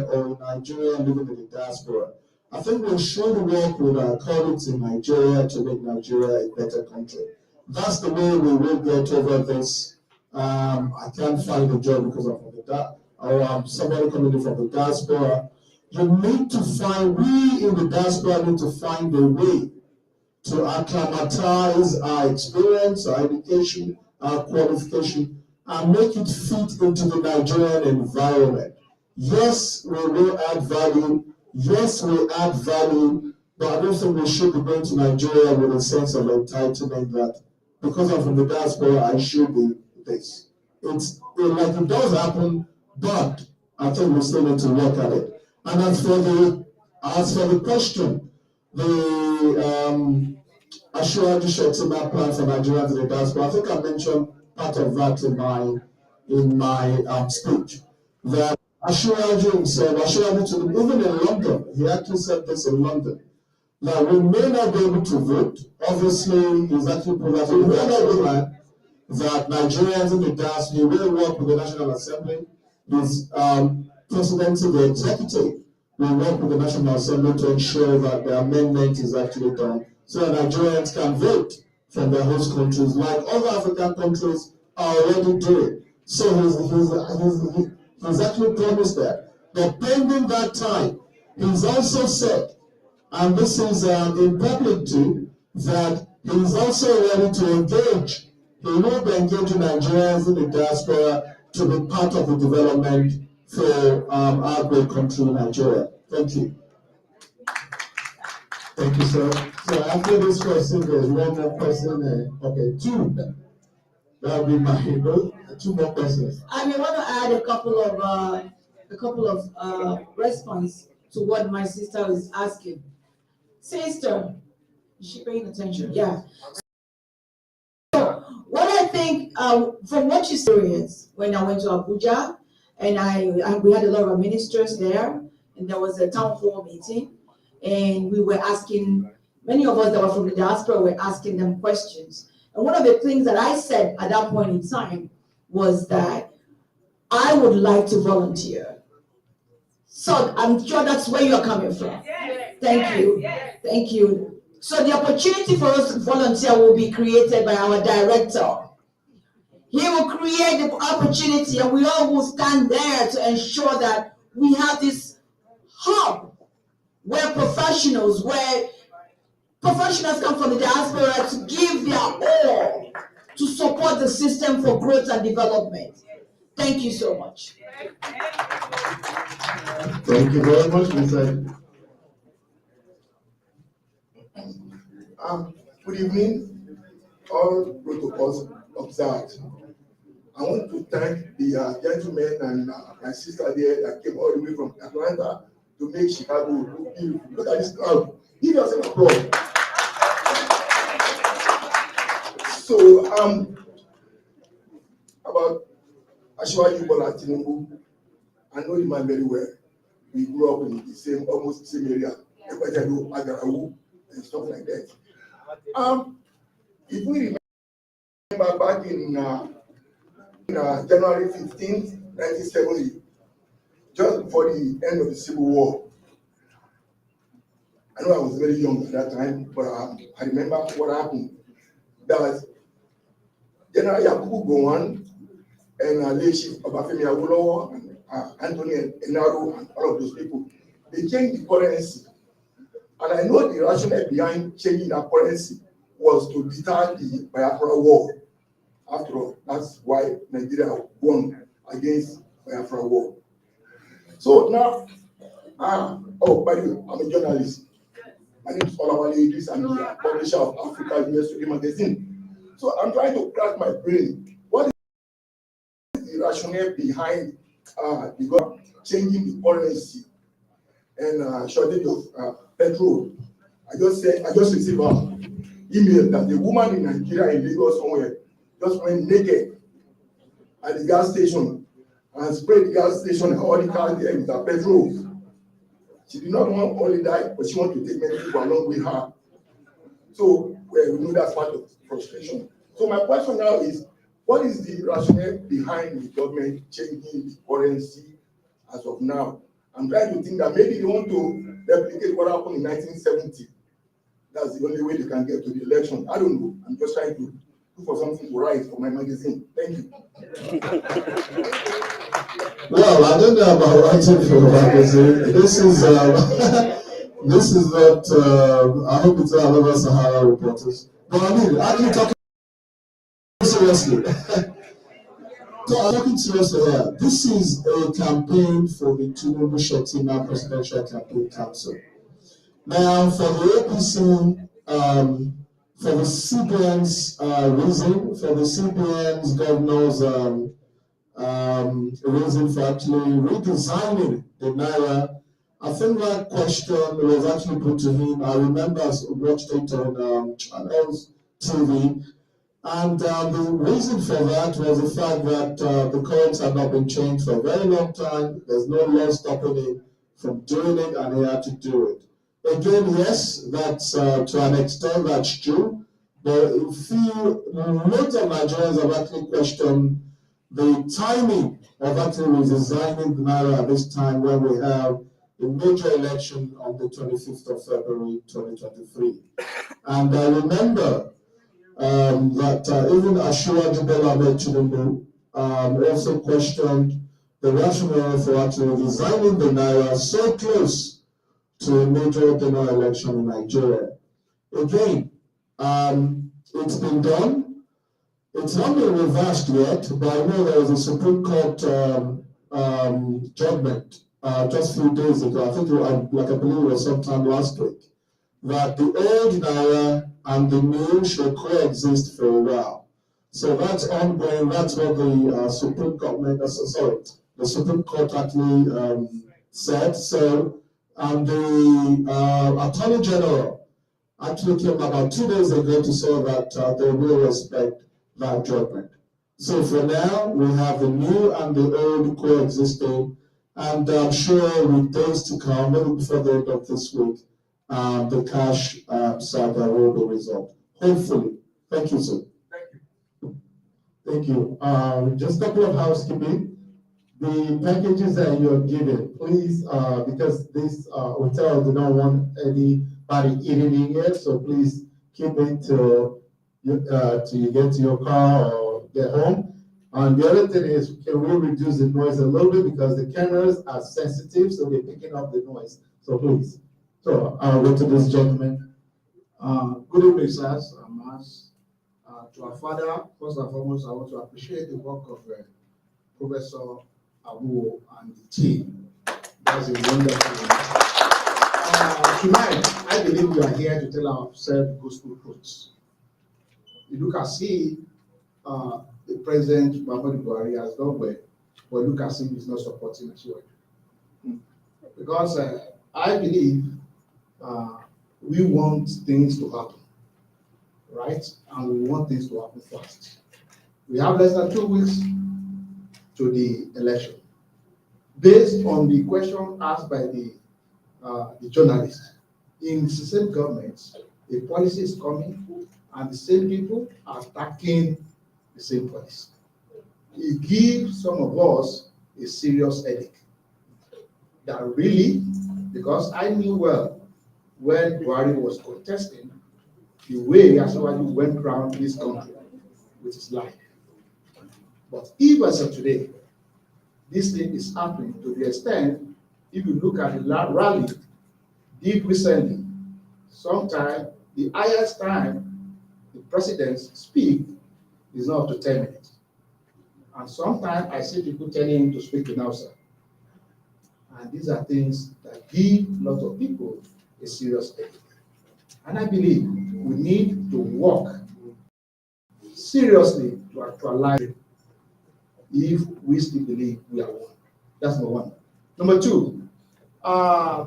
or Nigerian living in the diaspora, I think we should work with our colleagues in Nigeria to make Nigeria a better country. That's the way we will get over this. I can't find a job because I'm from the or somebody coming in from the diaspora. We in the diaspora need to find a way to acclimatize our experience, our education, our qualification, and make it fit into the Nigerian environment. Yes, we will add value. Yes, we add value, but I don't think we should be going to Nigeria with a sense of entitlement that because I'm from the diaspora, I should be this. It does happen, but I think we still need to work at it. And as for the question, the Assurance Shetima plan for Nigerians in the diaspora. I think I mentioned part of that in my speech. That Assurance himself, even in London, he actually said this in London. Now, we may not be able to vote. Obviously, he's actually put that in the plan that Nigerians in the diaspora, he will work with the National Assembly. His presidency, the executive, will work with the National Assembly to ensure that the amendment is actually done so that Nigerians can vote from their host countries like other African countries are already doing. So he's actually promised that. But pending that time, he's also said, and this is in public too, that he's also ready to engage. He will be engaging Nigerians in the diaspora to be part of the development for our great country, Nigeria. Thank you. Thank you, sir. So after this question, there's one more person. Okay, two. That'll be my two more questions. I may want to add a couple of response to what my sister is asking. Sister, is she paying attention? Yeah. So what I think from what you experienced when I went to Abuja, and we had a lot of ministers there, and there was a town hall meeting, and we were asking, many of us that were from the diaspora were asking them questions. And one of the things that I said at that point in time was that I would like to volunteer. So I'm sure that's where you're coming from. Thank you. Thank you. So the opportunity for us to volunteer will be created by our director. He will create the opportunity, and we all will stand there to ensure that we have this hub where professionals come from the diaspora to give their all to support the system for growth and development. Thank you so much. Thank you very much, Mr. Good evening, all protocols observed. I want to thank the gentlemen and my sister there that came all the way from Atlanta to make Chicago look beautiful. Look at this crowd. Give yourself applause. So, about Ashwaji Bola Tinubu, I know the man very well. We grew up in the same, almost the same area, Ekwajadu, Agarawu, and stuff like that. If we remember back in January 15th, 1970, just before the end of the Civil War, I know I was very young at that time, but I remember what happened. That General Yakubu Gowon and late Chief Obafemi Awolowo and Anthony Enaro and all of those people, they changed the currency. And I know the rationale behind changing that currency was to deter the Biafra war. After all, that's why Nigeria won against Biafra war. So now, oh, by the way, I'm a journalist. My name is Olawale Idris. I'm the publisher of Africa US Today magazine. So I'm trying to crack my brain. What is the rationale behind the government changing the currency and shortage of petrol? I just received an email that the woman in Nigeria in Lagos somewhere just went naked at the gas station and sprayed the gas station and all the cars there with her petrol. She did not want only die, but she wanted to take many people along with her. So we know that's part of frustration. So my question now is, what is the rationale behind the government changing the currency as of now? I'm trying to think that maybe they want to replicate what happened in 1970. That's the only way they can get to the election. I don't know. I'm just trying to look for something to write for my magazine. Thank you. Well, I don't know about writing for a magazine. This is this is not. I hope it's not another Sahara reporters. But I mean, actually talking seriously. So I'm talking seriously here. This is a campaign for the Tinubu Shetima Presidential Campaign Council. Now, for the APC, for the CBN's reason, for the CBN's governor's reason for actually redesigning the Naira, I think that question was actually put to him. I remember I watched it on Channels TV. And the reason for that was the fact that the coins had not been changed for a very long time. There's no law stopping him from doing it, and he had to do it. Again, yes, that's to an extent that's true, but lots of Nigerians have actually questioned the timing of actually redesigning the Naira at this time when we have a major election on the 25th of February 2023. And I remember that even Ashwaji Bola Tinubu also questioned the rationale for actually designing the Naira so close to a major general election in Nigeria. Again, it's been done. It's not been reversed yet, but I know there was a Supreme Court judgment just a few days ago. I think, I believe it was sometime last week, that the old Naira and the new should coexist for a while. So that's ongoing. That's what the Supreme Court, the Supreme Court actually said. So, and the Attorney General actually came about 2 days ago to say that they will respect that judgment. So for now, we have the new and the old coexisting, and I'm sure with days to come, maybe before the end of this week, the cash saga will be resolved. Hopefully. Thank you, sir. Thank you. Just a couple of housekeeping. The packages that you're given, please, because this hotel do not want anybody eating in here, so please keep it till you get to your car or get home. And the other thing is, can we reduce the noise a little bit because the cameras are sensitive, so they're picking up the noise. So please. So I'll go to this gentleman. Good evening, sirs and mass. To our father, first and foremost, I want to appreciate the work of Professor Abu and the team. That's a wonderful tonight, I believe we are here to tell ourselves gospel truths. You look and see the President Muhammadu Buhari has done well, but look at him, he's not supporting Asiwaju. Because I believe we want things to happen, right? And we want things to happen fast. We have less than 2 weeks to the election. Based on the question asked by the journalist, in the same government, a policy is coming and the same people are attacking the same policy. It gives some of us a serious headache. That really, because I knew well when Buhari was contesting, the way Asiwaju went around this country with his life. But even as of today, this thing is happening to the extent, if you look at the rally did recently, sometime the highest time the president speak is not up to 10 minutes. And sometimes I see people telling him to speak in Hausa. And these are things that give a lot of people a serious headache. And I believe we need to work seriously to actualize it if we still believe we are one. That's number one. Number two,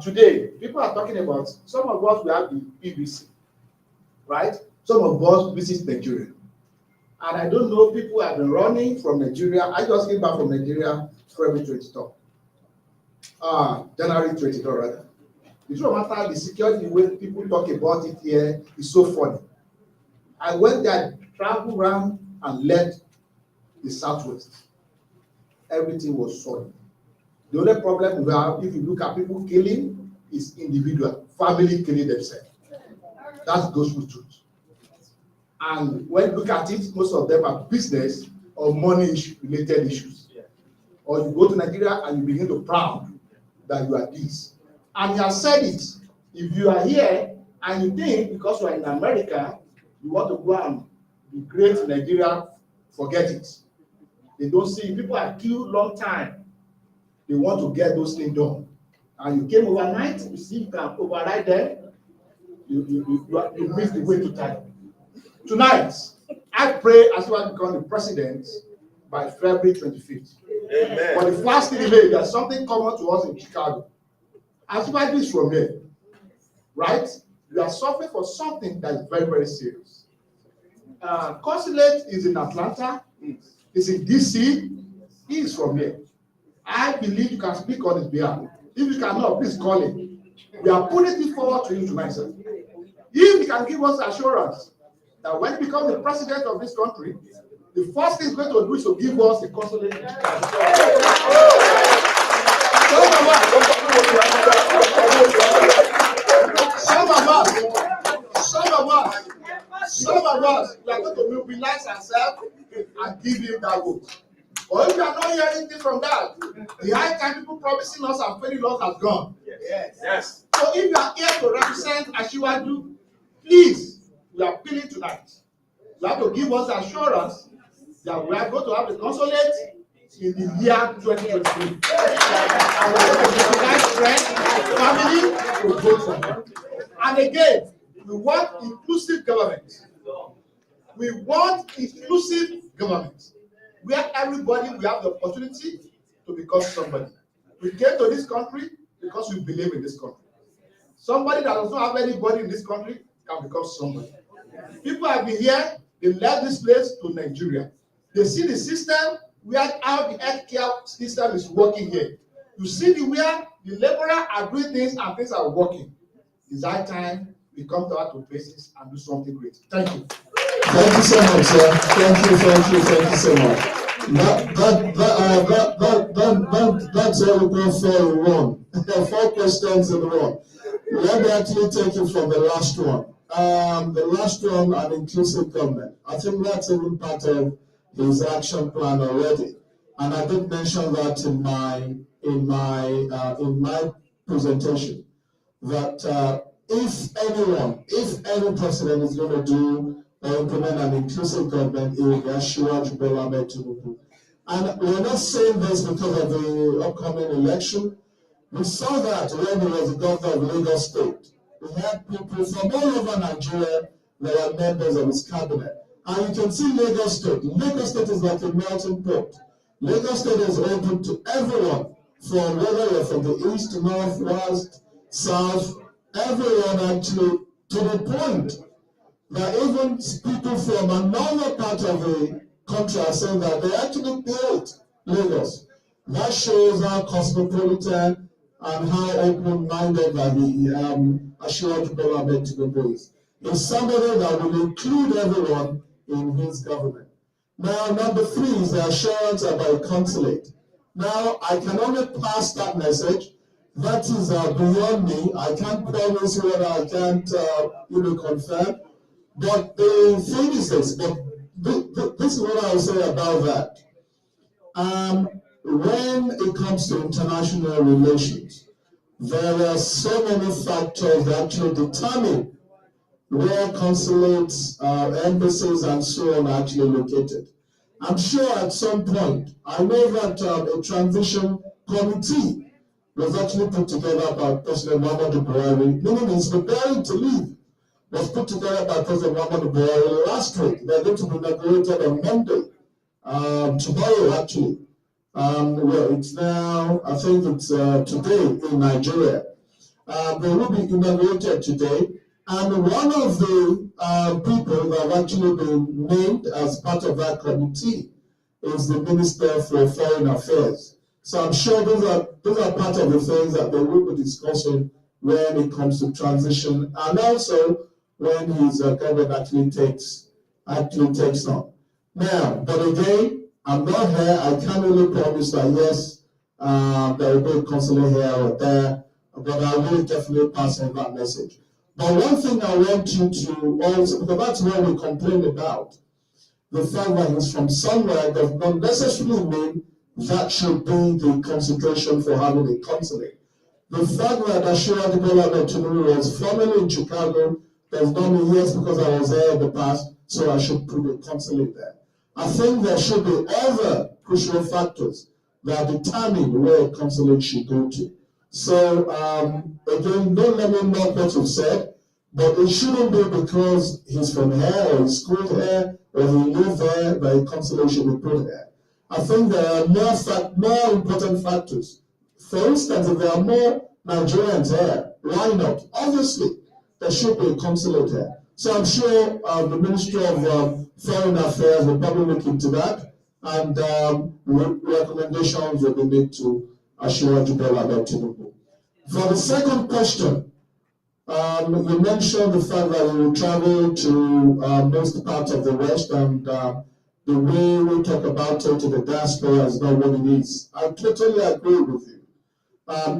today, people are talking about, some of us, we have the BBC, right? Some of us visit Nigeria. And I don't know, people have been running from Nigeria. I just came back from Nigeria February 23rd. January 23rd, rather. The truth of the matter, the security, way people talk about it here is so funny. I went there, traveled around, and left the Southwest. Everything was solid. The only problem we have, if you look at people killing, is individual, family killing themselves. That's gospel truth. And when you look at it, most of them are business or money-related issues. Or you go to Nigeria and you begin to proud that you are this. And he has said it. If you are here and you think because you are in America, you want to go and be great in Nigeria, forget it. They don't see, people are queued long time. They want to get those things done. And you came overnight, you see you can override them, you miss the way to time. Tonight, I pray as well become the president by February 25th. Amen. But the first thing today, there's something common to us in Chicago. As well as from here, right? You are suffering for something that is very, very serious. Consulate is in Atlanta, it's in DC, he is from here. I believe you can speak on his behalf. If you cannot, please call him. We are putting it forward to you tonight, sir. If he can give us assurance that when he becomes the president of this country, the first thing he's going to do is to give us the consulate. Some of us, we are going to mobilize ourselves and give him that vote. Or if you are not hearing anything from that, the high time people promising us and failing us has gone. Yes. So if you are here to represent Asiwaju, please, we are appealing tonight. You have to give us assurance that we are going to have the consulate in the year 2023. And we are going to mobilize friends, family to vote for them. And again, we want inclusive government. We want inclusive government where everybody will have the opportunity to become somebody. We came to this country because we believe in this country. Somebody that does not have anybody in this country can become somebody. People have been here, they left this place to Nigeria. They see the system, where how the healthcare system is working here. You see the where the laborer are doing things and things are working. It's that time we come to our basis and do something great. Thank you. Thank you so much, sir. Thank you so much. That's all we call 4 in 1. 4 questions in 1. Let me actually take you from the last one. The last one, an inclusive government. I think that's even part of his action plan already, and I did mention that in my presentation. That if any president is going to do or implement an inclusive government, it will be Asiwaju Bola Ahmed Tinubu. And we're not saying this because of the upcoming election. We saw that when he was the governor of Lagos State. We had people from all over Nigeria that were members of his cabinet. And you can see Lagos State. Lagos State is like a melting pot. Lagos State is open to everyone, from whether you're from the east, north, west, south, everyone actually, to the point that even people from another part of the country are saying that they actually built Lagos. That shows how cosmopolitan and how open-minded that the Asiwaju Bola Ahmed Tinubu is. He's somebody that will include everyone in his government. Now, number 3 is the assurance about a consulate. Now, I can only pass that message. That is beyond me. I can't promise what I can't confirm. But the thing is this, this is what I will say about that. When it comes to international relations, there are so many factors that actually determine where consulates, embassies, and so on are actually located. I'm sure at some point, I know that a transition committee was actually put together by President Muhammadu Buhari, meaning he's preparing to leave, was put together by President Muhammadu Buhari last week. They're going to be inaugurated on Monday, tomorrow actually. Well, it's now, I think it's today in Nigeria. They will be inaugurated today. And one of the people that have actually been named as part of that committee is the Minister for Foreign Affairs. So I'm sure those are part of the things that they will be discussing when it comes to transition, and also when his government actually takes on. Now, but again, I'm not here. I can't really promise that yes, there will be a consulate here or there, but I will definitely pass on that message. But one thing I want you to also, because that's what we complain about, the fact that he's from somewhere does not necessarily mean that should be the consideration for having a consulate. The fact that Asiwaju Bola Ahmed Tinubu was formerly in Chicago does not mean yes, because I was there in the past, so I should put a consulate there. I think there should be other crucial factors that determine where a consulate should go to. So again, don't let me knock what you've said, but it shouldn't be because he's from here or he's schooled here or he lived there that a consulate should be put there. I think there are more important factors. For instance, if there are more Nigerians here, why not? Obviously, there should be a consulate here. So I'm sure the Ministry of Foreign Affairs will probably look into that, and recommendations will be made to Asiwaju Bola Ahmed Tinubu. For the second question, you mentioned the fact that we will travel to most parts of the West, and the way we talk about it to the diaspora is not what it is. I totally agree with you.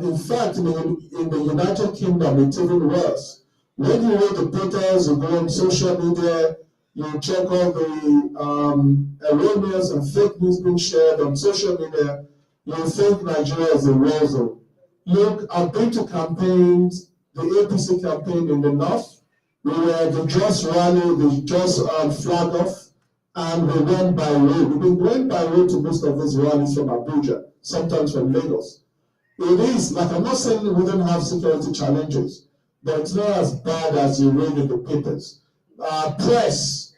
In fact, in the United Kingdom, it's even worse. When you read the papers, you go on social media, you check all the erroneous and fake news being shared on social media, you think Nigeria is a war zone. Look, I've been to campaigns, the APC campaign in the north, we were at the Just rally, the Just flag off, and we went by road. We've been going by road to most of these rallies from Abuja, sometimes from Lagos. It is, like I'm not saying we wouldn't have security challenges, but it's not as bad as you read in the papers. Press,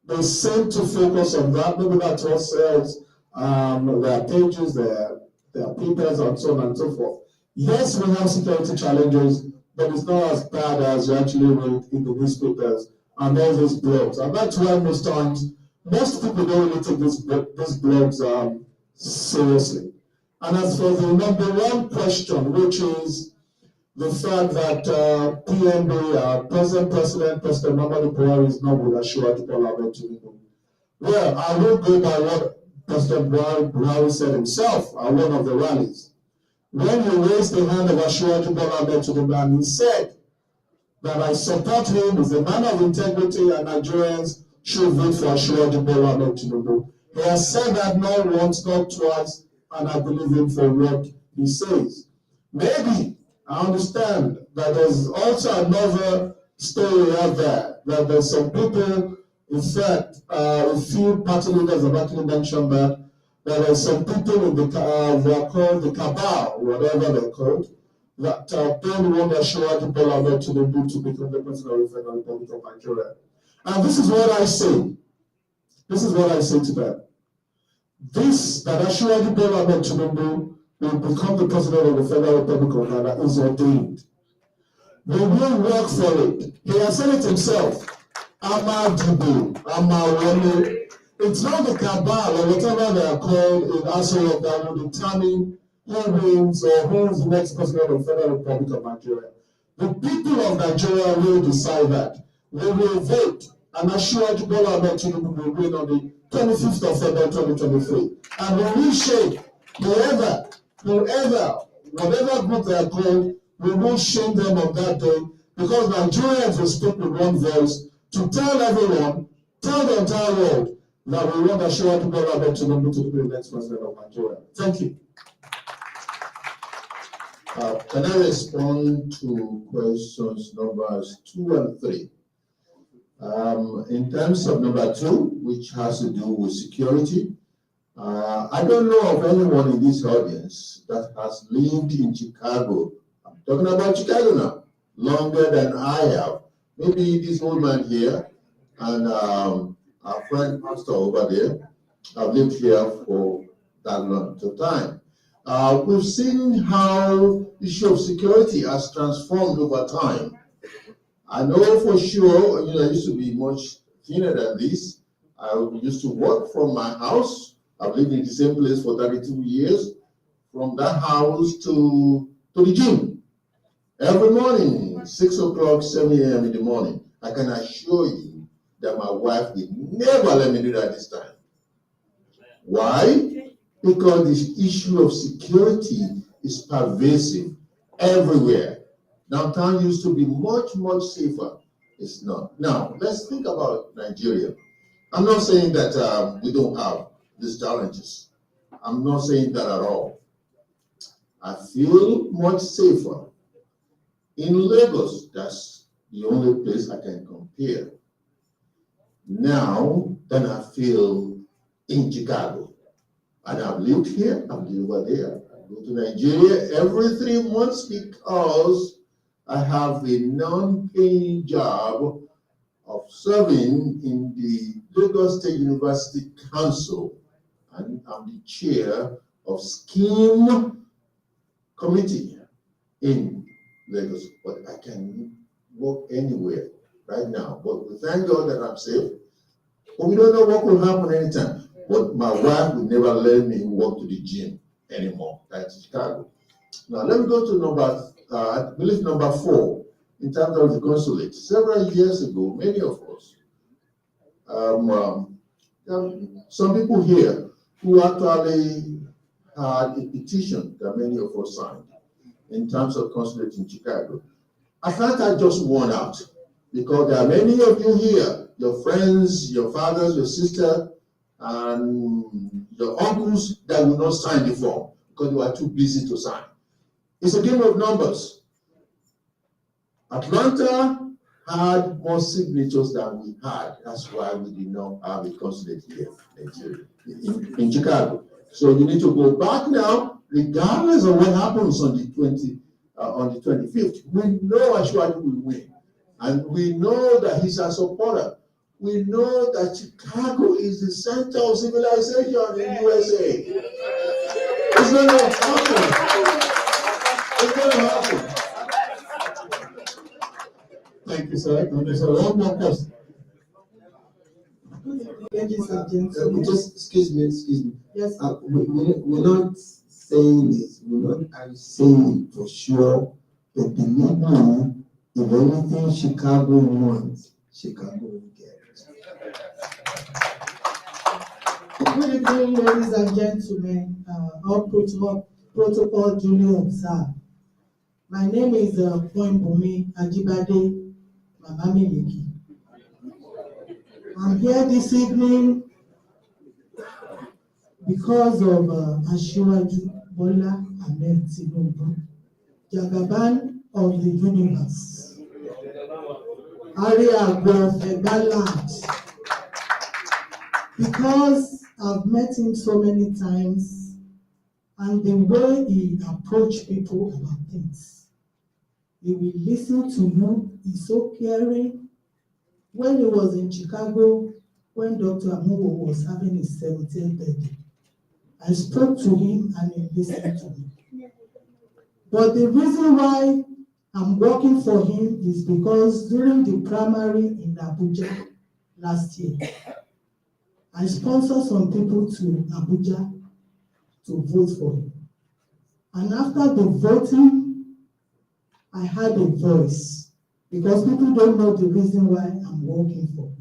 they seem to focus on that. Maybe that's what sells their pages, their papers, and so on and so forth. Yes, we have security challenges, but it's not as bad as you actually read in the newspapers and all these blogs. And that's why most times, most people don't really take these blogs seriously. And as for the number one question, which is the fact that PNB, President Muhammadu Buhari is not with Asiwaju Bola Ahmed Tinubu. Well, I will go by what President Buhari said himself at one of the rallies. When he raised the hand of Asiwaju Bola Ahmed Tinubu, and he said that I support him as a man of integrity and Nigerians should vote for Asiwaju Bola Ahmed Tinubu. He has said that not once, not twice, and I believe him for what he says. Maybe I understand that there's also another story out there, that there's some people, in fact, a few party leaders have actually mentioned that there are some people in the they are called the cabal, whatever they're called, that don't want Asiwaju Bola Ahmed Tinubu to become the president of the Federal Republic of Nigeria. And this is what I say. This is what I say to them. This, that Ashwadi Bola Ahmed Tinubu will become the president of the Federal Republic of Ghana, is ordained. We will work for it. He has said it himself. Amadibu, Amawale. It's not the cabal or whatever they are called in Aso that will determine who wins or who is the next president of the Federal Republic of Nigeria. The people of Nigeria will decide that. We will vote, and Ashwadi Bola Ahmed Tinubu will win on the 25th of February 2023. And we will shame whoever, whatever group they are called, we will shame them on that day, because Nigerians will speak with one voice to tell everyone, tell the entire world, that we want Ashwadi Bola Ahmed Tinubu to be the next president of Nigeria. Thank you. Can I respond to questions numbers 2 and 3? In terms of number 2, which has to do with security, I don't know of anyone in this audience that has lived in Chicago. I'm talking about Chicago now, longer than I have. Maybe this old man here and our friend pastor over there have lived here for that long time. We've seen how the issue of security has transformed over time. I know for sure, I used to be much thinner than this. I used to work from my house. I've lived in the same place for 32 years. From that house to the gym. Every morning, 6 o'clock, 7 a.m. in the morning. I can assure you that my wife will never let me do that this time. Why? Because this issue of security is pervasive everywhere. Downtown used to be much, much safer. It's not. Now, let's think about Nigeria. I'm not saying that we don't have these challenges. I'm not saying that at all. I feel much safer in Lagos. That's the only place I can compare now than I feel in Chicago. And I've lived here, I've lived over there. I go to Nigeria every 3 months because I have a non-paying job of serving in the Lagos State University Council, and I'm the chair of scheme committee in Lagos. But I can work anywhere right now. But we thank God that I'm safe. But we don't know what will happen anytime. But my wife would never let me walk to the gym anymore. That's Chicago. Now let me go to I believe number 4, in terms of the consulate. Several years ago, many of us, some people here who actually had a petition that many of us signed in terms of consulate in Chicago. I thought I just won out, because there are many of you here, your friends, your fathers, your sister, and your uncles that will not sign the form because you are too busy to sign. It's a game of numbers. Atlanta had more signatures than we had. That's why we did not have a consulate here in Chicago. So you need to go back now, regardless of what happens on the 25th. We know Ashwadi will win, and we know that he's a supporter. We know that Chicago is the center of civilization in USA. It's going to happen. It's going to happen. Thank you, sir. Thank you, sir. One more question. Ladies and gentlemen, just excuse me. Yes. We're not saying this. I'm saying it for sure. But believe me, if anything Chicago wants, Chicago will get it. Good evening, ladies and gentlemen. All protocol duly observed. My name is Poinbumi Ajibade Mamamiliki. I'm here this evening because of Ashwadi Bola Ahmed Tinubu, Jagaban of the universe, Area of Egaland. Because I've met him so many times, and the way he approaches people about things. He will listen to you, he's so caring. When he was in Chicago, when Dr. Amuwo was having his 17th birthday. I spoke to him and he listened to me. But the reason why I'm working for him is because during the primary in Abuja last year, I sponsored some people to Abuja to vote for him. And after the voting, I had a voice, because people don't know the reason why I'm working for him.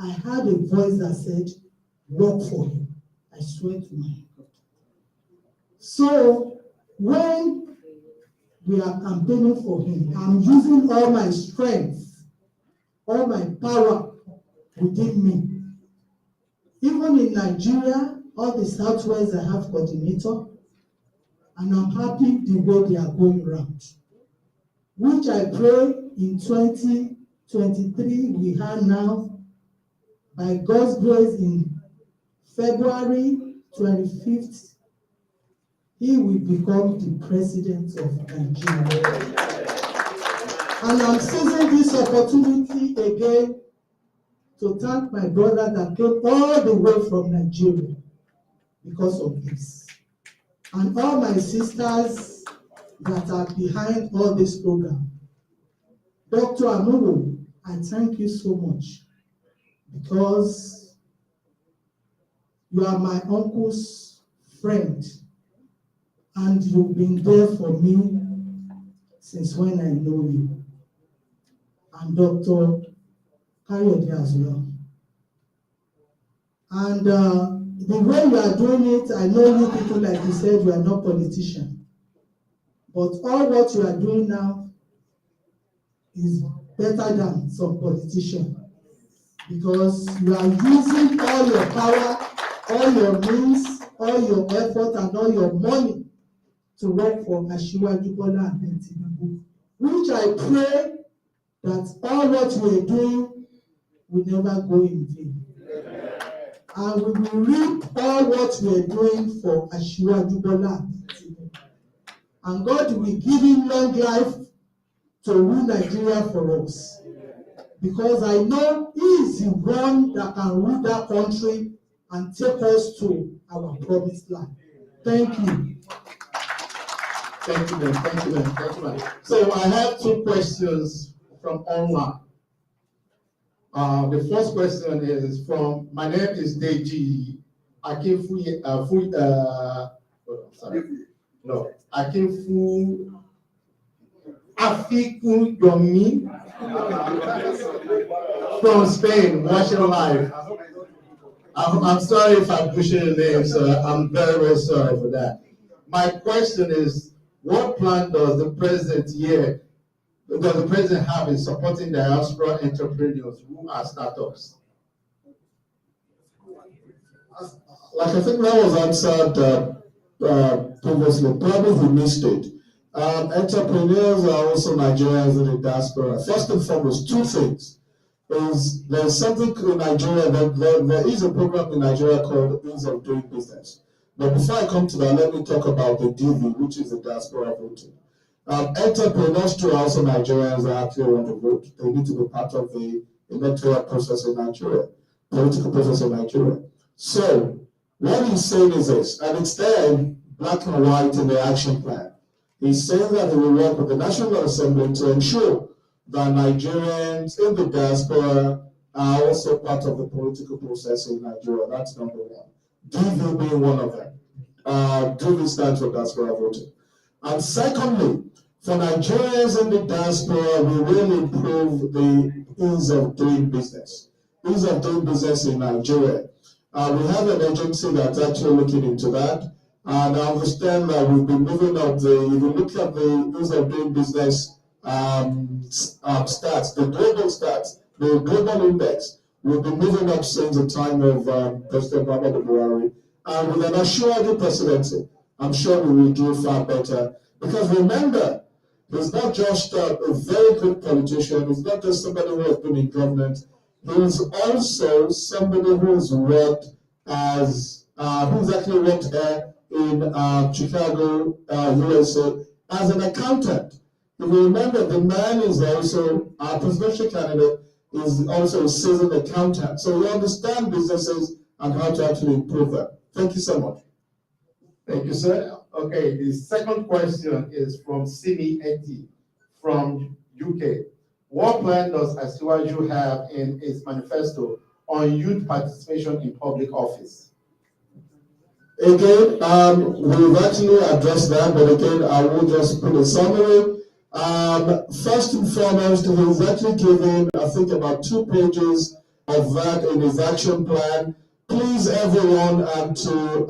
I had a voice that said, work for him. I swear to my God. So when we are campaigning for him, I'm using all my strength, all my power within me. Even in Nigeria, all the Southwest, I have coordinator, and I'm happy the way they are going around, which I pray in 2023 we have now, by God's grace, in February 25th, he will become the president of Nigeria. And I'm seizing this opportunity again to thank my brother that came all the way from Nigeria because of this. And all my sisters that are behind all this program. Dr. Amuwo, I thank you so much, because you are my uncle's friend and you've been there for me since when I know you. And Dr. Kayode as well. And the way you are doing it, I know you people, like you said, you are not politicians. But all what you are doing now is better than some politicians, because you are using all your power, all your means, all your effort, and all your money to work for Asiwaju Bola and Tinubu, which I pray that all what we are doing will never go in vain. And we will reap all what we are doing for Asiwaju Bola and Tinubu. And God will give him long life to rule Nigeria for us. Because I know he is the one that can rule that country and take us to our promised land. Thank you. Thank you, man. Thank you, man. Thank you, man. So I have two questions from online. The first question is from, my name is Deji Akinfu, Akinfu Afiku Yomi from Spain, watching live. I'm sorry if I butcher your name, sir. I'm very, very sorry for that. My question is, what plan does the president have in supporting diaspora entrepreneurs who are startups? Like I think that was answered previously, probably we missed it. Entrepreneurs are also Nigerians in the diaspora. First and foremost, two things. There's something in Nigeria, there is a program in Nigeria called Ease of Doing Business. But before I come to that, let me talk about the DV, which is the diaspora voting. Entrepreneurs too are also Nigerians that actually want to vote. They need to be part of the electoral process in Nigeria, political process in Nigeria. So what he's saying is this, and it's there in black and white in the action plan. He's saying that he will work with the National Assembly to ensure that Nigerians in the diaspora are also part of the political process in Nigeria. That's number one. DV being one of them. DV stands for diaspora voting. And secondly, for Nigerians in the diaspora, we will improve the ease of doing business. Ease of doing business in Nigeria. We have an agency that's actually looking into that. And I understand that we've been moving up if you look at the ease of doing business stats, the global stats, the global index, we've been moving up since the time of President Muhammadu Buhari. And with an assured presidency, I'm sure we will do far better. Because remember, he's not just a very good politician, he's not just somebody who has been in government, he's also somebody who's worked who's actually worked in Chicago, USA, as an accountant. If you remember, the man is also our presidential candidate, is also a seasoned accountant. So we understand businesses and how to actually improve them. Thank you so much. Thank you, sir. Okay, the second question is from Simi Eti from UK. What plan does Asiwaju have in its manifesto on youth participation in public office? Again, we've actually addressed that, but again, I will just put a summary. First and foremost, he's actually given, I think, about 2 pages of that in his action plan. Please, everyone, and to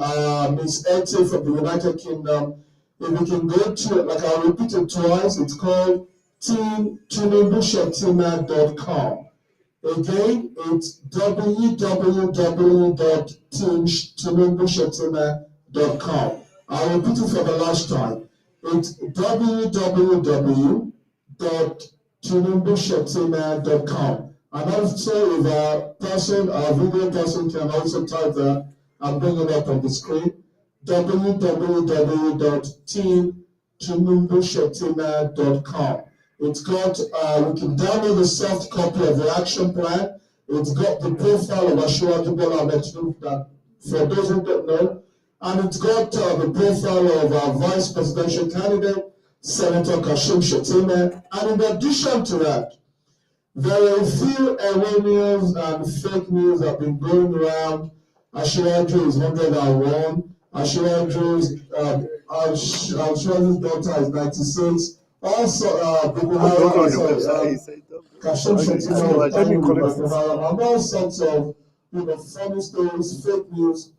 Ms. Eti from the United Kingdom, if you can go to it, like I'll repeat it twice, it's called teamtinubushetima.com. Again, it's www.teamtinubushetima.com. I'll repeat it for the last time. It's www.tinubushetima.com. And also, if a person, a video person can also type that and bring it up on the screen. www.teamtinubushetima.com. It's got, we can download the soft copy of the action plan. It's got the profile of Asiwaju Bola Ahmed Tinubu, that for those who don't know. And it's got the profile of our vice presidential candidate, Senator Kashim Shettima. And in addition to that, there are a few erroneous and fake news that have been going around. Asiwaju is 101. Asiwaju's daughter is 96. Also, Kashim Shettima was coming with and all sorts of funny stories, fake news.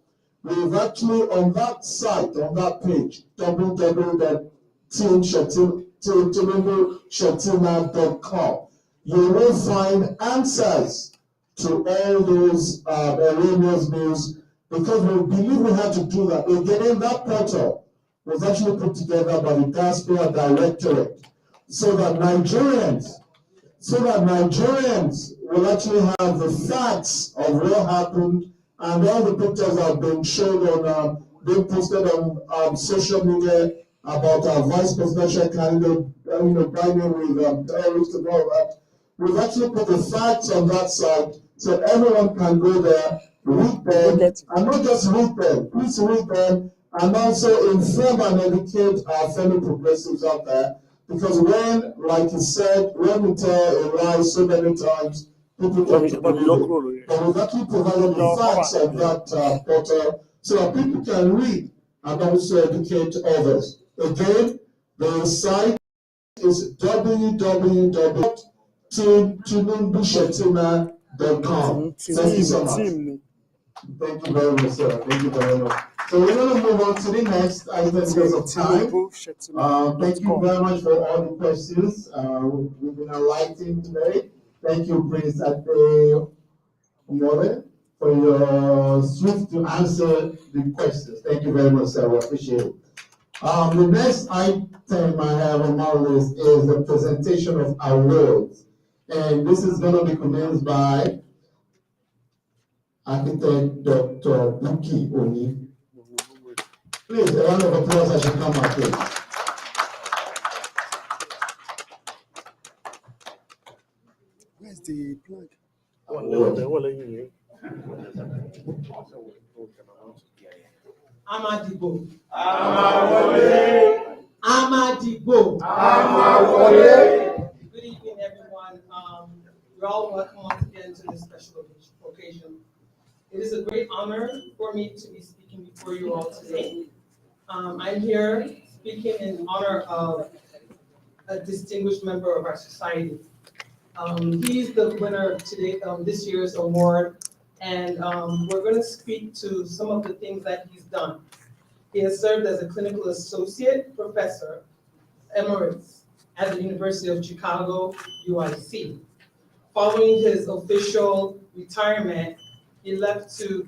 We've actually on that site, on that page, www.tinubushetima.com, you will find answers to all those erroneous news, because we believe we had to do that. Again, that portal was actually put together by the Diaspora Directorate so that Nigerians will actually have the facts of what happened, and all the pictures have been shown on, being posted on social media about our vice presidential candidate, dining with terrorists and all that. We've actually put the facts on that site so everyone can go there, read them, and not just read them, please read them, and also inform and educate our fellow progressives out there. Because when, like you said, when we tell a lie so many times, people tend to believe it. But we've actually provided the facts of that portal so that people can read and also educate others. Again, the site is www.tinubushetima.com. Thank you so much. Thank you very much, sir. Thank you very much. So we're going to move on to the next item because of time. Thank you very much for all the questions. We've been enlightened today. Thank you, Prince Ade Umole, for your swift to answer the questions. Thank you very much, sir. We appreciate it. The next item I have on my list is the presentation of awards. And this is going to be commenced by Architect Dr. Buki Oni. Please, a round of applause as you come up, please. Where's the plug? Amadibo. Good evening, everyone. You're all welcome once again to this special occasion. It is a great honor for me to be speaking before you all today. I'm here speaking in honor of a distinguished member of our society. He's the winner of this year's award, and we're going to speak to some of the things that he's done. He has served as a clinical associate professor emeritus at the University of Chicago, UIC. Following his official retirement, he left to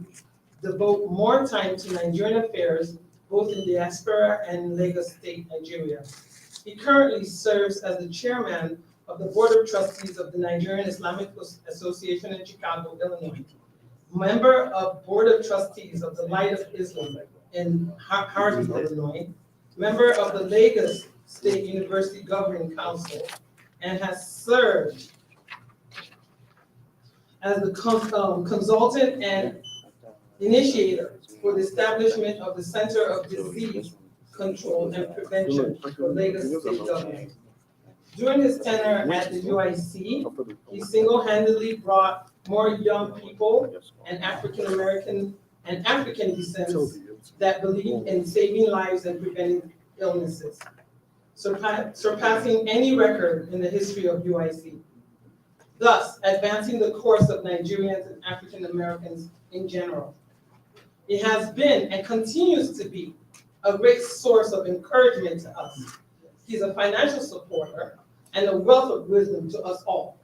devote more time to Nigerian affairs, both in diaspora and Lagos State, Nigeria. He currently serves as the chairman of the Board of Trustees of the Nigerian Islamic Association in Chicago, Illinois. Member of Board of Trustees of the Light of Islam in Harvey, Illinois. Member of the Lagos State University Governing Council, and has served as the consultant and initiator for the establishment of the Center of Disease Control and Prevention for Lagos State Government. During his tenure at the UIC, he single-handedly brought more young people and African American and African descent that believe in saving lives and preventing illnesses, surpassing any record in the history of UIC, thus advancing the course of Nigerians and African Americans in general. It has been and continues to be a great source of encouragement to us. He's a financial supporter and a wealth of wisdom to us all.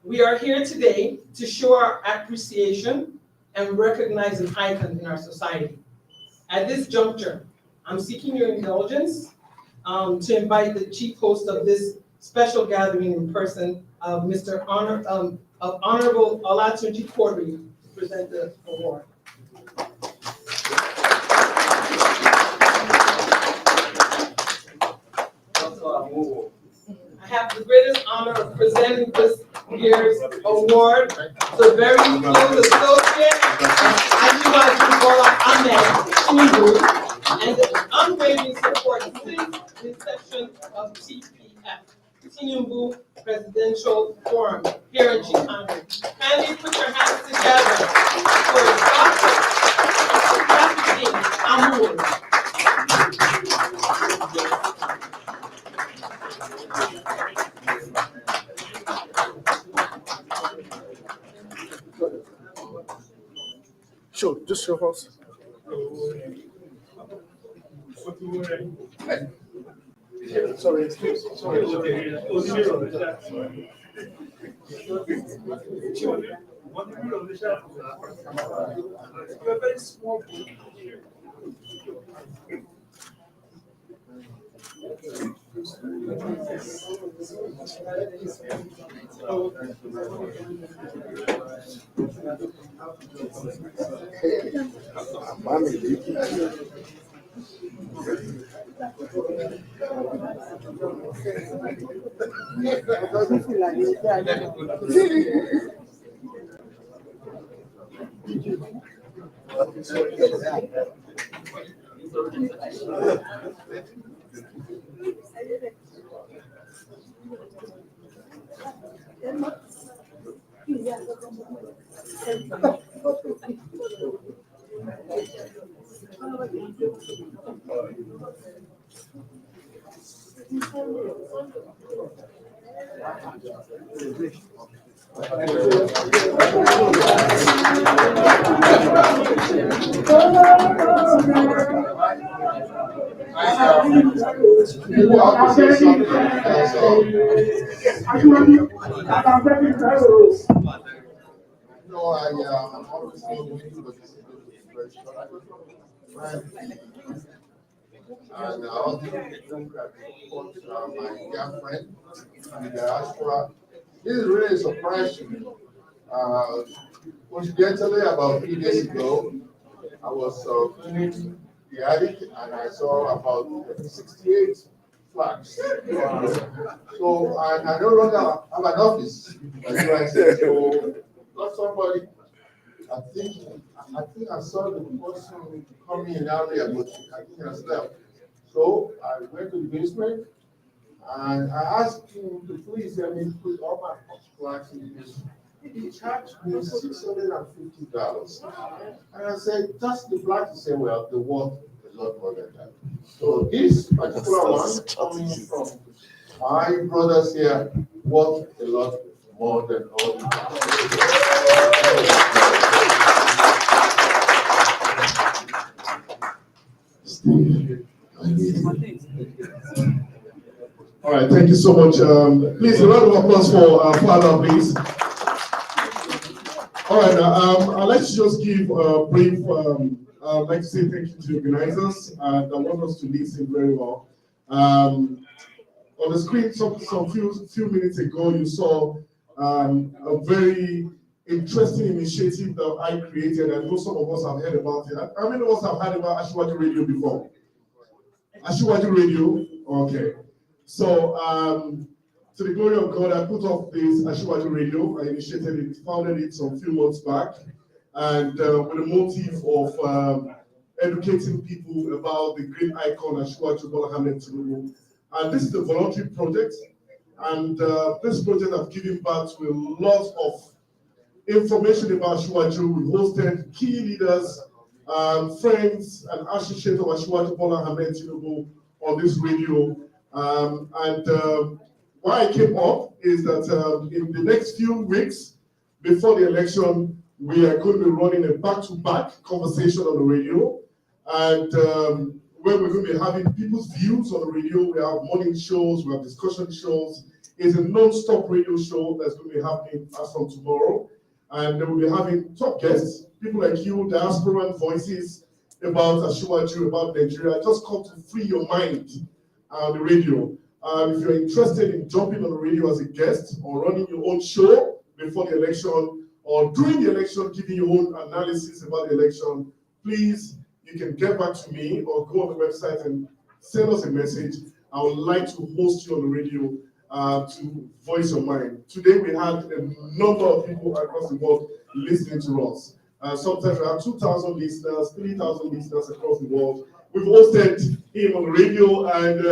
We are here today to show our appreciation and recognize an icon in our society. At this juncture, I'm seeking your indulgence to invite the chief host of this special gathering in person, Honorable Olatunji Quadri, to present the award. I have the greatest honor of presenting this year's award to very close associate Bola Ahmed Tinubu and the unwavering support since the inception of TPF, Tinubu Presidential Forum here in Chicago. Kindly put your hands together for Dr. Trafficking Amour. Sure, just show us. Sorry, excuse me. No, I'm always saying but this is very short. And I also think that my young friend in the diaspora, this is really a surprise to me. Coincidentally, about 3 days ago, I was cleaning the attic and I saw about 68 flags. So I no longer have an office, as you are saying. So got somebody. I think I saw the person coming in earlier, but I think I slept. So I went to the basement and I asked him to please let me put all my flags in the basement. He charged me $650. And I said, just the flag. He said, well, the worth a lot more than that. So this particular one coming from my brothers here worth a lot more than all the All right, thank you so much. Please, a round of applause for Father, please. All right, let's just give a brief. I'd like to say thank you to the organizers that want us to listen very well. On the screen, some few minutes ago, you saw a very interesting initiative that I created. I know some of us have heard about it. How many of us have heard about Ashwaju Radio before? Ashwaju Radio? Okay. So to the glory of God, I put off this Ashwaju Radio. I initiated it, founded it some few months back, and with the motive of educating people about the great icon Ashwaju Bola Ahmed Tinubu. And this is a voluntary project, and this project has given birth to a lot of information about Ashwaju. We hosted key leaders, friends, and associates of Ashwaju Bola Ahmed Tinubu on this radio. Why I came up is that in the next few weeks before the election, we are going to be running a back-to-back conversation on the radio, and where we're going to be having people's views on the radio. We have morning shows, we have discussion shows. It's a non-stop radio show that's going to be happening as from tomorrow, and we'll be having top guests, people like you, diasporan voices about Ashwaju, about Nigeria. Just come to free your mind on the radio. If you're interested in jumping on the radio as a guest or running your own show before the election or during the election, giving your own analysis about the election, please, you can get back to me or go on the website and send us a message. I would like to host you on the radio to voice your mind. Today we had a number of people across the world listening to us. Sometimes we have 2,000 listeners, 3,000 listeners across the world. We've hosted him on the radio and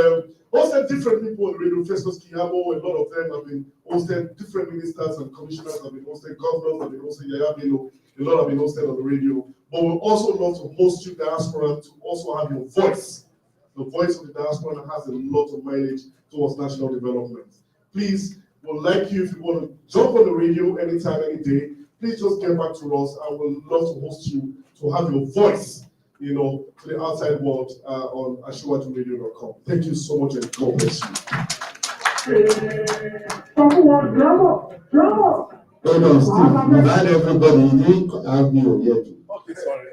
hosted different people on the radio. Festus Kiyamo, a lot of them have been hosted. Different ministers and commissioners have been hosted. Governors have been hosted. Yaya Bello, a lot have been hosted on the radio. But we also love to host you, diaspora, to also have your voice. The voice of the diaspora has a lot of mileage towards national development. Please, we'd like you, if you want to jump on the radio anytime, any day, please just get back to us. I would love to host you, to have your voice, you know, to the outside world on ashwajuradio.com. Thank you so much and God bless you. Hold on, Steve. We've had everybody. You didn't have me yet. Okay, sorry.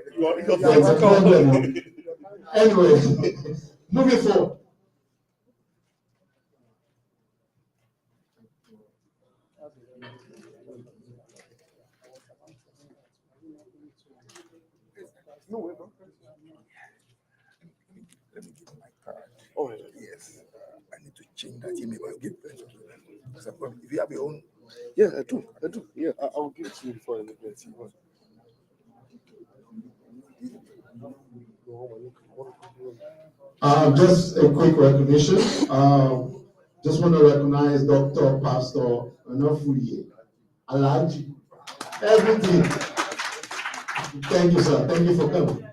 Anyway, moving forward. Let me give my card. Oh, yes. I need to change that email. I'll give it to them. If you have your own. Yeah, I do. Yeah, I'll give it to you before I leave it. Just a quick recognition. Just want to recognize Dr. Pastor Onofuye, Alaji, everything. Thank you, sir. Thank you for coming.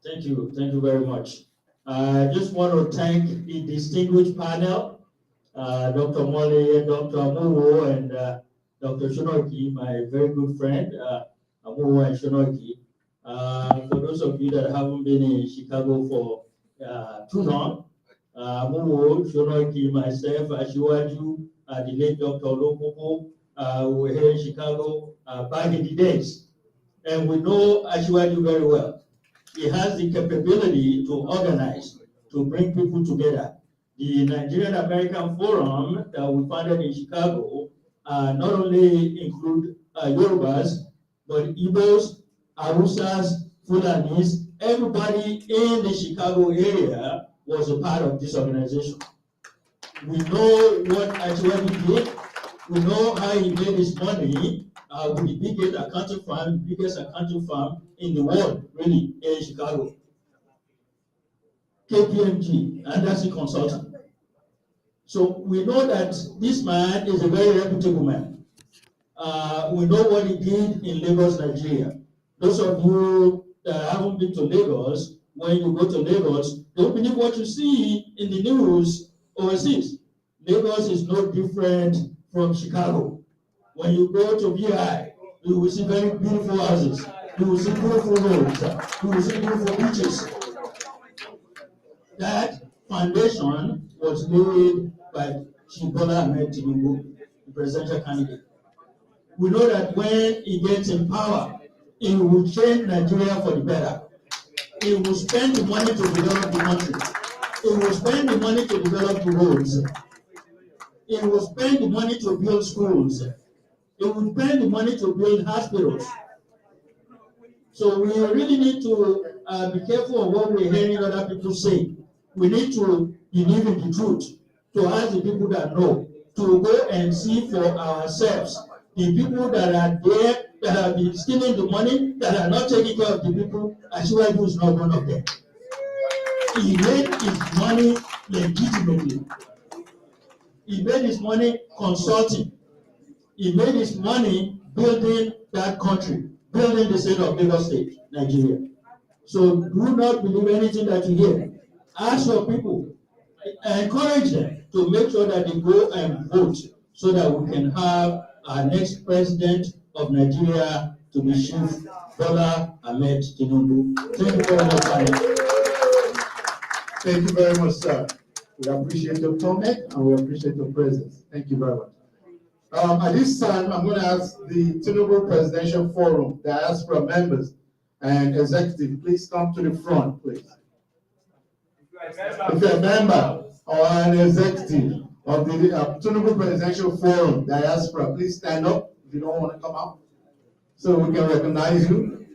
Thank you very much. I just want to thank the distinguished panel, Dr. Mole, Dr. Amuwo, and Dr. Shonoki, my very good friend, Amuwo and Shonoki. For those of you that haven't been in Chicago for too long, Amuwo, Shonoki, myself, Ashiwaju, the late Dr. Olopopo, we were here in Chicago back in the days. And we know Ashiwaju very well. He has the capability to organize, to bring people together. The Nigerian American Forum that we founded in Chicago not only include Yorubas, but Igbos, Hausas, Fulanis, everybody in the Chicago area was a part of this organization. We know what Ashwaju did. We know how he made his money with the biggest accounting firm in the world, really, in Chicago. KPMG, Anderson Consulting. So we know that this man is a very reputable man. We know what he did in Lagos, Nigeria. Those of you that haven't been to Lagos, when you go to Lagos, don't believe what you see in the news overseas. Lagos is no different from Chicago. When you go to VI, you will see very beautiful houses. You will see beautiful roads. You will see beautiful beaches. That foundation was laid by Bola Ahmed Tinubu, the presidential candidate. We know that when he gets in power, he will change Nigeria for the better. He will spend the money to develop the country. He will spend the money to develop the roads. He will spend the money to build schools. He will spend the money to build hospitals. So we really need to be careful of what we're hearing other people say. We need to be believe in the truth, to ask the people that know, to go and see for ourselves. The people that are there, that have been stealing the money, that are not taking care of the people, Asiwaju is not one of them. He made his money legitimately. He made his money consulting. He made his money building that country, building the state of Lagos State, Nigeria. So do not believe anything that you hear. Ask your people, encourage them to make sure that they go and vote so that we can have our next president of Nigeria to be Chief Bola Ahmed Tinubu. Thank you very much, Annie. Thank you very much, sir. We appreciate your comment and we appreciate your presence. Thank you very much. At this time, I'm going to ask the Tinubu Presidential Forum, diaspora members and executive, please come to the front, please. If you're a member or an executive of the Tinubu Presidential Forum, diaspora, please stand up if you don't want to come out so we can recognize you.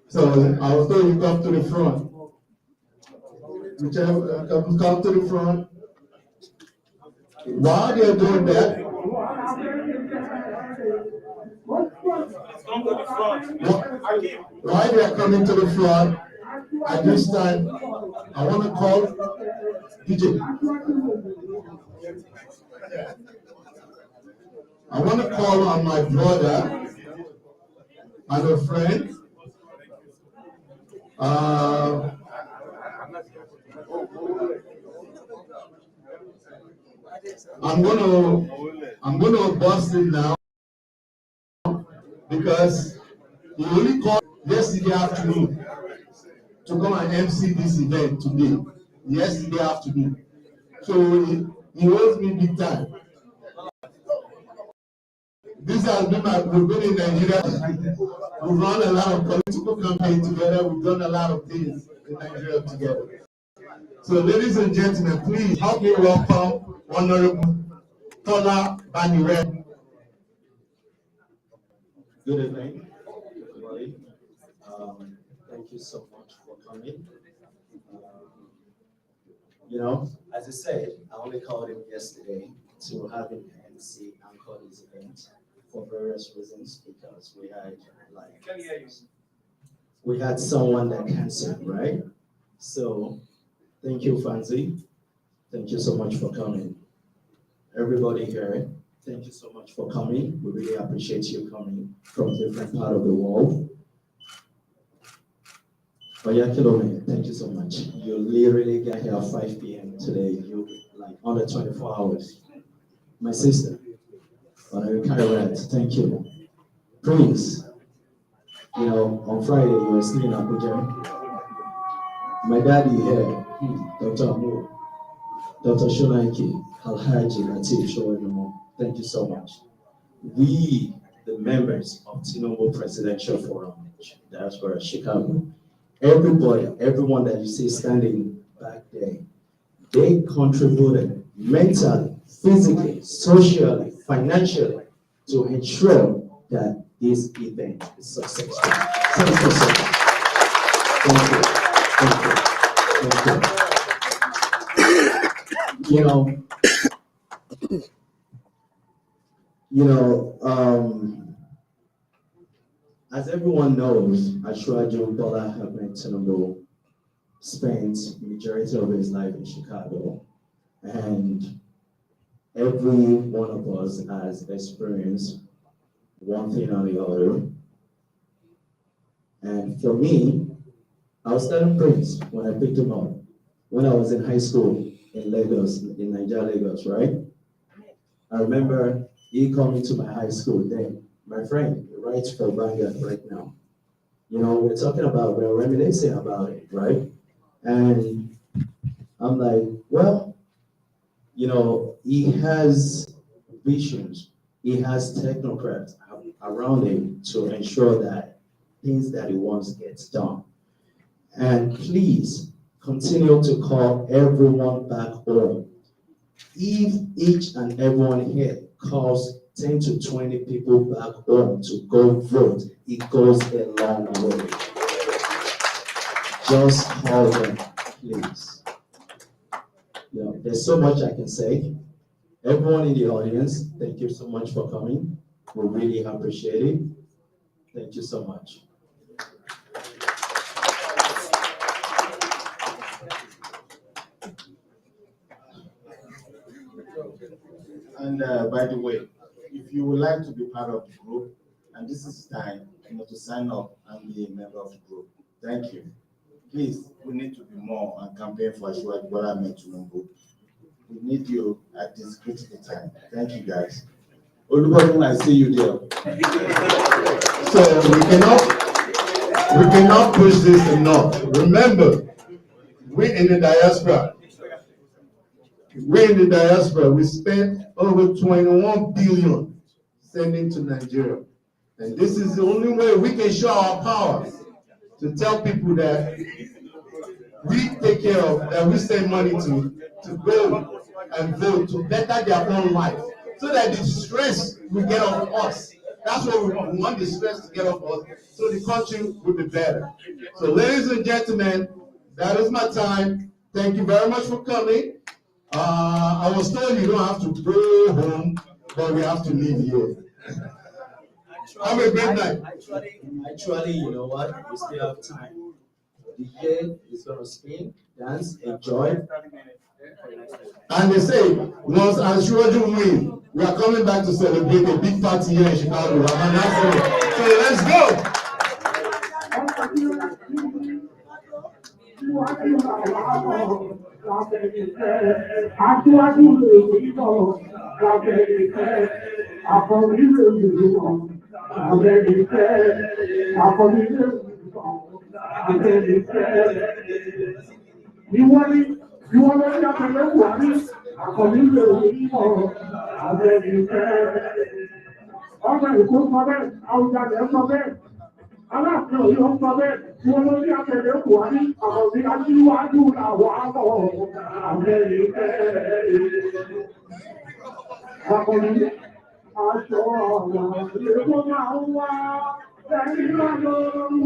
So I'll tell you come to the front. Whichever come to the front. While they're doing that, while they're coming to the front, at this time, I want to call DJ. I want to call on my brother and a friend. I'm gonna bust him now because he only called yesterday afternoon to come and MC this event today. Yesterday afternoon, so he owes me big time. This has been we've been in Nigeria. We've run a lot of political campaigns together. We've done a lot of things in Nigeria together. So, ladies and gentlemen, please help me welcome Honorable Tola Banire. Good evening, everybody. Thank you so much for coming. As I said, I only called him yesterday to have him MC anchor this event for various reasons, because we had someone that canceled, right? So thank you, Fancy. Thank you so much for coming. Everybody here, thank you so much for coming. We really appreciate you coming from different part of the world. Oyakilome, thank you so much. You literally got here at 5 p.m. today. You under 24 hours. My sister, thank you. Prince, on Friday you were still in Abuja. My daddy here, Dr. Amu, Dr. Shonaiki, Alhaji Latif Showenemo, thank you so much. We, the members of Tinubu Presidential Forum, that's where Chicago, everyone that you see standing back there, they contributed mentally, physically, socially, financially to ensure that this event is successful. Thank you so much. Thank you. As everyone knows, Asiwaju Bola Ahmed Tinubu spent the majority of his life in Chicago, and every one of us has experienced one thing or the other. And for me, I was telling Prince when I picked him up, when I was in high school in Lagos, in Nigeria, Lagos, right? I remember he coming to my high school then. My friend, he writes for Vanguard right now. We're reminiscing about it, right? And I'm like, well, he has visions, he has technocrats around him to ensure that things that he wants gets done. And please continue to call everyone back home. If each and everyone here calls 10 to 20 people back home to go vote, it goes a long way. just call them, please. Yeah, there's so much I can say. Everyone in the audience, thank you so much for coming. We really appreciate it. Thank you so much. And by the way, if you would like to be part of the group, and this is time, to sign up and be a member of the group. Thank you. Please, we need to be more and campaign for Ashwaji Bola Tinubu. We need you at this critical time. Thank you, guys. Olubodun, I see you there. So we cannot push this enough. Remember, we in the diaspora, we spent over 21 billion sending to Nigeria. And this is the only way we can show our power to tell people that we take care of, that we send money to go and vote to better their own life. So that the stress will get off us. That's what we want. We want the stress to get off us so the country will be better. So ladies and gentlemen, that is my time. Thank you very much for coming. I was told you don't have to go home, but we have to leave here. Have a great night. Actually, you know what? We still have time. The year is going to spin, dance, enjoy. And they say, once Ashwaji win, we are coming back to celebrate a big party here in Chicago. So let's go. You want to jump in the water? I'm going to go. I'm ready to all right, go for it. I'll get there for it. I'm not sure you're for it. You want to jump in the water? I'll be at you. I do not want to. I'm ready to I'm going to I saw you go now. Then you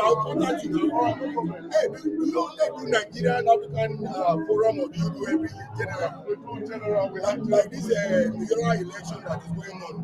I'll contact you now. Hey, do you only do Nigerian African forum or do you do every general? We do general. We have like this general election that is going on.